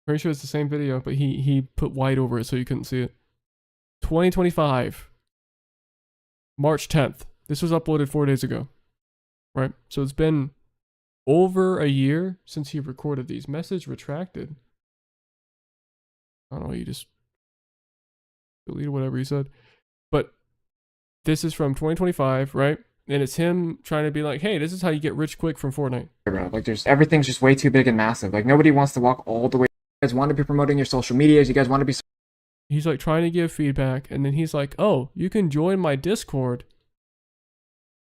Pretty sure it's the same video, but he put white over it so you couldn't see it. 2025. March 10th. This was uploaded 4 days ago. Right? So it's been over a year since he recorded these. Message retracted. I don't know, you just deleted whatever he said. But this is from 2025, right? And it's him trying to be like, hey, this is how you get rich quick from Fortnite. Like, everything's just way too big and massive. Like, nobody wants to walk all the way. You guys want to be promoting your social medias. You guys want to be. He's like trying to give feedback, and then he's like, oh, you can join my Discord,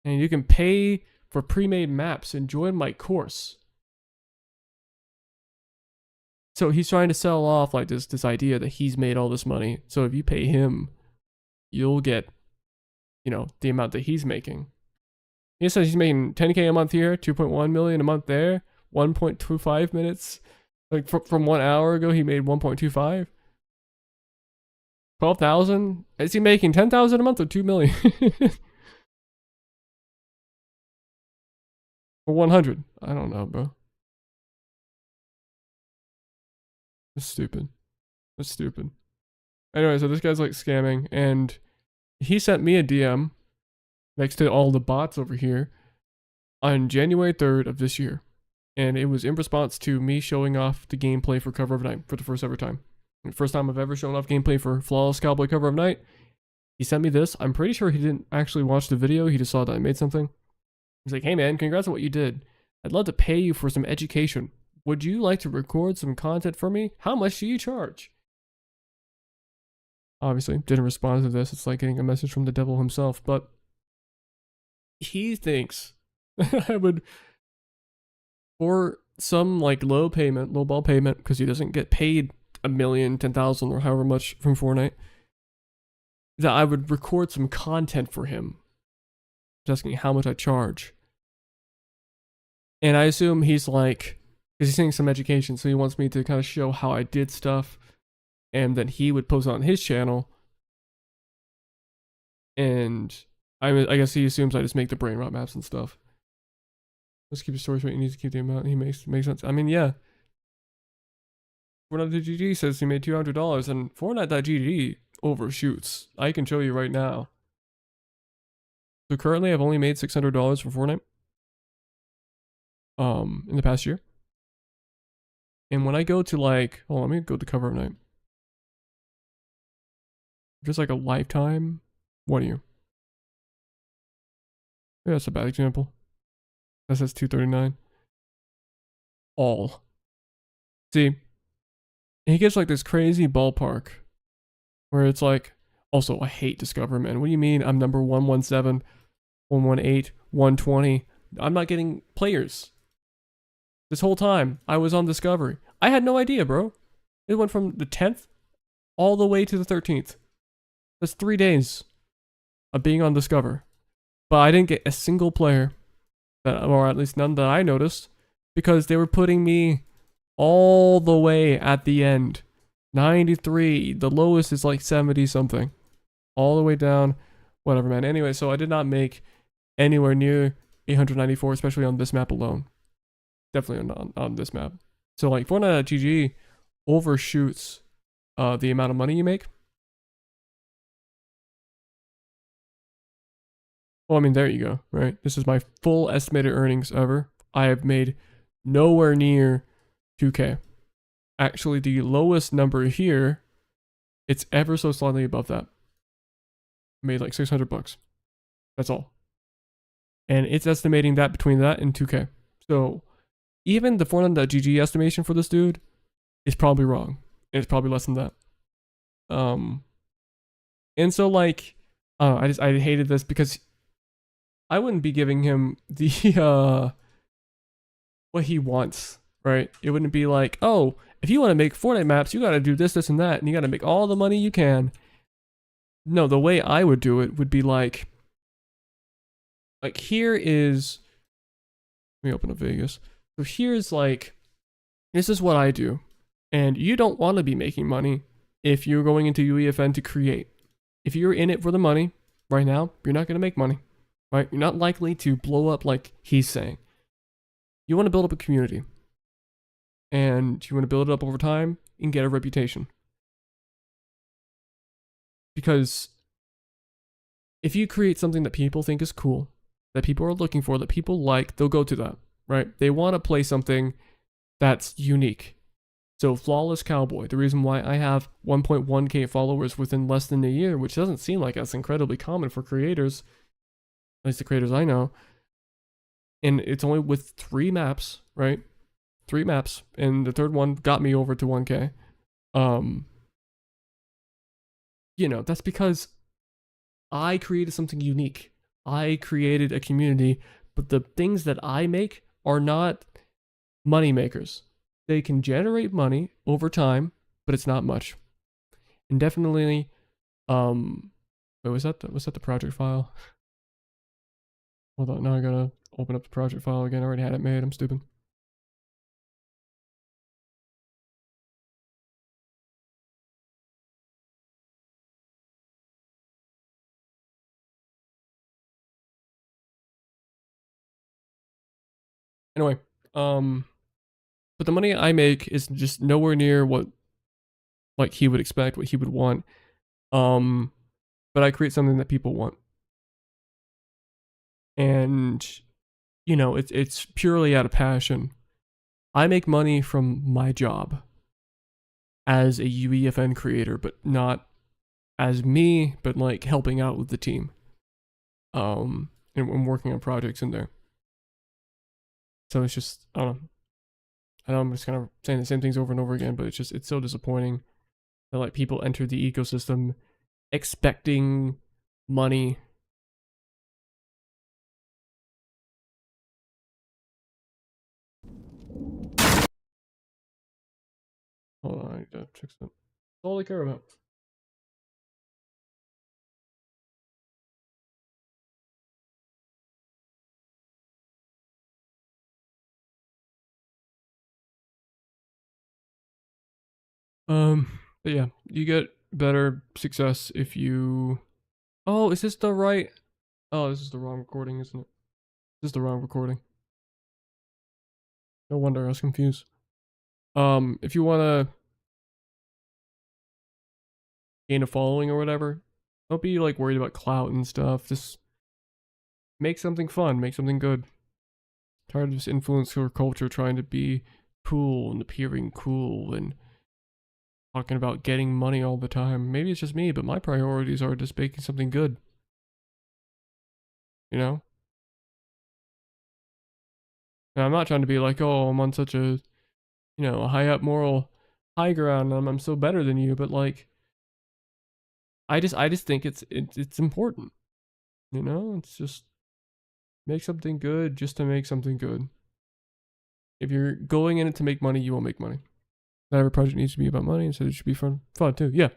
and you can pay for pre-made maps and join my course. So he's trying to sell off like this idea that he's made all this money. So if you pay him, you'll get, you know, the amount that he's making. He says he's making 10K a month here, 2.1 million a month there, 1.25 minutes. Like from 1 hour ago, he made 1.25. 12,000? Is he making 10,000 a month or 2 million? Or 100? I don't know, bro. That's stupid. That's stupid. Anyway, so this guy's like scamming, and he sent me a DM next to all the bots over here on January 3rd of this year. And it was in response to me showing off the gameplay for Cover of Night for the first ever time. The first time I've ever shown off gameplay for Flawless Cowboy Cover of Night. He sent me this. I'm pretty sure he didn't actually watch the video. He just saw that I made something. He's like, hey man, congrats on what you did. I'd love to pay you for some education. Would you like to record some content for me? How much do you charge? Obviously, didn't respond to this. It's like getting a message from the devil himself. But he thinks I would, for some like low ball payment, because he doesn't get paid $1 million, 10,000, or however much from Fortnite, that I would record some content for him. He's asking how much I charge. And I assume he's like, because he's saying some education, so he wants me to kind of show how I did stuff, and then he would post it on his channel. And I guess he assumes I just make the brain rot maps and stuff. Let's keep the story short. He needs to keep the amount he makes sense. I mean, yeah. Fortnite.gg says he made $200, and Fortnite.gg overshoots. I can show you right now. So currently, I've only made $600 for Fortnite. In the past year. And when I go to like, oh, let me go to cover of night. Just like a lifetime. What are you? Yeah, that's a bad example. That says 239. All. See, he gives like this crazy ballpark where it's like, also, I hate Discover, man. What do you mean I'm number 117, 118, 120? I'm not getting players. This whole time, I was on Discovery. I had no idea, bro. It went from the 10th all the way to the 13th. That's 3 days of being on Discover. But I didn't get a single player, or at least none that I noticed, because they were putting me all the way at the end. 93. The lowest is like 70 something. All the way down. Whatever, man. Anyway, so I did not make anywhere near 894, especially on this map alone. Definitely on this map. So like Fortnite.gg overshoots the amount of money you make. Well, I mean, there you go, right? This is my full estimated earnings ever. I have made nowhere near 2K. Actually, the lowest number here, it's ever so slightly above that. I made like $600. That's all. And it's estimating that between that and 2K. So even the Fortnite.gg estimation for this dude is probably wrong. And it's probably less than that. And so like, I hated this because I wouldn't be giving him the, what he wants, right? It wouldn't be like, oh, if you want to make Fortnite maps, you got to do this, this, and that, and you got to make all the money you can. No, the way I would do it would be like here is, let me open up Vegas. So here's like, this is what I do. And you don't want to be making money if you're going into UEFN to create. If you're in it for the money right now, you're not going to make money, right? You're not likely to blow up like he's saying. You want to build up a community. And you want to build it up over time and get a reputation. Because if you create something that people think is cool, that people are looking for, that people like, they'll go to that, right? They want to play something that's unique. So Flawless Cowboy, the reason why I have 1.1k followers within less than a year, which doesn't seem like that's incredibly common for creators, at least the creators I know, and it's only with 3 maps, right? 3 maps, and the third one got me over to 1k. You know, that's because I created something unique. I created a community, but the things that I make are not money makers. They can generate money over time, but it's not much. And definitely, wait, was that the project file? Hold on, now I gotta open up the project file again. I already had it made. I'm stupid. Anyway, but the money I make is just nowhere near what like he would expect, what he would want. But I create something that people want. And you know, it's purely out of passion. I make money from my job as a UEFN creator, but not as me, but like helping out with the team. And working on projects in there. So it's just, I don't know. I know I'm just kind of saying the same things over and over again, but it's so disappointing that like people enter the ecosystem expecting money. Hold on, I need to fix that. That's all I care about. But yeah, you get better success if you. Oh, is this the right? Oh, this is the wrong recording, isn't it? This is the wrong recording. No wonder I was confused. If you wanna gain a following or whatever, don't be like worried about clout and stuff. Just make something fun, make something good. Tired of this influencer culture trying to be cool and appearing cool and talking about getting money all the time. Maybe it's just me, but my priorities are just making something good. You know? And I'm not trying to be like, oh, I'm on such a, a high up moral high ground. I'm so better than you, but like, I just think it's important. You know, it's just make something good just to make something good. If you're going in it to make money, you won't make money. Not every project needs to be about money, so it should be fun too. Yeah.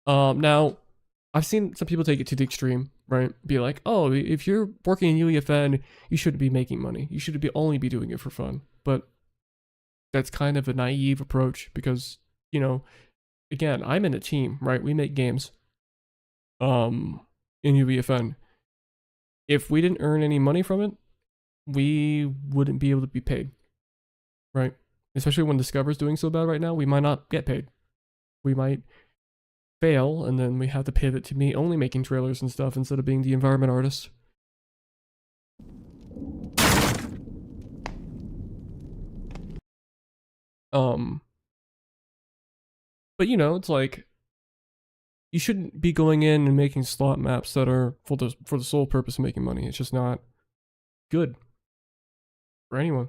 Now, I've seen some people take it to the extreme, right? Be like, oh, if you're working in UEFN, you shouldn't be making money. You should only be doing it for fun. But that's kind of a naive approach because, again, I'm in a team, right? We make games. In UEFN. If we didn't earn any money from it, we wouldn't be able to be paid, right? Especially when Discover's doing so bad right now, we might not get paid. We might fail, and then we have to pivot to me only making trailers and stuff instead of being the environment artist. But it's like you shouldn't be going in and making slot maps that are for the sole purpose of making money. It's just not good for anyone.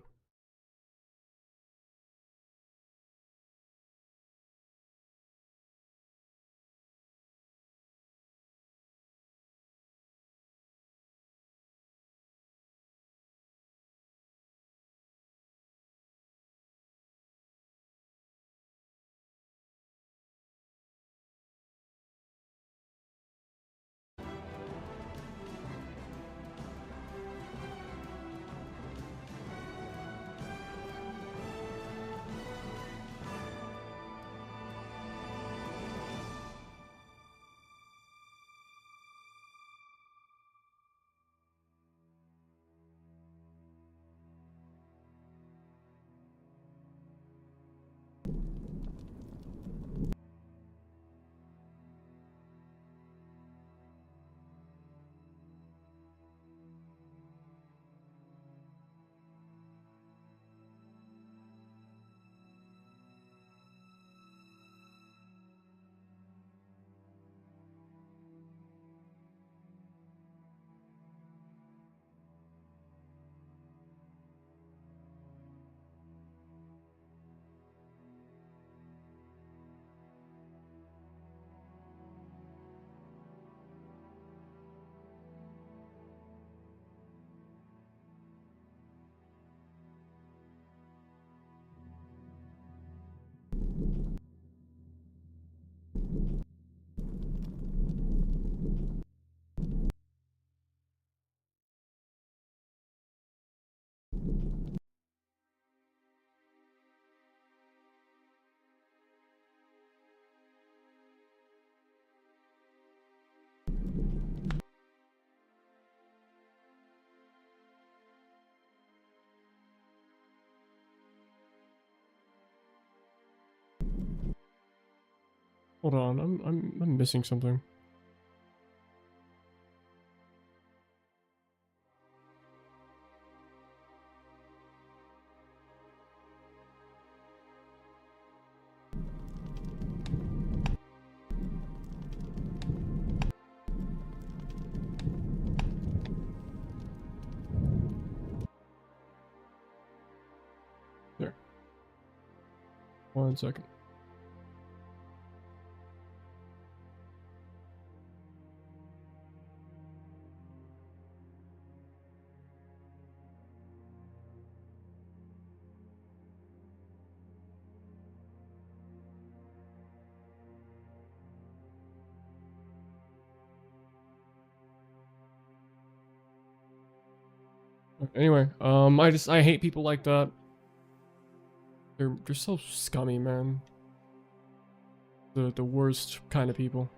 Hold on, I'm missing something. 1 second. Anyway, I hate people like that. They're so scummy, man. The worst kind of people.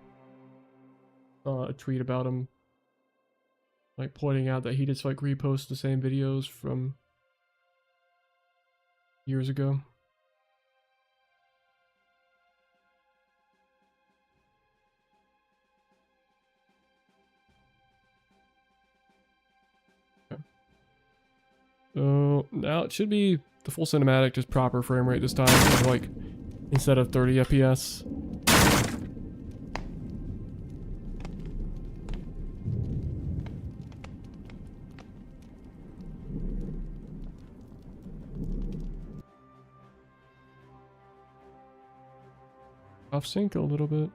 A tweet about him, like pointing out that he just like reposts the same videos from years ago. Okay. So now it should be the full cinematic, just proper frame rate this time, like instead of 30 FPS. Off sync a little bit.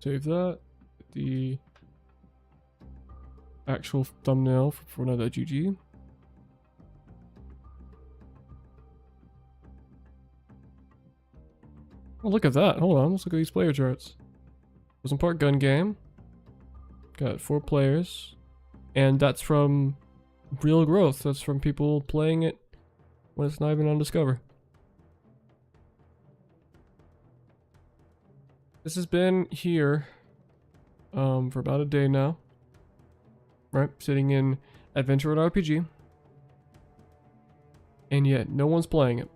Save that. The actual thumbnail for Fortnite.gg. Oh, look at that. Hold on. Let's look at these player charts. Wasn't part gun game. Got 4 players. And that's from real growth. That's from people playing it when it's not even on Discover. This has been here for about a day now. Right? Sitting in Adventure and RPG. And yet, no one's playing it.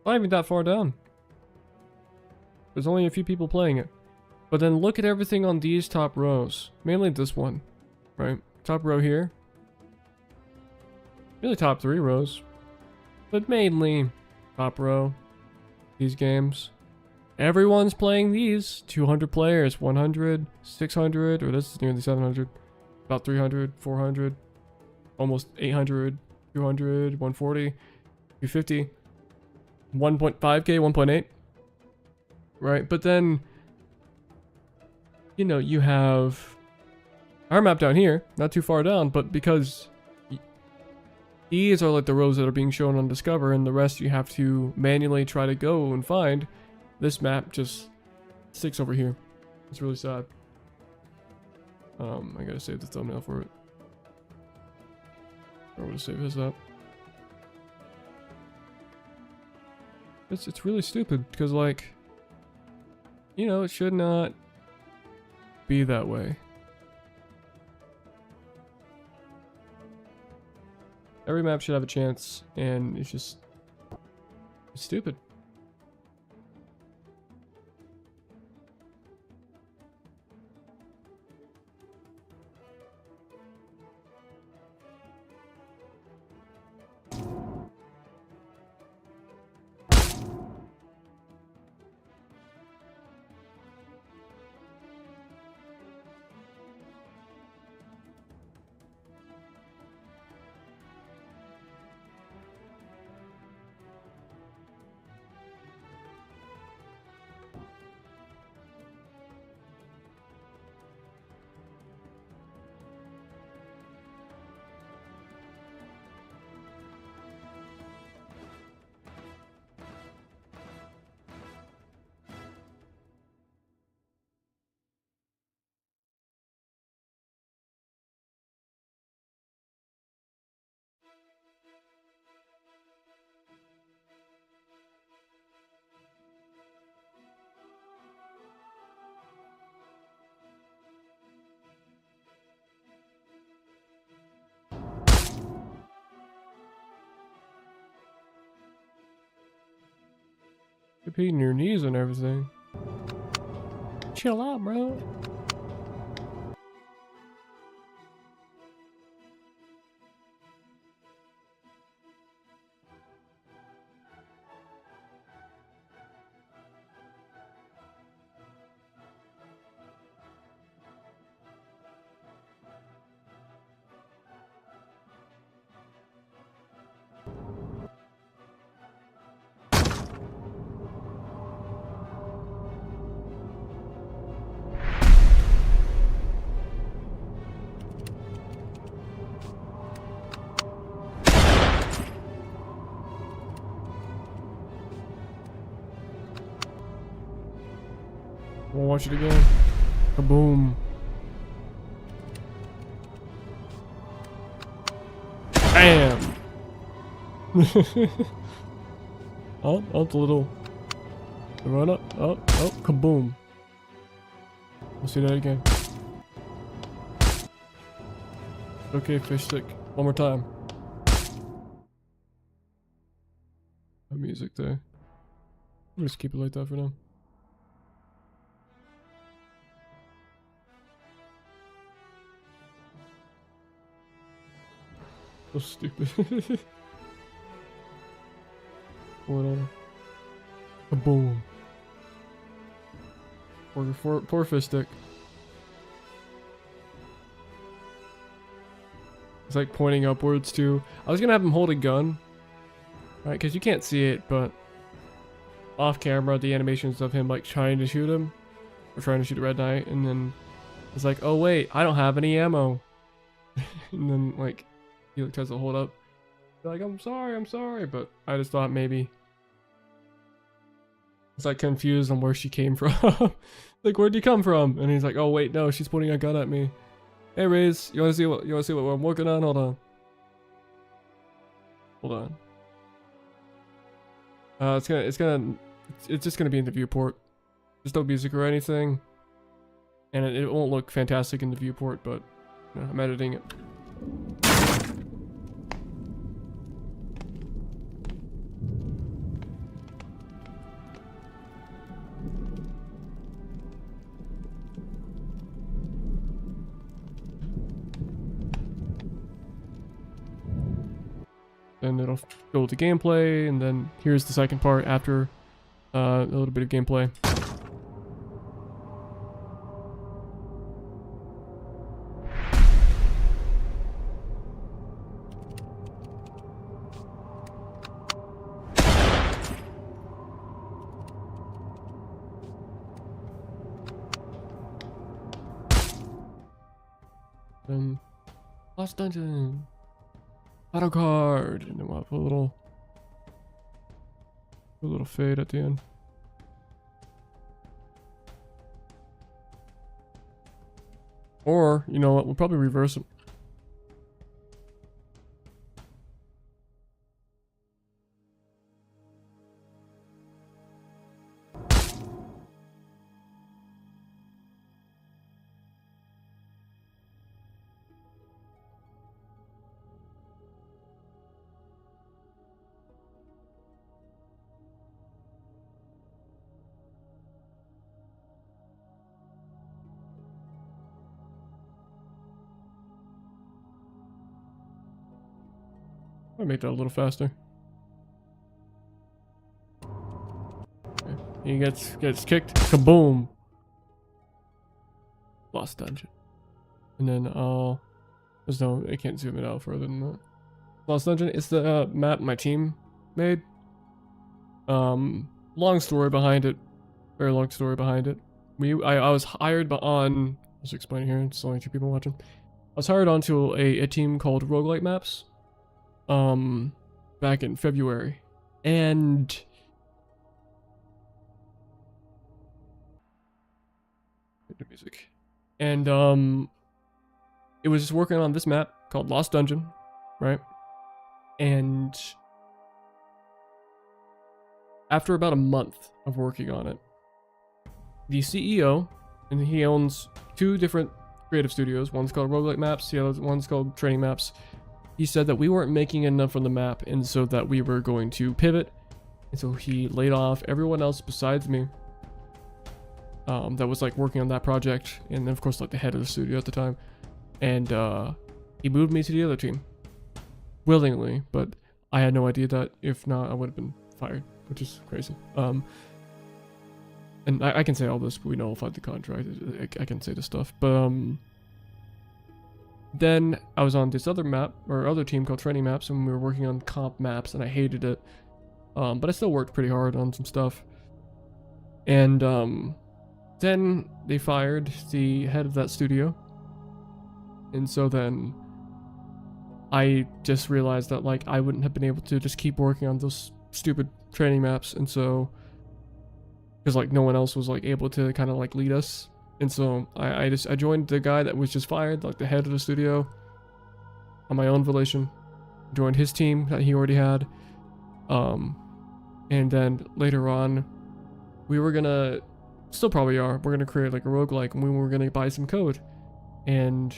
Not even that far down. There's only a few people playing it. But then look at everything on these top rows. Mainly this one. Right? Top row here. Really top 3 rows. But mainly top row. These games. Everyone's playing these. 200 players. 100. 600. Or this is nearly 700. About 300. 400. Almost 800. 200. 140. 250. 1.5k. 1.8. Right, but then, you know, you have our map down here, not too far down, but because these are like the rows that are being shown on Discover, and the rest you have to manually try to go and find, this map just sticks over here. It's really sad. I gotta save the thumbnail for it. I'm gonna save this up. It's really stupid, because like, you know, it should not be that way. Every map should have a chance, and it's stupid. You're beating your knees and everything. Chill out, bro. We'll watch it again. Kaboom. Bam! Oh, the little run up. Oh, kaboom. We'll see that again. Okay, fish stick. One more time. The music there. We'll just keep it like that for now. So stupid. Whatever. Kaboom. Poor fish stick. It's like pointing upwards too. I was gonna have him hold a gun. Right, because you can't see it, but off camera the animations of him like trying to shoot him We're trying to shoot a red knight, and then it's like, oh wait, I don't have any ammo. And then like he like, tries to hold up. They're like, I'm sorry, but I just thought maybe. It's like confused on where she came from. Like, where'd you come from? And he's like, oh wait, no, she's pointing a gun at me. Hey Raze, you wanna see what I'm working on? Hold on. It's just gonna be in the viewport. There's no music or anything. And it won't look fantastic in the viewport, but you know, I'm editing it. Then it'll go to gameplay, and then here's the second part after a little bit of gameplay. Then Lost Dungeon. Auto card, and then we'll have a little fade at the end. Or, you know what, we'll probably reverse it. I'll make that a little faster. Okay. He gets kicked. Kaboom! Lost Dungeon. And then there's no, I can't zoom it out further than that. Lost Dungeon is the map my team made. Long story behind it. Very long story behind it. I was hired on, I'll explain here, it's only 2 people watching. I was hired onto a team called Roguelite Maps. Back in February, and the music, and it was just working on this map called Lost Dungeon, right? And after about a month of working on it, the CEO, and he owns 2 different creative studios. One's called Roguelite Maps, the other one's called Training Maps. He said that we weren't making enough on the map, and so that we were going to pivot. And so he laid off everyone else besides me that was like working on that project, and then of course like the head of the studio at the time. And he moved me to the other team willingly, but I had no idea that if not I would have been fired, which is crazy. And I can say all this, but we nullified the contract. I can say this stuff, but then I was on this other map, or other team called Training Maps, and we were working on comp maps, and I hated it. But I still worked pretty hard on some stuff. And then they fired the head of that studio. And so then I just realized that like I wouldn't have been able to just keep working on those stupid training maps. And so, because like no one else was like able to kind of like lead us. And so I joined the guy that was just fired, like the head of the studio, on my own volition. Joined his team that he already had. And then later on, we were gonna, still probably are, we're gonna create like a roguelike, and we were gonna buy some code. And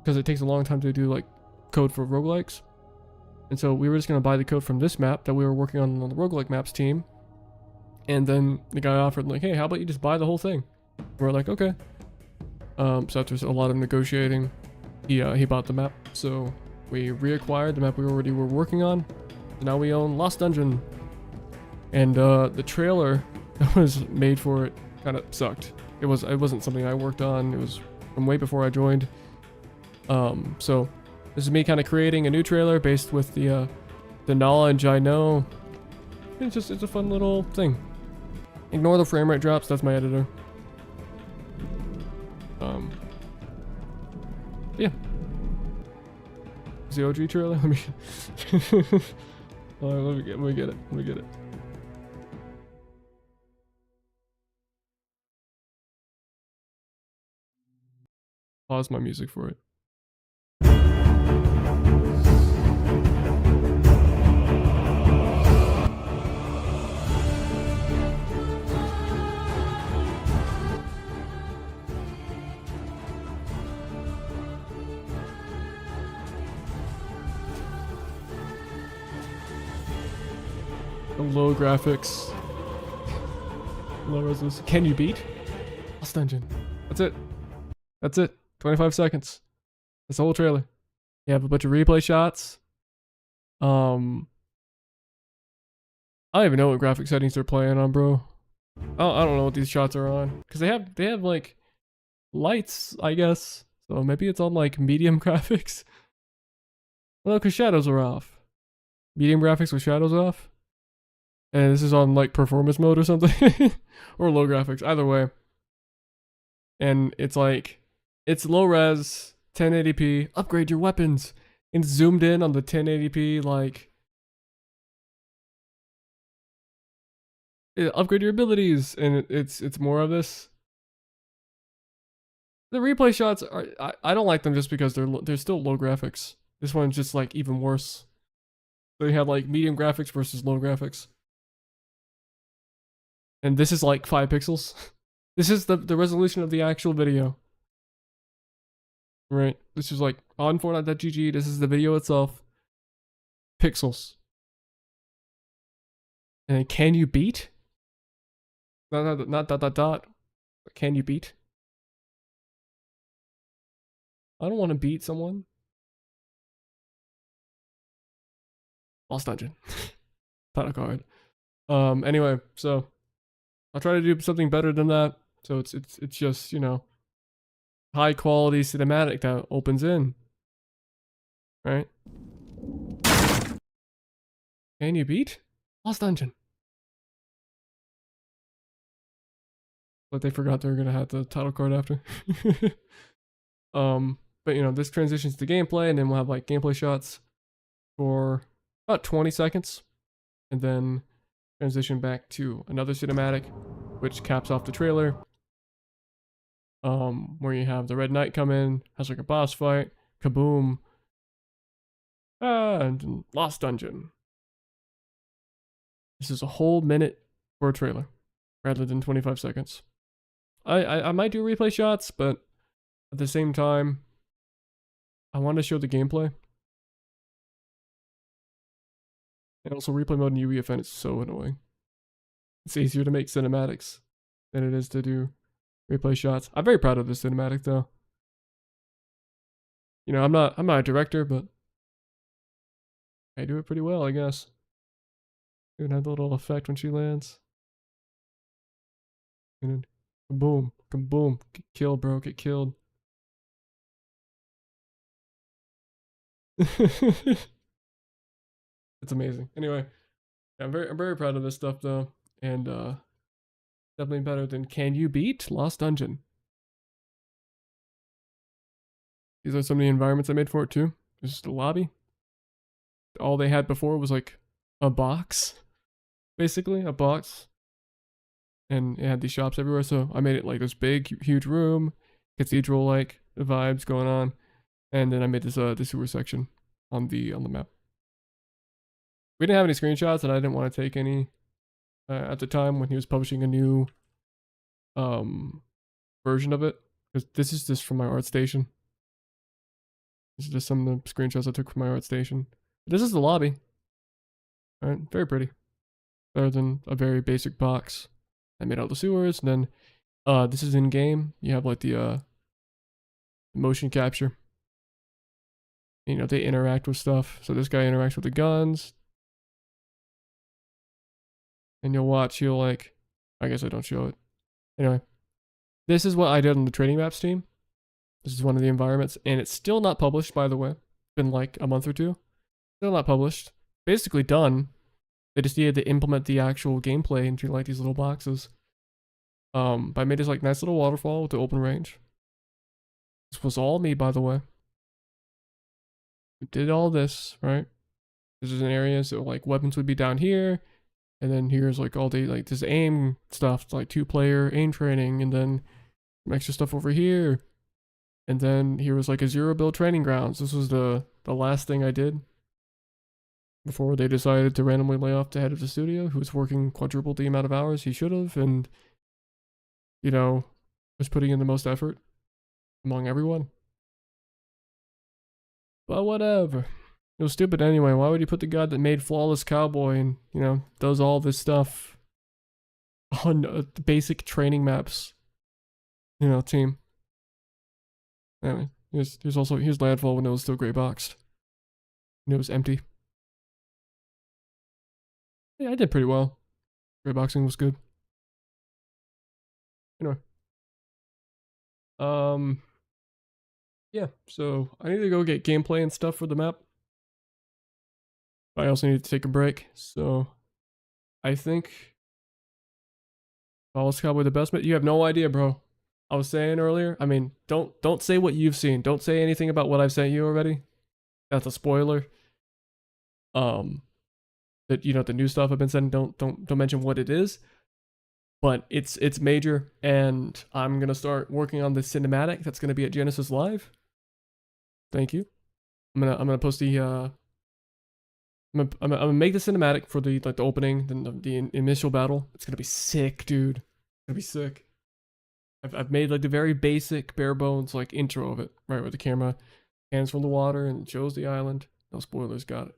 because it takes a long time to do like code for roguelikes. And so we were just gonna buy the code from this map that we were working on the Roguelike Maps team. And then the guy offered like, hey, how about you just buy the whole thing? We're like, okay. So after a lot of negotiating, he bought the map. So we reacquired the map we already were working on. So now we own Lost Dungeon. And the trailer that was made for it kind of sucked. It wasn't something I worked on. It was from way before I joined. So this is me kind of creating a new trailer based with the knowledge I know. It's a fun little thing. Ignore the frame rate drops. That's my editor. the OG trailer? Let me. Let me get it. Let me get it. Pause my music for it. Low graphics. Low resolution. Can you beat? Lost Dungeon. That's it. That's it. 25 seconds. That's the whole trailer. You have a bunch of replay shots. I don't even know what graphic settings they're playing on, bro. I don't know what these shots are on. Because they have like lights, I guess. So maybe it's on like medium graphics. Well, because shadows are off. Medium graphics with shadows off. And this is on like performance mode or something. Or low graphics, either way. And it's like, it's low res, 1080p, upgrade your weapons. And zoomed in on the 1080p, like, upgrade your abilities. And it's more of this. The replay shots are, I don't like them just because they're still low graphics. This one's just like even worse. So you have like medium graphics versus low graphics. And this is like 5 pixels. This is the resolution of the actual video. Right? This is like on Fortnite.gg. This is the video itself. Pixels. And can you beat? Not dot. Can you beat? I don't want to beat someone. Lost Dungeon. Title card. Anyway, so I'll try to do something better than that. So it's just, you know, high quality cinematic that opens in. Right? Can you beat? Lost Dungeon. But they forgot they were gonna have the title card after. But you know, this transitions to gameplay, and then we'll have like gameplay shots for about 20 seconds, and then transition back to another cinematic, which caps off the trailer. Where you have the Red Knight come in, has like a boss fight, kaboom, and Lost Dungeon. This is a whole minute for a trailer, rather than 25 seconds. I might do replay shots, but at the same time, I want to show the gameplay. And also replay mode in UEFN is so annoying. It's easier to make cinematics than it is to do replay shots. I'm very proud of this cinematic though. You know, I'm not a director, but I do it pretty well, I guess. Even have the little effect when she lands. And then boom, kaboom, get killed, bro, get killed. It's amazing. Anyway, yeah, I'm very proud of this stuff though, and definitely better than Can You Beat Lost Dungeon. These are some of the environments I made for it too. This is the lobby. All they had before was like a box, basically a box, and it had these shops everywhere. So I made it like this big, huge room, cathedral-like vibes going on, and then I made this the sewer section on the map. We didn't have any screenshots, and I didn't want to take any at the time when he was publishing a new version of it, because this is just from my art station. This is just some of the screenshots I took from my art station. This is the lobby. All right, very pretty. Better than a very basic box. I made all the sewers, and then this is in game. You have like the motion capture. You know, they interact with stuff. So this guy interacts with the guns. And you'll watch, he'll like, I guess I don't show it. Anyway, this is what I did on the Trading Maps team. This is one of the environments, and it's still not published, by the way. It's been like a month or two. Still not published. Basically done. They just needed to implement the actual gameplay into like these little boxes. But I made this like nice little waterfall with the open range. This was all me, by the way. did all this, right? This is an area, so like weapons would be down here, and then here's like all the like this aim stuff, like 2-player aim training, and then some extra stuff over here. And then here was like a 0 build training grounds. This was the last thing I did before they decided to randomly lay off the head of the studio, who was working quadruple the amount of hours he should have, and you know, was putting in the most effort among everyone. But whatever. It was stupid anyway. Why would you put the guy that made Flawless Cowboy and, you know, does all this stuff on the basic training maps, you know, team? Anyway, here's Landfall when it was still gray boxed. And it was empty. Yeah, I did pretty well. Gray boxing was good. Anyway. Yeah, so I need to go get gameplay and stuff for the map. I also need to take a break, so I think Flawless Cowboy the best map. You have no idea, bro. I was saying earlier, I mean, don't say what you've seen. Don't say anything about what I've sent you already. That's a spoiler. That, you know, the new stuff I've been sending, don't mention what it is. But it's major, and I'm gonna start working on the cinematic that's gonna be at Genesis Live. Thank you. I'm gonna post the I'm gonna make the cinematic for the like the opening, then the initial battle. It's gonna be sick, dude. It's gonna be sick. I've made like the very basic bare bones like intro of it, right, with the camera hands from the water and shows the island. No spoilers, got it.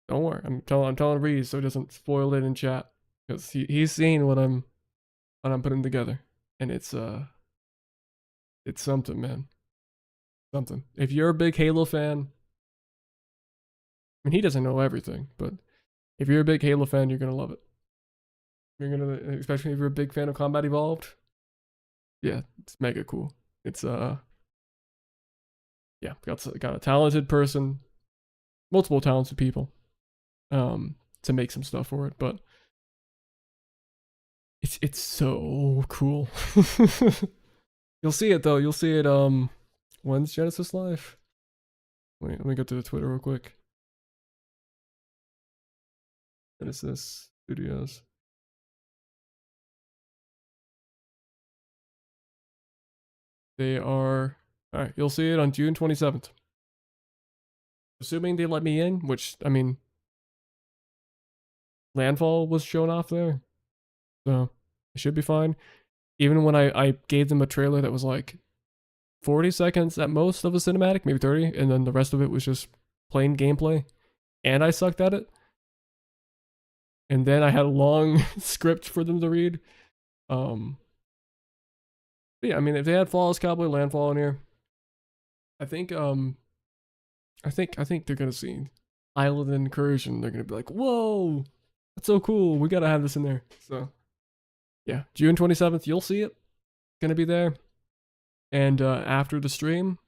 Don't worry, I'm telling Reese so he doesn't spoil it in chat, because he's seen what I'm putting together, and it's something, man, something. If you're a big Halo fan, I mean, he doesn't know everything, but if you're a big Halo fan, you're gonna love it. You're gonna, especially if you're a big fan of Combat Evolved. Yeah, it's mega cool. It's yeah, got a talented person, multiple talented people, to make some stuff for it, but it's so cool. You'll see it though. You'll see it. When's Genesis Live? Wait, let me go to the Twitter real quick. Genesis Studios. They are, alright, you'll see it on June 27th. Assuming they let me in, which, I mean, Landfall was shown off there, so it should be fine. Even when I gave them a trailer that was like 40 seconds at most of a cinematic, maybe 30, and then the rest of it was just plain gameplay, and I sucked at it. And then I had a long script for them to read. But yeah, I mean, if they had Flawless Cowboy, Landfall in here, I think they're gonna see Island Incursion. They're gonna be like, whoa, that's so cool. We gotta have this in there. So yeah, June 27th, you'll see it. It's gonna be there. And after the stream,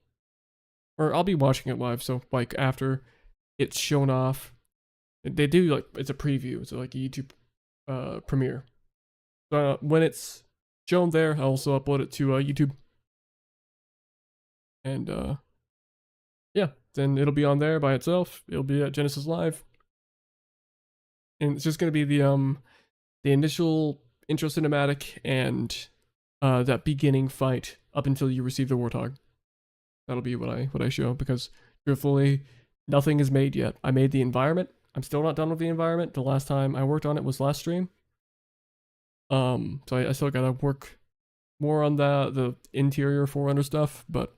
or I'll be watching it live. So like after it's shown off, they do like, it's a preview. It's like a YouTube premiere. So when it's shown there, I'll also upload it to YouTube. And yeah, then it'll be on there by itself. It'll be at Genesis Live. And it's just gonna be the initial intro cinematic and that beginning fight up until you receive the Warthog. That'll be what I show, because truthfully, nothing is made yet. I made the environment. I'm still not done with the environment. The last time I worked on it was last stream. So I still gotta work more on the interior Forerunner stuff, but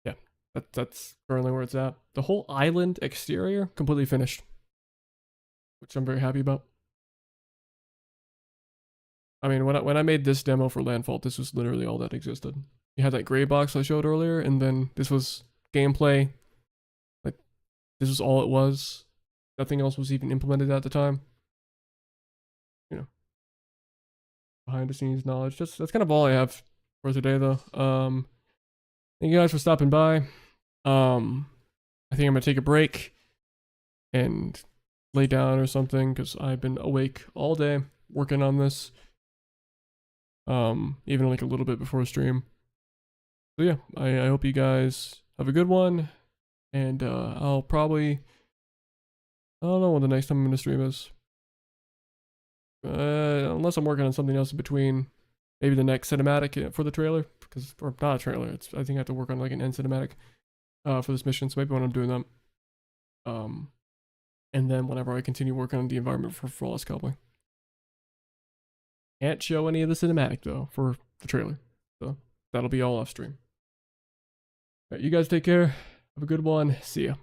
yeah, that's currently where it's at. The whole island exterior completely finished, which I'm very happy about. I mean, when I made this demo for Landfall, this was literally all that existed. You had that gray box I showed earlier, and then this was gameplay. Like, this was all it was. Nothing else was even implemented at the time. You know, behind the scenes knowledge. That's kind of all I have for today, though. Thank you guys for stopping by. I think I'm gonna take a break and lay down or something, because I've been awake all day working on this. Even like a little bit before stream. So yeah, I hope you guys have a good one. And I'll probably, I don't know when the next time I'm gonna stream is. Unless I'm working on something else in between. Maybe the next cinematic for the trailer, because or not a trailer. It's I think I have to work on like an end cinematic for this mission. So maybe when I'm doing that, and then whenever I continue working on the environment for Flawless Cowboy. Can't show any of the cinematic though for the trailer, so that'll be all off stream. All right, you guys take care. Have a good one. See ya.